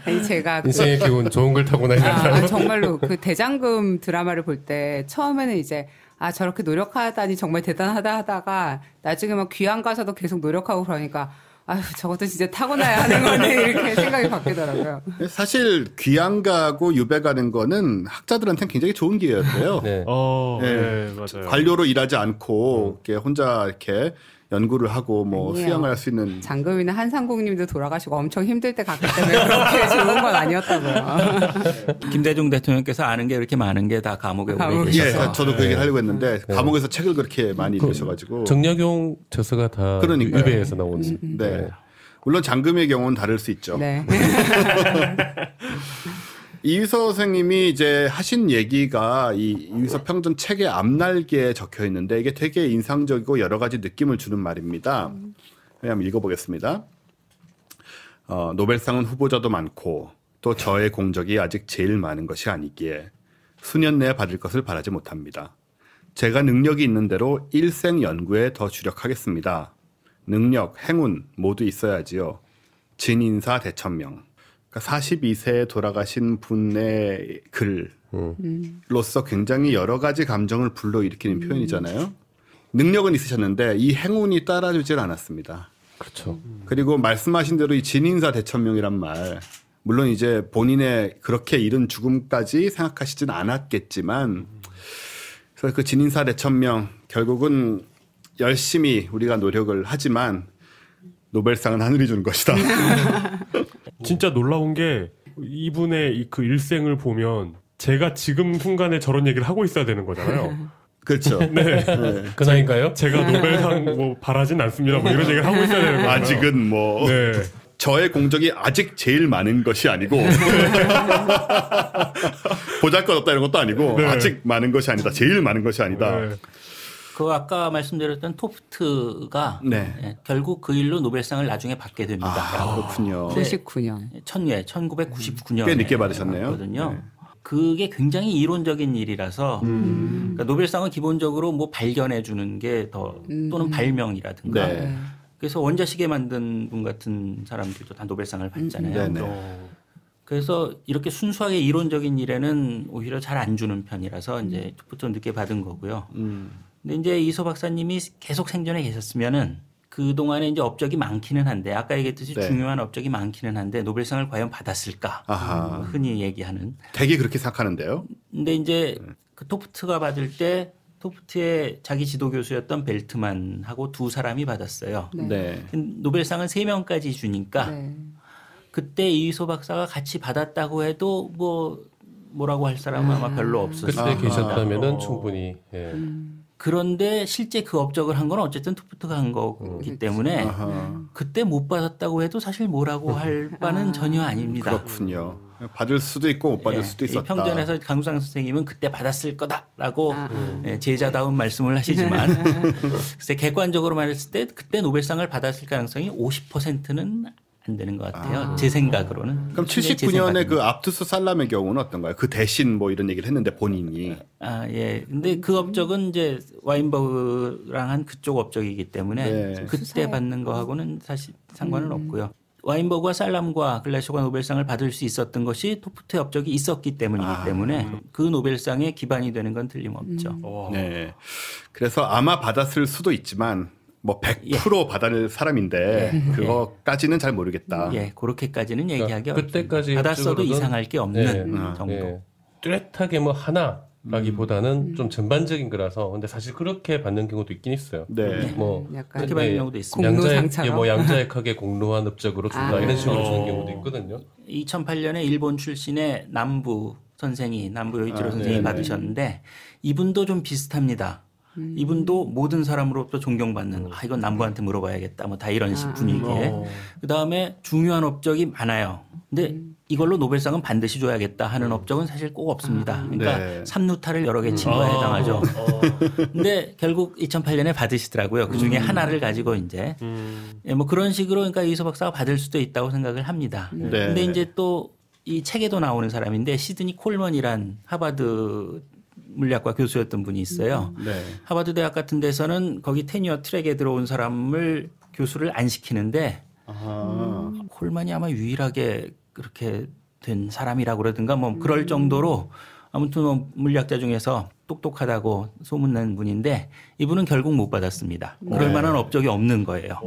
아니 제가 인생의 기운 좋은 걸 타고나야 된다. 정말로 그 대장금 드라마를 볼 때 처음에는 이제 저렇게 노력하다니 정말 대단하다 하다가 나중에 막 귀향 가서도 계속 노력하고 그러니까 아유 저것도 진짜 타고나야 하는 거네 이렇게 생각이 바뀌더라고요. 사실 귀향 가고 유배 가는 거는 학자들한테는 굉장히 좋은 기회였대요. 네. 네, 맞아요. 관료로 일하지 않고 이렇게 혼자 이렇게 연구를 하고 뭐 아니에요. 수양을 할 수 있는. 장금이나 한상국님도 돌아가시고 엄청 힘들 때 갔기 때문에 그렇게 좋은 건 아니었다고요. 김대중 대통령께서 아는 게 이렇게 많은 게 다 감옥에 오래 감옥에 예, 계셔서 저도 그 얘기를 하려고 했는데 감옥에서 책을 그렇게 많이 읽으셔가지고. 정약용 저서가 다 그러니까요. 유배에서 나온. 네. 물론 장금의 경우는 다를 수 있죠. 네. 이휘서 선생님이 이제 하신 얘기가 이 이휘서 평전 책의 앞날개에 적혀 있는데 이게 되게 인상적이고 여러 가지 느낌을 주는 말입니다. 한번 읽어보겠습니다. 노벨상은 후보자도 많고 또 저의 공적이 아직 제일 많은 것이 아니기에 수년 내에 받을 것을 바라지 못합니다. 제가 능력이 있는 대로 일생 연구에 더 주력하겠습니다. 능력, 행운 모두 있어야지요. 진인사 대천명. 그러니까 42세에 돌아가신 분의 글로서 굉장히 여러 가지 감정을 불러일으키는 표현이잖아요. 능력은 있으셨는데 이 행운이 따라주질 않았습니다. 그렇죠. 그리고 말씀하신 대로 이 진인사 대천명이란 말, 물론 이제 본인의 그렇게 이른 죽음까지 생각하시진 않았겠지만, 그래서 그 진인사 대천명 결국은 열심히 우리가 노력을 하지만 노벨상은 하늘이 주는 것이다. 진짜 놀라운 게 이분의 그 일생을 보면 제가 지금 순간에 저런 얘기를 하고 있어야 되는 거잖아요. 그렇죠. 네. 그 나이인가요? 제가 노벨상 뭐 바라진 않습니다. 뭐 이런 얘기를 하고 있어야 되는 거예요. 아직은 뭐 네. 저의 공적이 아직 제일 많은 것이 아니고 보잘것없다 이런 것도 아니고 네. 아직 많은 것이 아니다. 제일 많은 것이 아니다. 네. 그 아까 말씀드렸던 토프트가 네. 예, 결국 그 일로 노벨상을 나중에 받게 됩니다. 그렇군요. 99년. 1999년에 꽤 늦게 받으셨네요. 거든요. 그게 굉장히 이론적인 일이라서 그러니까 노벨상은 기본적으로 뭐 발견해 주는 게 더 또는 발명이라든가 네. 그래서 원자시계 만든 분 같은 사람들도 다 노벨상을 받잖아요. 네네. 그래서 이렇게 순수하게 이론적인 일에는 오히려 잘 안 주는 편이라서 이제 부터 늦게 받은 거고요. 근데 이제 이소 박사님이 계속 생존해 계셨으면은 그동안에 이제 업적이 많기는 한데 아까 얘기했듯이 네. 중요한 업적이 많기는 한데 노벨상을 과연 받았을까? 아하. 흔히 얘기하는. 되게 그렇게 생각하는데요. 근데 이제 그 토프트가 받을 때 토프트의 자기 지도 교수였던 벨트만하고 두 사람이 받았어요. 네. 노벨상은 3명까지 주니까 네. 그때 이휘소 박사가 같이 받았다고 해도 뭐라고 할 사람은 아마 별로 없었어요. 그때 아하. 계셨다면은 충분히 예. 그런데 실제 그 업적을 한 건 어쨌든 토프트가 한 거기 때문에 아하. 그때 못 받았다고 해도 사실 뭐라고 할 바는 전혀 아닙니다. 그렇군요. 받을 수도 있고 못 받을 수도 이 있었다. 평전에서 강수상 선생님은 그때 받았을 거다라고 제자다운 말씀을 하시지만 글쎄 객관적으로 말했을 때 그때 노벨상을 받았을 가능성이 50%는 안 되는 것 같아요. 제 생각으로는. 그럼 제 79년에 생각입니다. 그 압투스 살람의 경우는 어떤가요? 그 대신 뭐 이런 얘기를 했는데 본인이. 예. 근데 그 업적은 이제 와인버그랑 한 그쪽 업적이기 때문에 네. 그때 수사에. 받는 거하고는 사실 상관은 없고요. 와인버그와 살람과 글라시오가 노벨상을 받을 수 있었던 것이 토프트의 업적이 있었기 때문이기 때문에 그 노벨상의 기반이 되는 건 틀림없죠. 네. 그래서 아마 받았을 수도 있지만 뭐 100% 받을 사람인데 그거까지는 잘 모르겠다. 예, 그렇게까지는 얘기하기 그러니까 그때까지 받았어도 협조로는 이상할 게 없는 정도. 예. 뚜렷하게 뭐 하나라기보다는 좀 전반적인 거라서 근데 사실 그렇게 받는 경우도 있긴 있어요. 네. 뭐 약간 그렇게 받는 예, 경우도 있습니다. 공로상처럼. 뭐 양자역학의 공로한 업적으로 준다 이런 식으로 주는 경우도 있거든요. 2008년에 일본 출신의 남부 요이치로 선생님이 네네. 받으셨는데 이분도 좀 비슷합니다. 이분도 모든 사람으로부터 존경받는 이건 남부한테 물어봐야겠다 뭐 다 이런 식 분위기에 그다음에 중요한 업적이 많아요. 근데 이걸로 노벨상은 반드시 줘야겠다 하는 업적은 사실 꼭 없습니다. 그러니까 네. 삼루타를 여러 개 친 거에 해당하죠. 근데 결국 2008년에 받으시더라고요. 그 중에 하나를 가지고 이제 예, 뭐 그런 식으로 그러니까 이휘소 박사가 받을 수도 있다고 생각을 합니다. 네. 근데 이제 또 이 책에도 나오는 사람인데 시드니 콜먼이란 하버드 물리학과 교수였던 분이 있어요. 네. 하버드 대학 같은 데서는 거기 테니어 트랙에 들어온 사람을 교수를 안 시키는데 아하. 콜만이 아마 유일하게 그렇게 된 사람이라고 그러든가 뭐 그럴 정도로 아무튼 뭐 물리학자 중에서 똑똑하다고 소문난 분인데 이분은 결국 못 받았습니다. 그럴 만한 업적이 없는 거예요.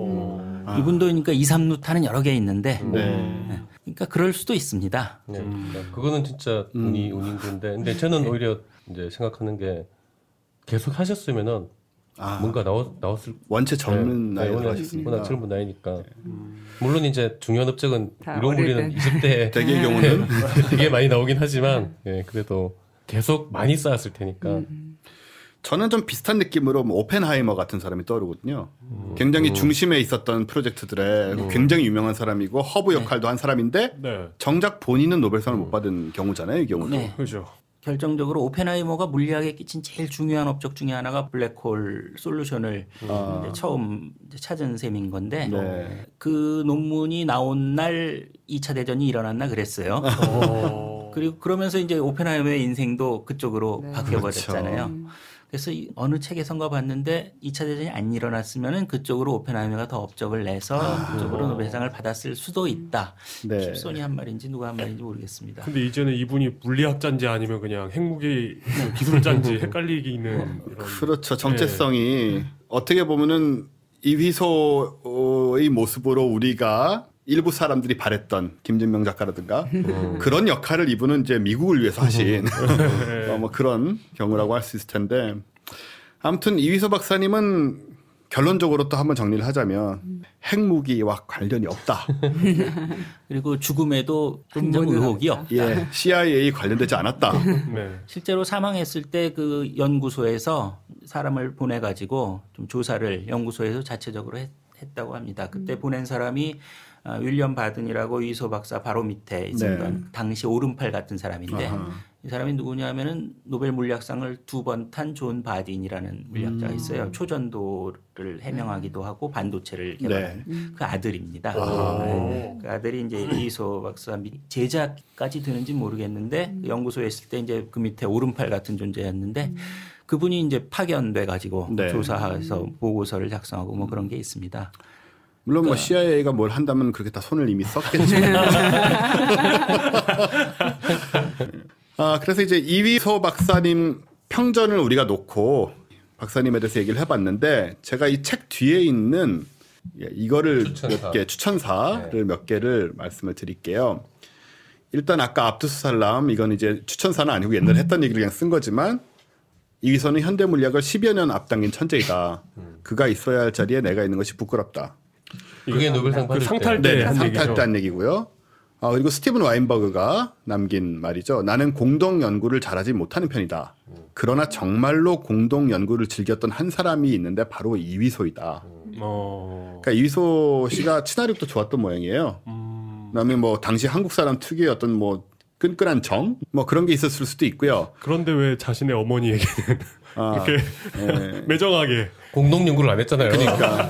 이분도 그러니까 2, 3루타는 여러 개 있는데 네. 그러니까 그럴 수도 있습니다. 네, 그러니까 그거는 진짜 운인 건데, 근데 저는 오히려 이제 생각하는 게 계속 하셨으면은 뭔가 나왔을 원체 젊은 나이에 워낙 들어가셨으니까. 젊은 나이니까. 물론 이제 중요한 업적은 다 이런 어릴 우리는 때. 20대 대개의 경우는 되게 많이 나오긴 하지만, 예, 그래도 계속 많이 쌓았을 테니까. 저는 좀 비슷한 느낌으로 뭐 오펜하이머 같은 사람이 떠오르거든요. 굉장히 중심에 있었던 프로젝트들에 굉장히 유명한 사람이고 허브 역할도 한 사람인데 네. 정작 본인은 노벨상을 못 받은 경우잖아요. 이 경우도. 네. 그죠. 결정적으로 오펜하이머가 물리학에 끼친 제일 중요한 업적 중에 하나가 블랙홀 솔루션을 이제 처음 이제 찾은 셈인 건데 네. 그 논문이 나온 날 2차 대전이 일어났나 그랬어요. 그리고 그러면서 이제 오펜하이머의 인생도 그쪽으로 바뀌어버렸잖아요. 그래서 어느 책에선가 봤는데 2차 대전이 안 일어났으면은 그쪽으로 오펜하이머가 더 업적을 내서 그쪽으로 노벨상을 받았을 수도 있다. 네. 킵손이 한 말인지 누가 한 말인지 모르겠습니다. 근데 이제는 이분이 물리학자인지 아니면 그냥 핵무기 기술자인지 헷갈리는 이런. 그렇죠. 정체성이 어떻게 보면은 이휘소의 모습으로 우리가 일부 사람들이 바랬던 김진명 작가라든가 그런 역할을 이분은 이제 미국을 위해서 하신 뭐 그런 경우라고 할 수 있을 텐데 아무튼 이휘소 박사님은 결론적으로 또 한번 정리를 하자면 핵무기와 관련이 없다. 그리고 죽음에도 한 점 의혹이 없다. 예, CIA 관련되지 않았다. 네. 실제로 사망했을 때 그 연구소에서 사람을 보내가지고 좀 조사를 연구소에서 자체적으로 했다고 합니다. 그때 보낸 사람이 윌리엄 바든이라고 이휘소 박사 바로 밑에 있었던 당시 오른팔 같은 사람인데 이 사람이 누구냐면은 노벨 물리학상을 2번 탄 존 바딘이라는 물리학자가 있어요. 초전도를 해명하기도 하고 반도체를 개발한 그 아들입니다. 네. 그 아들이 이제 이휘소 박사 제자까지 되는지 모르겠는데 연구소에 있을 때 이제 그 밑에 오른팔 같은 존재였는데 그분이 이제 파견돼 가지고 조사해서 보고서를 작성하고 뭐 그런 게 있습니다. 물론 뭐 CIA가 뭘 한다면 그렇게 다 손을 이미 썼겠죠. 그래서 이제 이휘소 박사님 평전을 우리가 놓고 박사님에 대해서 얘기를 해봤는데 제가 이 책 뒤에 있는 예, 이거를 추천사. 몇 개, 추천사를 몇 개를 말씀을 드릴게요. 일단 아까 압두스살람 이건 이제 추천사는 아니고 옛날에 했던 얘기를 그냥 쓴 거지만 이위소는 현대 물리학을 10여 년 앞당긴 천재이다. 그가 있어야 할 자리에 내가 있는 것이 부끄럽다. 그게 노벨상 받을 그 상탈 때. 때 한 상탈 얘기죠. 때 한 얘기고요. 그리고 스티븐 와인버그가 남긴 말이죠. 나는 공동 연구를 잘하지 못하는 편이다. 그러나 정말로 공동 연구를 즐겼던 한 사람이 있는데 바로 이위소이다. 그러니까 이위소 씨가 친화력도 좋았던 모양이에요. 그다음에 뭐 당시 한국 사람 특유의 어떤 뭐 끈끈한 정? 뭐 그런 게 있었을 수도 있고요. 그런데 왜 자신의 어머니에게는 이렇게 예. 매정하게 공동 연구를 안 했잖아요. 그러니까.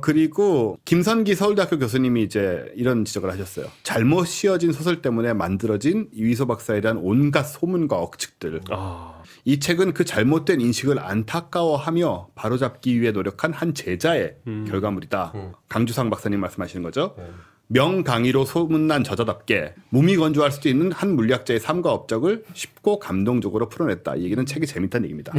그리고 김선기 서울대학교 교수님이 이제 이런 지적을 하셨어요. 잘못 씌어진 소설 때문에 만들어진 이위소 박사에 대한 온갖 소문과 억측들. 이 책은 그 잘못된 인식을 안타까워하며 바로잡기 위해 노력한 한 제자의 결과물이다. 강주상 박사님 말씀하시는 거죠. 명강의로 소문난 저자답게 무미건조할 수도 있는 한 물리학자의 삶과 업적을 쉽고 감동적으로 풀어냈다. 이 얘기는 책이 재밌다는 얘기입니다.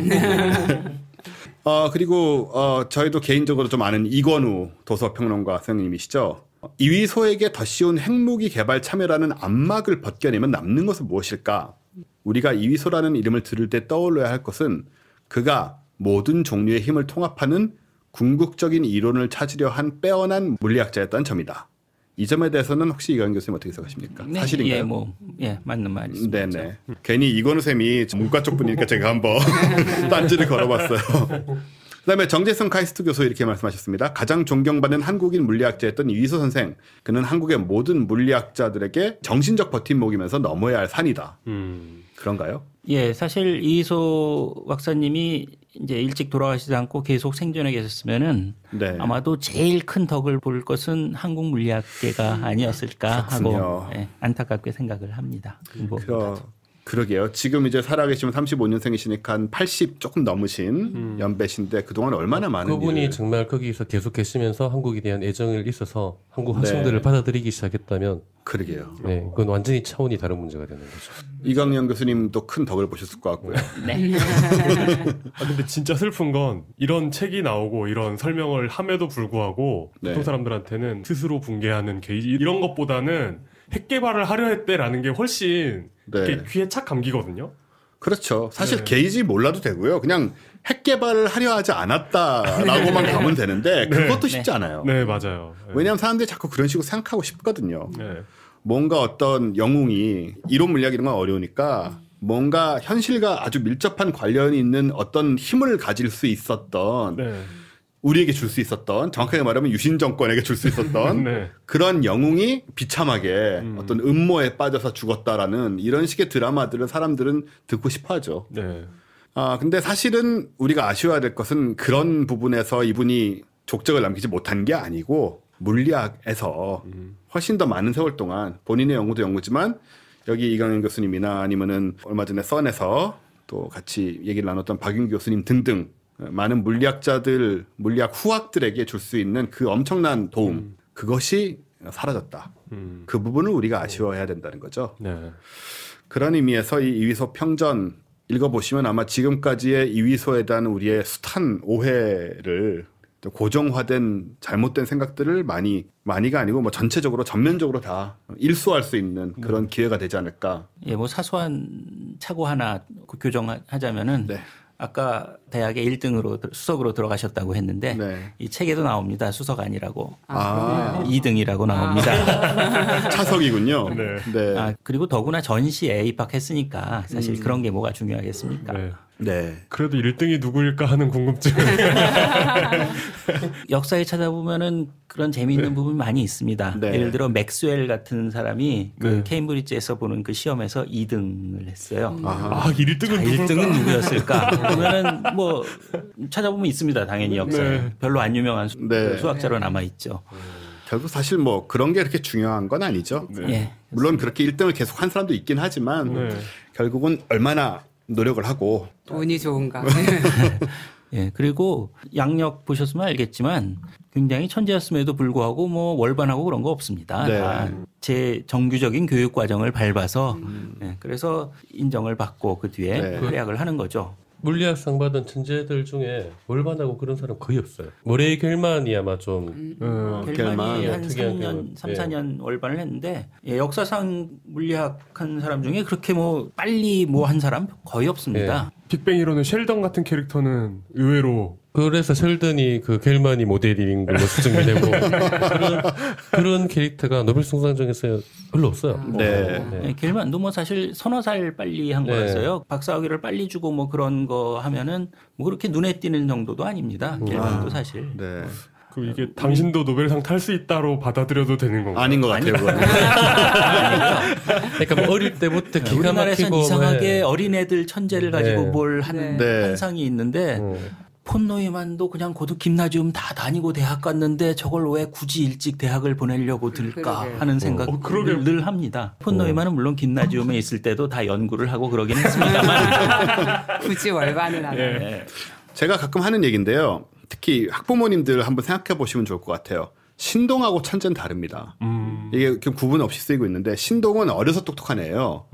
그리고 저희도 개인적으로 좀 아는 이권우 도서평론가 선생님이시죠. 이위소에게 더 씌운 핵무기 개발 참여라는 안막을 벗겨내면 남는 것은 무엇일까? 우리가 이위소라는 이름을 들을 때 떠올려야 할 것은 그가 모든 종류의 힘을 통합하는 궁극적인 이론을 찾으려 한 빼어난 물리학자였다는 점이다. 이 점에 대해서는 혹시 이광 교수님 어떻게 생각하십니까? 네, 사실인가요? 맞는 말이십니다. 네네. 괜히 이건우 쌤이 문과 쪽 분이니까 제가 한번 딴지를 걸어봤어요. 그다음에 정재성 카이스트 교수 이렇게 말씀하셨습니다. 가장 존경받는 한국인 물리학자였던 이위소 선생. 그는 한국의 모든 물리학자들에게 정신적 버팀목이면서 넘어야 할 산이다. 그런가요? 예, 사실 이희소 박사님이 이제 일찍 돌아가시지 않고 계속 생존해 계셨으면은 네. 아마도 제일 큰 덕을 볼 것은 한국 물리학계가 아니었을까 그렇군요. 하고 안타깝게 생각을 합니다. 그러게요. 지금 이제 살아계시면 35년생이시니까 한 80 조금 넘으신 연배신데 그동안 얼마나 많은 그분이 일을. 정말 거기서 계속 계시면서 한국에 대한 애정을 있어서 한국 학생들을 받아들이기 시작했다면 그러게요. 네, 그건 완전히 차원이 다른 문제가 되는 거죠. 이강영 교수님도 큰 덕을 보셨을 것 같고요. 네. 근데 진짜 슬픈 건 이런 책이 나오고 이런 설명을 함에도 불구하고 네. 보통 사람들한테는 스스로 붕괴하는 게이지 이런 것보다는 핵 개발을 하려 했대라는 게 훨씬 네. 이렇게 귀에 착 감기거든요. 그렇죠. 사실 게이지 몰라도 되고요. 그냥 핵 개발을 하려 하지 않았다라고만 가면 되는데 그것도 쉽지 않아요. 네, 맞아요. 네. 왜냐하면 사람들이 자꾸 그런 식으로 생각하고 싶거든요. 네. 뭔가 어떤 영웅이 이론 물리학 이런 건 어려우니까 뭔가 현실과 아주 밀접한 관련이 있는 어떤 힘을 가질 수 있었던 네. 우리에게 줄 수 있었던 정확하게 말하면 유신 정권에게 줄 수 있었던 네. 그런 영웅이 비참하게 어떤 음모에 빠져서 죽었다라는 이런 식의 드라마들을 사람들은 듣고 싶어하죠. 네. 근데 사실은 우리가 아쉬워야 될 것은 그런 부분에서 이분이 족적을 남기지 못한 게 아니고 물리학에서 훨씬 더 많은 세월 동안 본인의 연구도 연구지만 여기 이강현 교수님이나 아니면은 얼마 전에 선에서 또 같이 얘기를 나눴던 박윤 교수님 등등 많은 물리학자들, 물리학 후학들에게 줄 수 있는 그 엄청난 도움 그것이 사라졌다. 그 부분을 우리가 아쉬워해야 된다는 거죠. 네. 그런 의미에서 이 이위소 평전 읽어보시면 아마 지금까지의 이위소에 대한 우리의 숱한 오해를 고정화된 잘못된 생각들을 많이가 아니고 뭐 전체적으로 전면적으로 다 일소할 수 있는 그런 기회가 되지 않을까. 예, 뭐 사소한 착오 하나 교정하자면은 네. 아까 대학에 1등으로 수석으로 들어가셨다고 했는데 네. 이 책에도 나옵니다. 수석 아니라고. 아, 2등이라고 나옵니다. 차석이군요. 네. 네. 그리고 더구나 전시에 입학했으니까 사실 그런 게 뭐가 중요하겠습니까? 네. 네. 그래도 1등이 누구일까 하는 궁금증. 역사에 찾아보면은 그런 재미있는 부분이 많이 있습니다. 네. 예를 들어 맥스웰 같은 사람이 그 네. 케임브리지에서 보는 그 시험에서 2등을 했어요. 아, 1등은 누굴까? 1등은 누구였을까? 그러면은 뭐 찾아보면 있습니다. 당연히 역사에. 네. 별로 안 유명한 네. 수학자로 남아 있죠. 결국 사실 뭐 그런 게 그렇게 중요한 건 아니죠. 예. 물론 그렇게 1등을 계속 한 사람도 있긴 하지만 네. 결국은 얼마나 노력을 하고 운이 좋은가. 예, 그리고 양력 보셨으면 알겠지만 굉장히 천재였음에도 불구하고 뭐 월반하고 그런 거 없습니다. 네. 다 제 정규적인 교육 과정을 밟아서 예, 그래서 인정을 받고 그 뒤에 네. 활약을 하는 거죠. 물리학상 받은 천재들 중에 월반하고 그런 사람 거의 없어요. 모레이 겔만이 아마 좀 겔만이 한 특이한 3년, 3, 예. 4년 월반을 했는데 예, 역사상 물리학한 사람 중에 그렇게 뭐 빨리 뭐 한 사람 거의 없습니다. 빅뱅 이론의 쉘던 같은 캐릭터는 의외로 그래서 셀든이 그 겔만이 모델인 걸로 증명되고 그런 캐릭터가 노벨상 중에서 별로 없어요. 네. 네, 겔만도 뭐 사실 서너 살 빨리 한 네. 거였어요. 박사학위를 빨리 주고 뭐 그런 거 하면은 뭐 그렇게 눈에 띄는 정도도 아닙니다. 겔만도 사실. 네. 그 이게 당신도 노벨상 탈 수 있다로 받아들여도 되는 건가요? 아닌 것 같아요. 그건. 그러니까 뭐 어릴 때부터 기가 우리나라에서는 막히고 이상하게 어린애들 천재를 가지고 네. 뭘 하는 네. 현상이 있는데 폰 노이만도 그냥 고등 김나지움 다 다니고 대학 갔는데 저걸 왜 굳이 일찍 대학을 보내려고 들까 그러게. 하는 생각을 그러게. 늘 합니다. 폰 노이만은 물론 김나지움에 있을 때도 다 연구를 하고 그러긴 했습니다만 굳이 월반을 하는. 네. 제가 가끔 하는 얘기인데요. 특히 학부모님들 한번 생각해 보시면 좋을 것 같아요. 신동하고 천재는 다릅니다. 이게 좀 구분 없이 쓰이고 있는데 신동은 어려서 똑똑한 애예요.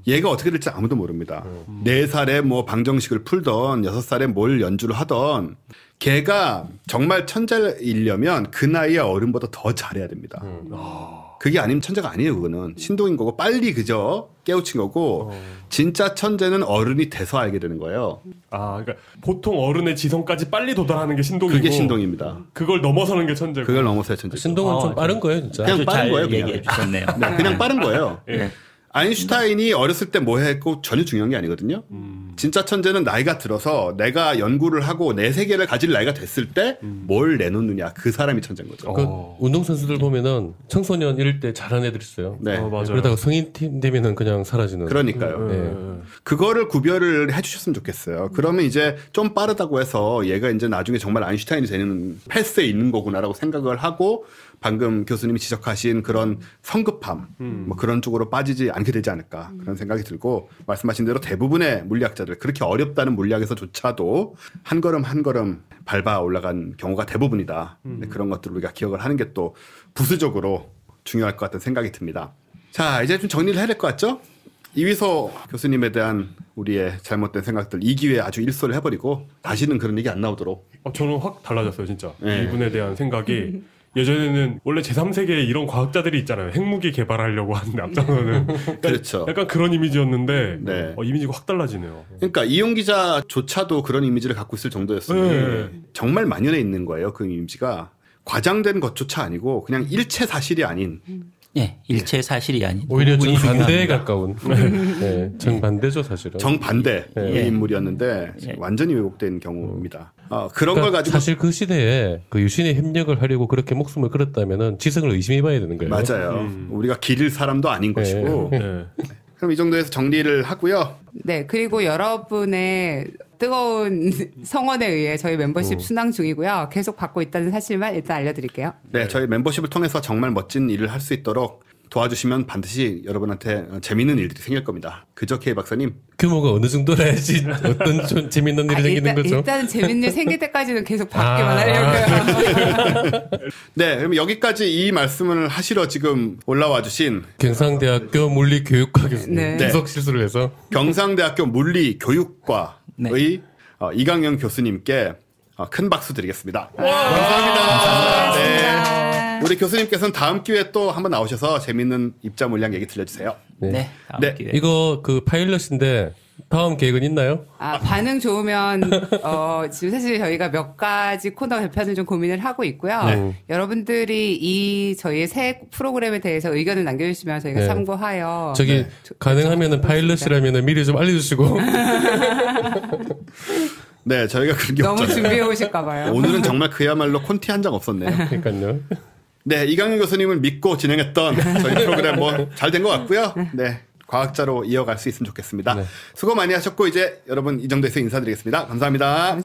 얘가 어떻게 될지 아무도 모릅니다. 4살에 뭐 방정식을 풀던 6살에 뭘 연주를 하던 걔가 정말 천재이려면 그 나이에 어른보다 더 잘해야 됩니다. 그게 아니면 천재가 아니에요. 그거는 신동인 거고 빨리 그저 깨우친 거고 진짜 천재는 어른이 돼서 알게 되는 거예요. 아, 그러니까 보통 어른의 지성까지 빨리 도달하는 게 신동이고 그게 신동입니다. 그걸 넘어서는 게 천재고. 그걸 넘어서야 천재. 신동은 좀 빠른 거예요, 진짜. 그냥 아주 빠른 잘 거예요, 그냥. 얘기해 주셨네요. 네, 그냥 빠른 거예요. 예. 아인슈타인이 어렸을 때 뭐 했고 전혀 중요한 게 아니거든요. 진짜 천재는 나이가 들어서 내가 연구를 하고 내 세계를 가질 나이가 됐을 때 뭘 내놓느냐. 그 사람이 천재인 거죠. 그 운동선수들 보면은 청소년 이럴 때 잘하는 애들 있어요. 네. 맞아요. 그러다가 성인 팀 되면은 그냥 사라지는. 그러니까요. 네. 그거를 구별을 해주셨으면 좋겠어요. 그러면 이제 좀 빠르다고 해서 얘가 이제 나중에 정말 아인슈타인이 되는 패스에 있는 거구나라고 생각을 하고 방금 교수님이 지적하신 그런 성급함 뭐 그런 쪽으로 빠지지 않게 되지 않을까 그런 생각이 들고 말씀하신 대로 대부분의 물리학자들 그렇게 어렵다는 물리학에서조차도 한 걸음 한 걸음 밟아 올라간 경우가 대부분이다. 네, 그런 것들을 우리가 기억을 하는 게 또 부수적으로 중요할 것 같다는 생각이 듭니다. 자, 이제 좀 정리를 해야 될 것 같죠? 이휘소 교수님에 대한 우리의 잘못된 생각들 이 기회에 아주 일소를 해버리고 다시는 그런 얘기 안 나오도록. 저는 확 달라졌어요, 진짜. 네. 이분에 대한 생각이. 예전에는 원래 제3세계에 이런 과학자들이 있잖아요. 핵무기 개발하려고 하는데 앞장서는. 그렇죠. 약간 그런 이미지였는데 네. 이미지가 확 달라지네요. 그러니까 이용 기자조차도 그런 이미지를 갖고 있을 정도였으니 네. 정말 만연해 있는 거예요. 그 이미지가 과장된 것조차 아니고 그냥 일체 사실이 아닌 예, 일체 사실이 아닌 오히려 부분이 정반대에 중요합니다. 가까운. 네, 정반대죠, 사실은. 정반대의 예. 인물이었는데 예. 완전히 왜곡된 경우입니다. 그런 그러니까 걸 가지고 사실 그 시대에 그 유신의 협력을 하려고 그렇게 목숨을 걸었다면은 지성을 의심해봐야 되는 거예요. 맞아요. 우리가 기릴 사람도 아닌 것이고 네. 그럼 이 정도에서 정리를 하고요. 네, 그리고 여러분의 뜨거운 성원에 의해 저희 멤버십 순항 중이고요. 계속 받고 있다는 사실만 일단 알려드릴게요. 네, 저희 membership을 통해서 정말 멋진 일을 할 수 있도록 도와주시면 반드시 여러분한테 재미있는 일들이 생길 겁니다. 그죠, K 박사님? 규모가 어느 정도라야지 어떤 좀 재밌는 일이 생기는 거죠. 일단 재밌는 일 생길 때까지는 계속 받기만 하려고요. 네, 그럼 여기까지 이 말씀을 하시러 지금 올라와 주신 경상대학교 물리교육과 교수님 네. 분석 실수를 해서 경상대학교 물리교육과의 네. 이강영 교수님께 큰 박수 드리겠습니다. 감사합니다. 네. 우리 교수님께서는 다음 기회에 또 한번 나오셔서 재밌는 입자 물리학 얘기 들려주세요. 네, 다음 네. 기회에. 이거 그 파일럿인데 다음 계획은 있나요? 반응 좋으면 지금 사실 저희가 몇 가지 코너 개편을 좀 고민을 하고 있고요. 네. 여러분들이 이 저희의 새 프로그램에 대해서 의견을 남겨주시면 저희가 네. 참고하여 저기 가능하면은 파일럿이라면은 미리 좀 알려주시고. 네, 저희가 그런 게 너무 없잖아요. 준비해 오실까 봐요. 오늘은 정말 그야말로 콘티 한 장 없었네요. 그러니까요. 네, 이강윤 교수님을 믿고 진행했던 저희 프로그램 뭐 잘 된 것 같고요. 네, 과학자로 이어갈 수 있으면 좋겠습니다. 네. 수고 많이 하셨고 이제 여러분 이 정도에서 인사드리겠습니다. 감사합니다.